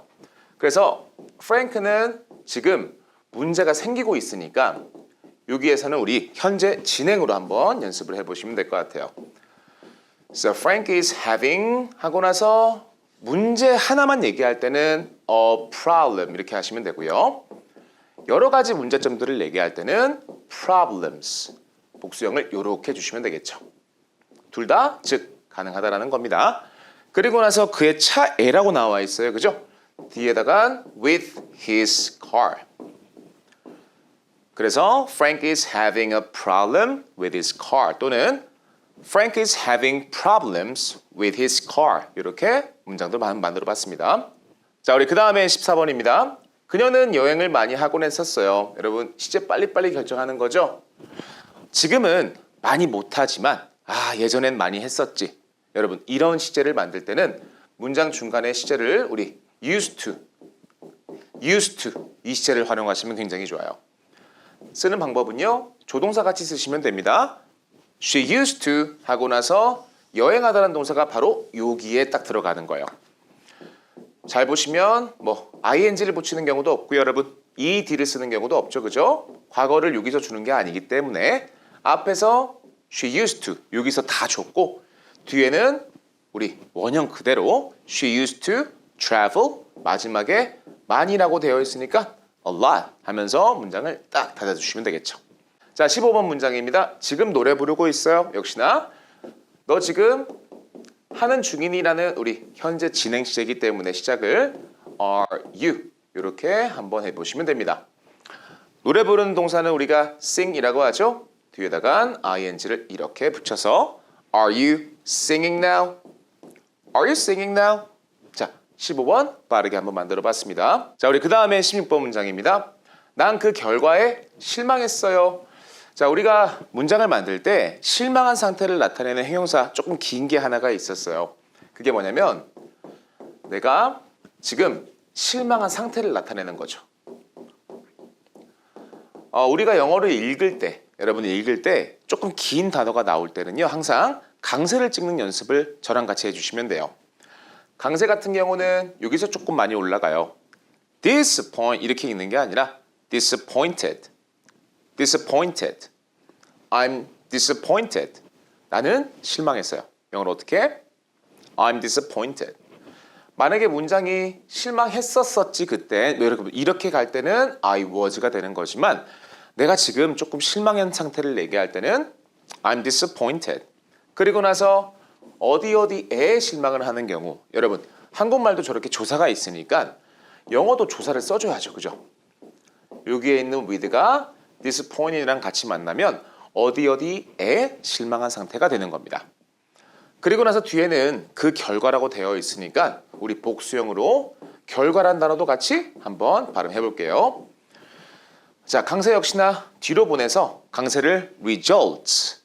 그래서 프랭크는 지금 문제가 생기고 있으니까 여기에서는 우리 현재 진행으로 한번 연습을 해보시면 될 것 같아요. So Frank is having 하고 나서 문제 하나만 얘기할 때는 a problem 이렇게 하시면 되고요. 여러 가지 문제점들을 얘기할 때는 problems 복수형을 이렇게 주시면 되겠죠. 둘 다 즉 가능하다라는 겁니다. 그리고 나서 그의 차에라고 나와 있어요. 그죠? 뒤에다가 with his car. 그래서 Frank is having a problem with his car 또는 Frank is having problems with his car 이렇게 문장도 만들어 봤습니다. 자, 우리 그 다음에 14번입니다. 그녀는 여행을 많이 하곤 했었어요. 여러분, 시제 빨리빨리 결정하는 거죠? 지금은 많이 못하지만 예전엔 많이 했었지. 여러분, 이런 시제를 만들 때는 문장 중간에 시제를 우리 used to 이 시제를 활용하시면 굉장히 좋아요. 쓰는 방법은요, 조동사 같이 쓰시면 됩니다. She used to 하고 나서 여행하다는 동사가 바로 여기에 딱 들어가는 거예요. 잘 보시면 ing를 붙이는 경우도 없고요, 여러분. ed를 쓰는 경우도 없죠, 그죠? 과거를 여기서 주는 게 아니기 때문에 앞에서 she used to 여기서 다 줬고 뒤에는 우리 원형 그대로 she used to travel 마지막에 많이라고 되어 있으니까 a lot 하면서 문장을 딱 닫아주시면 되겠죠. 자, 15번 문장입니다. 지금 노래 부르고 있어요. 역시나 너 지금 하는 중인이라는 우리 현재 진행 시제이기 때문에 시작을 are you 이렇게 한번 해보시면 됩니다. 노래 부르는 동사는 우리가 sing이라고 하죠. 뒤에다가 ing를 이렇게 붙여서 Are you singing now? Are you singing now? 자, 15번 빠르게 한번 만들어 봤습니다. 자, 우리 그 다음에 16번 문장입니다. 난 그 결과에 실망했어요. 자, 우리가 문장을 만들 때 실망한 상태를 나타내는 형용사 조금 긴 게 하나가 있었어요. 그게 뭐냐면 내가 지금 실망한 상태를 나타내는 거죠. 우리가 영어를 읽을 때, 여러분이 읽을 때 조금 긴 단어가 나올 때는요, 항상 강세를 찍는 연습을 저랑 같이 해주시면 돼요. 강세 같은 경우는 여기서 조금 많이 올라가요. disappoint 이렇게 읽는 게 아니라 disappointed. disappointed. I'm disappointed. 나는 실망했어요. 영어로 어떻게? I'm disappointed. 만약에 문장이 실망했었었지 그때 이렇게 갈 때는 I was가 되는 거지만 내가 지금 조금 실망한 상태를 얘기할 때는 I'm disappointed. 그리고 나서 어디에 실망을 하는 경우 여러분 한국말도 저렇게 조사가 있으니까 영어도 조사를 써줘야죠. 그죠? 여기에 있는 with가 disappointed랑 같이 만나면 어디에 실망한 상태가 되는 겁니다. 그리고 나서 뒤에는 그 결과라고 되어 있으니까 우리 복수형으로 결과란 단어도 같이 한번 발음해 볼게요. 자, 강세 역시나 뒤로 보내서 강세를 results.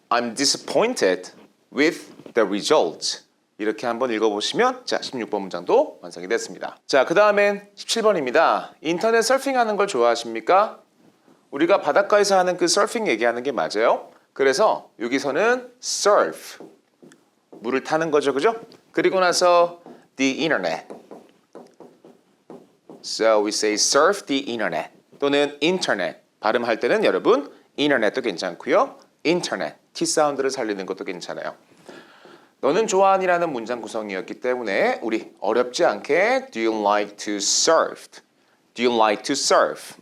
I'm disappointed with the results. 이렇게 한번 읽어보시면 자 16번 문장도 완성이 됐습니다. 자, 그 다음엔 17번입니다. 인터넷 서핑하는 걸 좋아하십니까? 우리가 바닷가에서 하는 그 서핑 얘기하는 게 맞아요. 그래서 여기서는 surf, 물을 타는 거죠, 그죠? 그리고 나서 the internet. So we say surf the internet 또는 internet. 발음할 때는 여러분 internet도 괜찮고요. internet, T 사운드를 살리는 것도 괜찮아요. 너는 좋아하니라는 문장 구성이었기 때문에 우리 어렵지 않게 Do you like to surf? Do you like to surf?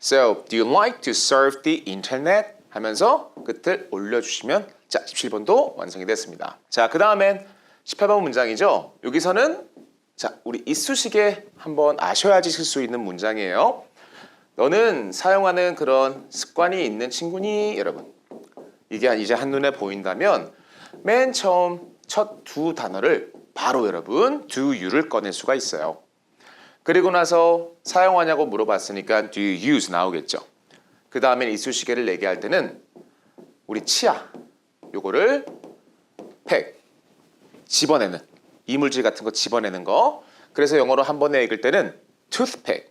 So, do you like to surf the internet? 하면서 끝을 올려주시면 자, 17번도 완성이 됐습니다. 자, 그 다음엔 18번 문장이죠. 여기서는 자, 우리 이쑤시개 한번 아셔야지 쓸 수 있는 문장이에요. 너는 사용하는 그런 습관이 있는 친구니? 여러분, 이게 이제 한눈에 보인다면 맨 처음 첫 두 단어를 바로 여러분 do you를 꺼낼 수가 있어요. 그리고 나서 사용하냐고 물어봤으니까 do you use 나오겠죠. 그 다음에 이쑤시개를 얘기할 때는 우리 치아 요거를 팩 집어내는 이물질 같은 거 집어내는 거. 그래서 영어로 한 번에 읽을 때는 toothpick.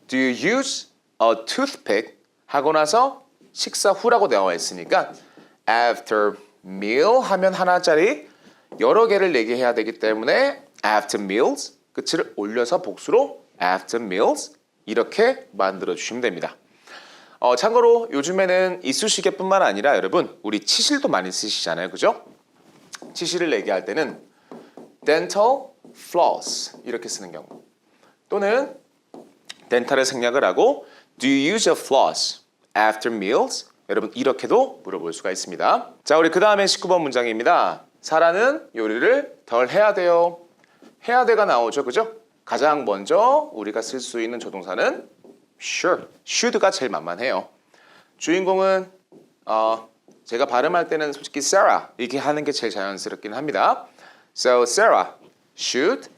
Do you use a toothpick? 하고 나서 식사 후라고 되어 있으니까 after meal 하면 하나짜리 여러 개를 얘기해야 되기 때문에 after meals 끝을 올려서 복수로 after meals 이렇게 만들어 주시면 됩니다. 참고로 요즘에는 이쑤시개뿐만 아니라 여러분 우리 치실도 많이 쓰시잖아요, 그죠? 치실을 얘기할 때는 dental floss 이렇게 쓰는 경우 또는 덴탈을 생략을 하고 do you use a floss after meals? 여러분 이렇게도 물어볼 수가 있습니다. 자, 우리 그 다음에 19번 문장입니다. 사라는 요리를 덜 해야 돼요. 해야 돼가 나오죠, 그죠? 가장 먼저 우리가 쓸 수 있는 조동사는 should가 제일 만만해요. 주인공은 제가 발음할 때는 솔직히 Sarah 이렇게 하는 게 제일 자연스럽긴 합니다. So Sarah should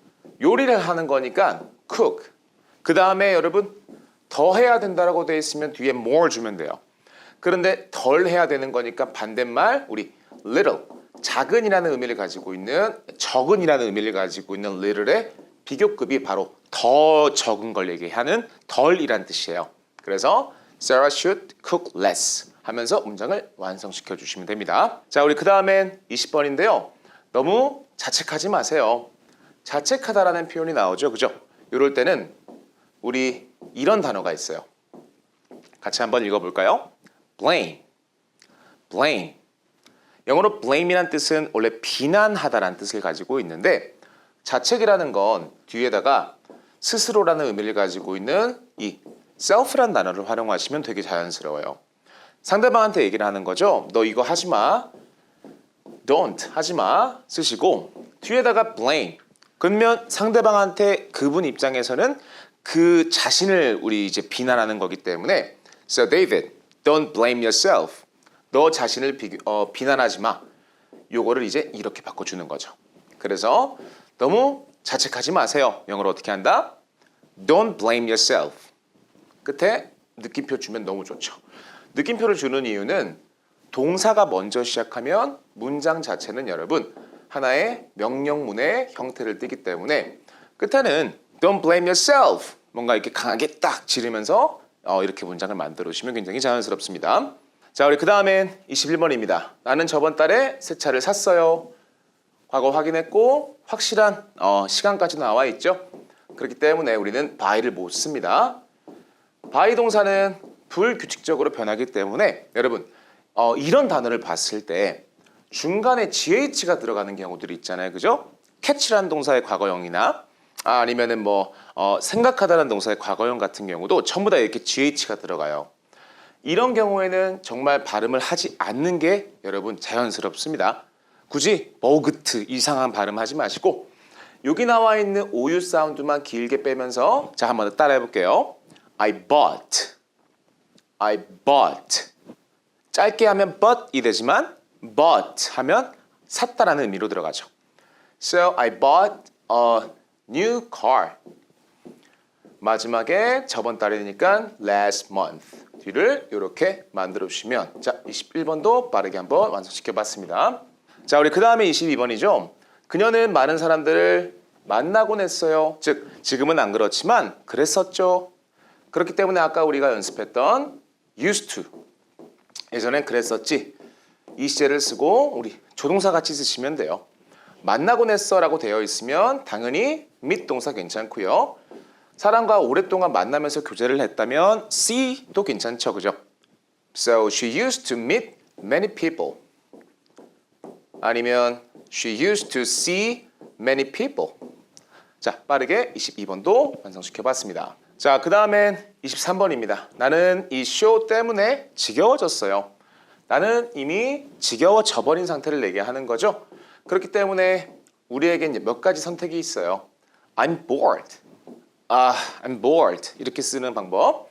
요리를 하는 거니까 cook. 그 다음에 여러분 더 해야 된다라고 되어 있으면 뒤에 more 주면 돼요. 그런데 덜 해야 되는 거니까 반대말 우리 little 작은이라는 의미를 가지고 있는 적은이라는 의미를 가지고 있는 little의 비교급이 바로 더 적은 걸 얘기하는 덜이란 뜻이에요. 그래서 Sarah should cook less 하면서 문장을 완성시켜 주시면 됩니다. 자, 우리 그 다음엔 20번인데요. 너무 자책하지 마세요. 자책하다라는 표현이 나오죠. 그죠? 이럴 때는 우리 이런 단어가 있어요. 같이 한번 읽어볼까요? blame. blame. 영어로 blame이란 뜻은 원래 비난하다라는 뜻을 가지고 있는데 자책이라는 건 뒤에다가 스스로라는 의미를 가지고 있는 이 self라는 단어를 활용하시면 되게 자연스러워요. 상대방한테 얘기를 하는 거죠. 너 이거 하지 마. don't 하지 마 쓰시고 뒤에다가 blame. 그러면 상대방한테 그분 입장에서는 그 자신을 우리 이제 비난하는 거기 때문에 So David, don't blame yourself. 너 자신을 비난하지 마. 요거를 이제 이렇게 바꿔주는 거죠. 그래서 너무 자책하지 마세요. 영어로 어떻게 한다? Don't blame yourself. 끝에 느낌표 주면 너무 좋죠. 느낌표를 주는 이유는 동사가 먼저 시작하면 문장 자체는 여러분 하나의 명령문의 형태를 띠기 때문에 끝에는 Don't blame yourself. 뭔가 이렇게 강하게 딱 지르면서 이렇게 문장을 만들어 주시면 굉장히 자연스럽습니다. 자, 우리 그 다음엔 21번입니다. 나는 저번 달에 새 차를 샀어요. 과거 확인했고 확실한 시간까지 나와 있죠. 그렇기 때문에 우리는 by를 못 씁니다. by 동사는 불규칙적으로 변하기 때문에 여러분 이런 단어를 봤을 때 중간에 GH가 들어가는 경우들이 있잖아요. 그죠? catch라는 동사의 과거형이나 아니면은 생각하다라는 동사의 과거형 같은 경우도 전부 다 이렇게 GH가 들어가요. 이런 경우에는 정말 발음을 하지 않는 게 여러분 자연스럽습니다. 굳이 버그트 이상한 발음하지 마시고 여기 나와 있는 오유 사운드만 길게 빼면서 자 한번 더 따라해 볼게요. I bought. 짧게 하면 but이 되지만 bought 하면 샀다라는 의미로 들어가죠. So I bought a new car. 마지막에 저번 달이니까 last month. 뒤를 이렇게 만들어 주시면 자 21번도 빠르게 한번 완성시켜 봤습니다. 자, 우리 그 다음에 22번이죠. 그녀는 많은 사람들을 만나곤 했어요. 즉 지금은 안 그렇지만 그랬었죠. 그렇기 때문에 아까 우리가 연습했던 used to 예전엔 그랬었지 이 시제를 쓰고 우리 조동사 같이 쓰시면 돼요. 만나곤 했어 라고 되어 있으면 당연히 meet 동사 괜찮고요. 사람과 오랫동안 만나면서 교제를 했다면 see도 괜찮죠. 그죠? So she used to meet many people. 아니면 she used to see many people. 자, 빠르게 22번도 완성시켜 봤습니다. 자, 그 다음엔 23번입니다. 나는 이 쇼 때문에 지겨워졌어요. 나는 이미 지겨워져 버린 상태를 얘기하는 거죠. 그렇기 때문에 우리에겐 몇 가지 선택이 있어요. I'm bored. I'm bored. 이렇게 쓰는 방법.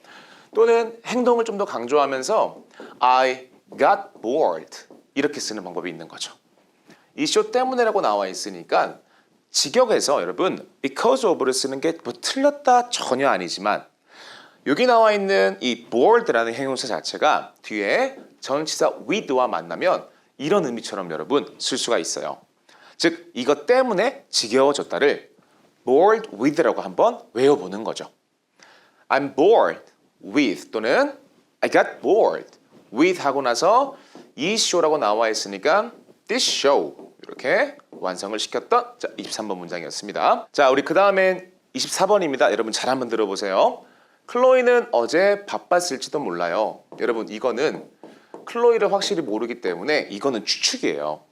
또는 행동을 좀 더 강조하면서 I got bored. 이렇게 쓰는 방법이 있는 거죠. 이 쇼 때문에라고 나와 있으니까 직역에서 여러분 because of를 쓰는 게 뭐 틀렸다 전혀 아니지만 여기 나와 있는 이 bored라는 형용사 자체가 뒤에 전치사 with와 만나면 이런 의미처럼 여러분 쓸 수가 있어요. 즉 이것 때문에 지겨워졌다를 bored with라고 한번 외워보는 거죠. I'm bored with 또는 I got bored with 하고 나서 이 show라고 나와 있으니까 this show 이렇게 완성을 시켰던 자 23번 문장이었습니다. 자, 우리 그 다음엔 24번입니다. 여러분 잘 한번 들어보세요. 클로이는 어제 바빴을지도 몰라요. 여러분 이거는 클로이를 확실히 모르기 때문에 이거는 추측이에요.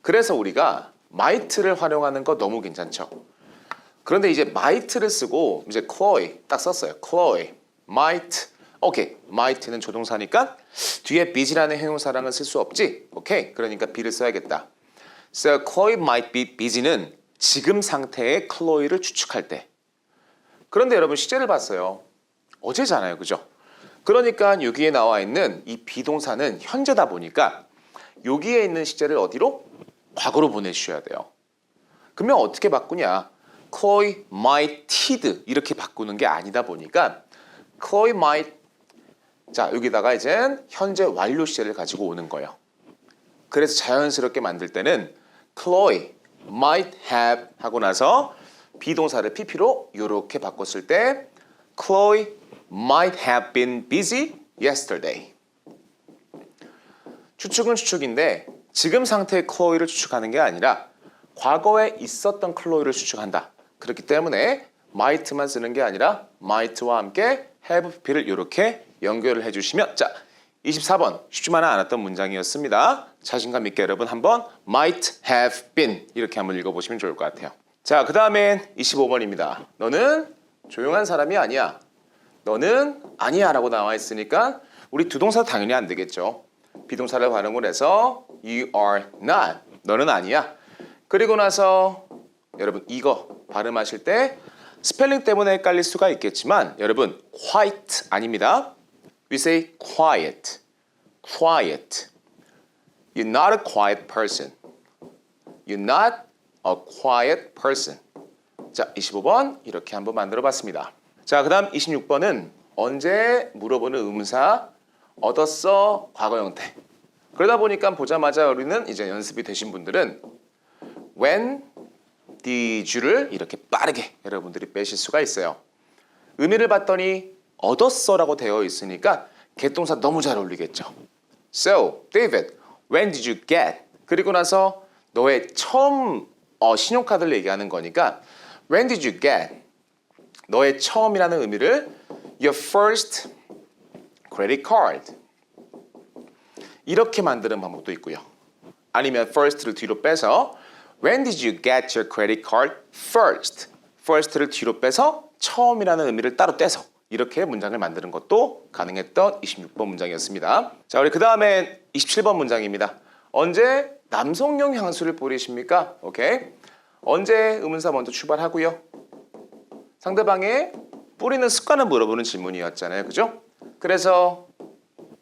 그래서 우리가 might를 활용하는 거 너무 괜찮죠. 그런데 이제 might를 쓰고 이제 Chloe 딱 썼어요. Chloe, might. 오케이, might는 조동사니까 뒤에 busy라는 형용사랑은 쓸 수 없지. 오케이, 그러니까 be를 써야겠다. So Chloe might be busy는 지금 상태의 클로이를 추측할 때. 그런데 여러분 시제를 봤어요. 어제잖아요, 그죠? 그러니까 여기에 나와 있는 이 비동사는 현재다 보니까 여기에 있는 시제를 어디로? 과거로 보내주셔야 돼요. 그러면 어떻게 바꾸냐? Chloe might did 이렇게 바꾸는 게 아니다 보니까 Chloe might 자 여기다가 이제 현재 완료 시제를 가지고 오는 거예요. 그래서 자연스럽게 만들 때는 Chloe might have 하고 나서 비동사를 pp로 이렇게 바꿨을 때 Chloe might have been busy yesterday. 추측은 추측인데 지금 상태의 Chloe를 추측하는 게 아니라 과거에 있었던 Chloe를 추측한다. 그렇기 때문에 might만 쓰는 게 아니라 might와 함께 have pp를 이렇게 연결을 해주시면 자 24번 쉽지만은 않았던 문장이었습니다. 자신감 있게 여러분 한번 might have been 이렇게 한번 읽어보시면 좋을 것 같아요. 자, 그 다음엔 25번입니다. 너는 조용한 사람이 아니야. 너는 아니야 라고 나와 있으니까 우리 두 동사 당연히 안 되겠죠. 비동사를 활용을 해서 you are not. 너는 아니야. 그리고 나서 여러분 이거 발음하실 때 스펠링 때문에 헷갈릴 수가 있겠지만 여러분 quite 아닙니다. We say quiet. Quiet. You're not a quiet person. You're not a quiet person. 자, 25번 이렇게 한번 만들어 봤습니다. 자, 그 다음 26번은 언제 물어보는 의문사 얻었어 과거 형태. 그러다 보니까 보자마자 우리는 이제 연습이 되신 분들은 when did you를 이렇게 빠르게 여러분들이 빼실 수가 있어요. 의미를 봤더니 얻었어라고 되어 있으니까 개동사 너무 잘 어울리겠죠. So, David, when did you get? 그리고 나서 너의 처음 신용카드를 얘기하는 거니까 when did you get? 너의 처음이라는 의미를 your first credit card 이렇게 만드는 방법도 있고요. 아니면 first를 뒤로 빼서 when did you get your credit card first? first를 뒤로 빼서 처음이라는 의미를 따로 떼서 이렇게 문장을 만드는 것도 가능했던 26번 문장이었습니다. 자, 우리 그 다음엔 27번 문장입니다. 언제 남성용 향수를 뿌리십니까? 오케이. 언제 의문사 먼저 출발하고요. 상대방의 뿌리는 습관을 물어보는 질문이었잖아요. 그죠? 그래서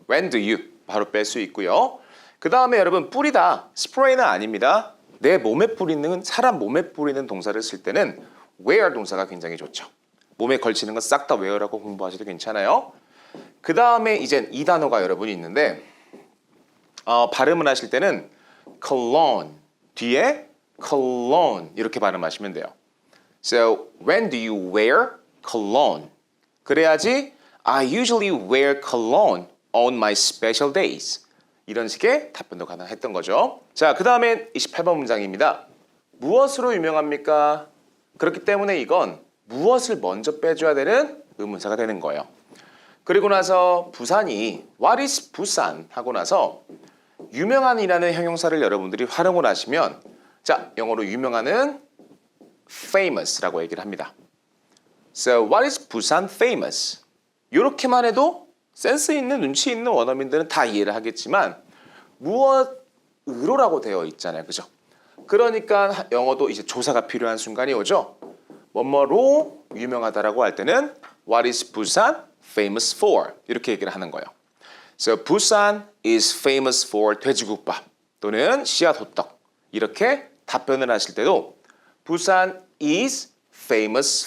when do you 바로 뺄 수 있고요. 그 다음에 여러분 뿌리다 스프레이는 아닙니다. 내 몸에 뿌리는 사람 몸에 뿌리는 동사를 쓸 때는 wear 동사가 굉장히 좋죠. 몸에 걸치는 건 싹 다 wear라고 공부하셔도 괜찮아요. 그 다음에 이젠 이 단어가 여러분이 있는데 발음을 하실 때는 cologne 뒤에 cologne 이렇게 발음하시면 돼요. So when do you wear cologne? 그래야지 I usually wear cologne on my special days. 이런 식의 답변도 가능했던 거죠. 자, 그 다음엔 28번 문장입니다. 무엇으로 유명합니까? 그렇기 때문에 이건 무엇을 먼저 빼줘야 되는 의문사가 되는 거예요. 그리고 나서 부산이 What is 부산? 하고 나서 유명한이라는 형용사를 여러분들이 활용을 하시면 자, 영어로 유명한은 famous라고 얘기를 합니다. So what is 부산 famous? 이렇게만 해도 센스 있는 눈치 있는 원어민들은 다 이해를 하겠지만 무엇으로라고 되어 있잖아요. 그죠? 그러니까 영어도 이제 조사가 필요한 순간이 오죠. 뭐뭐로 유명하다라고 할 때는 What is 부산 famous for? 이렇게 얘기를 하는 거예요. So 부산 is famous for 돼지국밥 또는 씨앗 호떡 이렇게 답변을 하실 때도 부산 is famous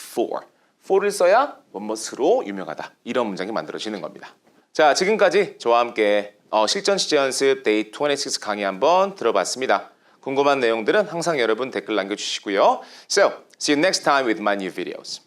for를 써야 뭐뭐으로 유명하다 이런 문장이 만들어지는 겁니다. 자, 지금까지 저와 함께 실전 시제 연습 데이 26 강의 한번 들어봤습니다. 궁금한 내용들은 항상 여러분 댓글 남겨주시고요. So, see you next time with my new videos.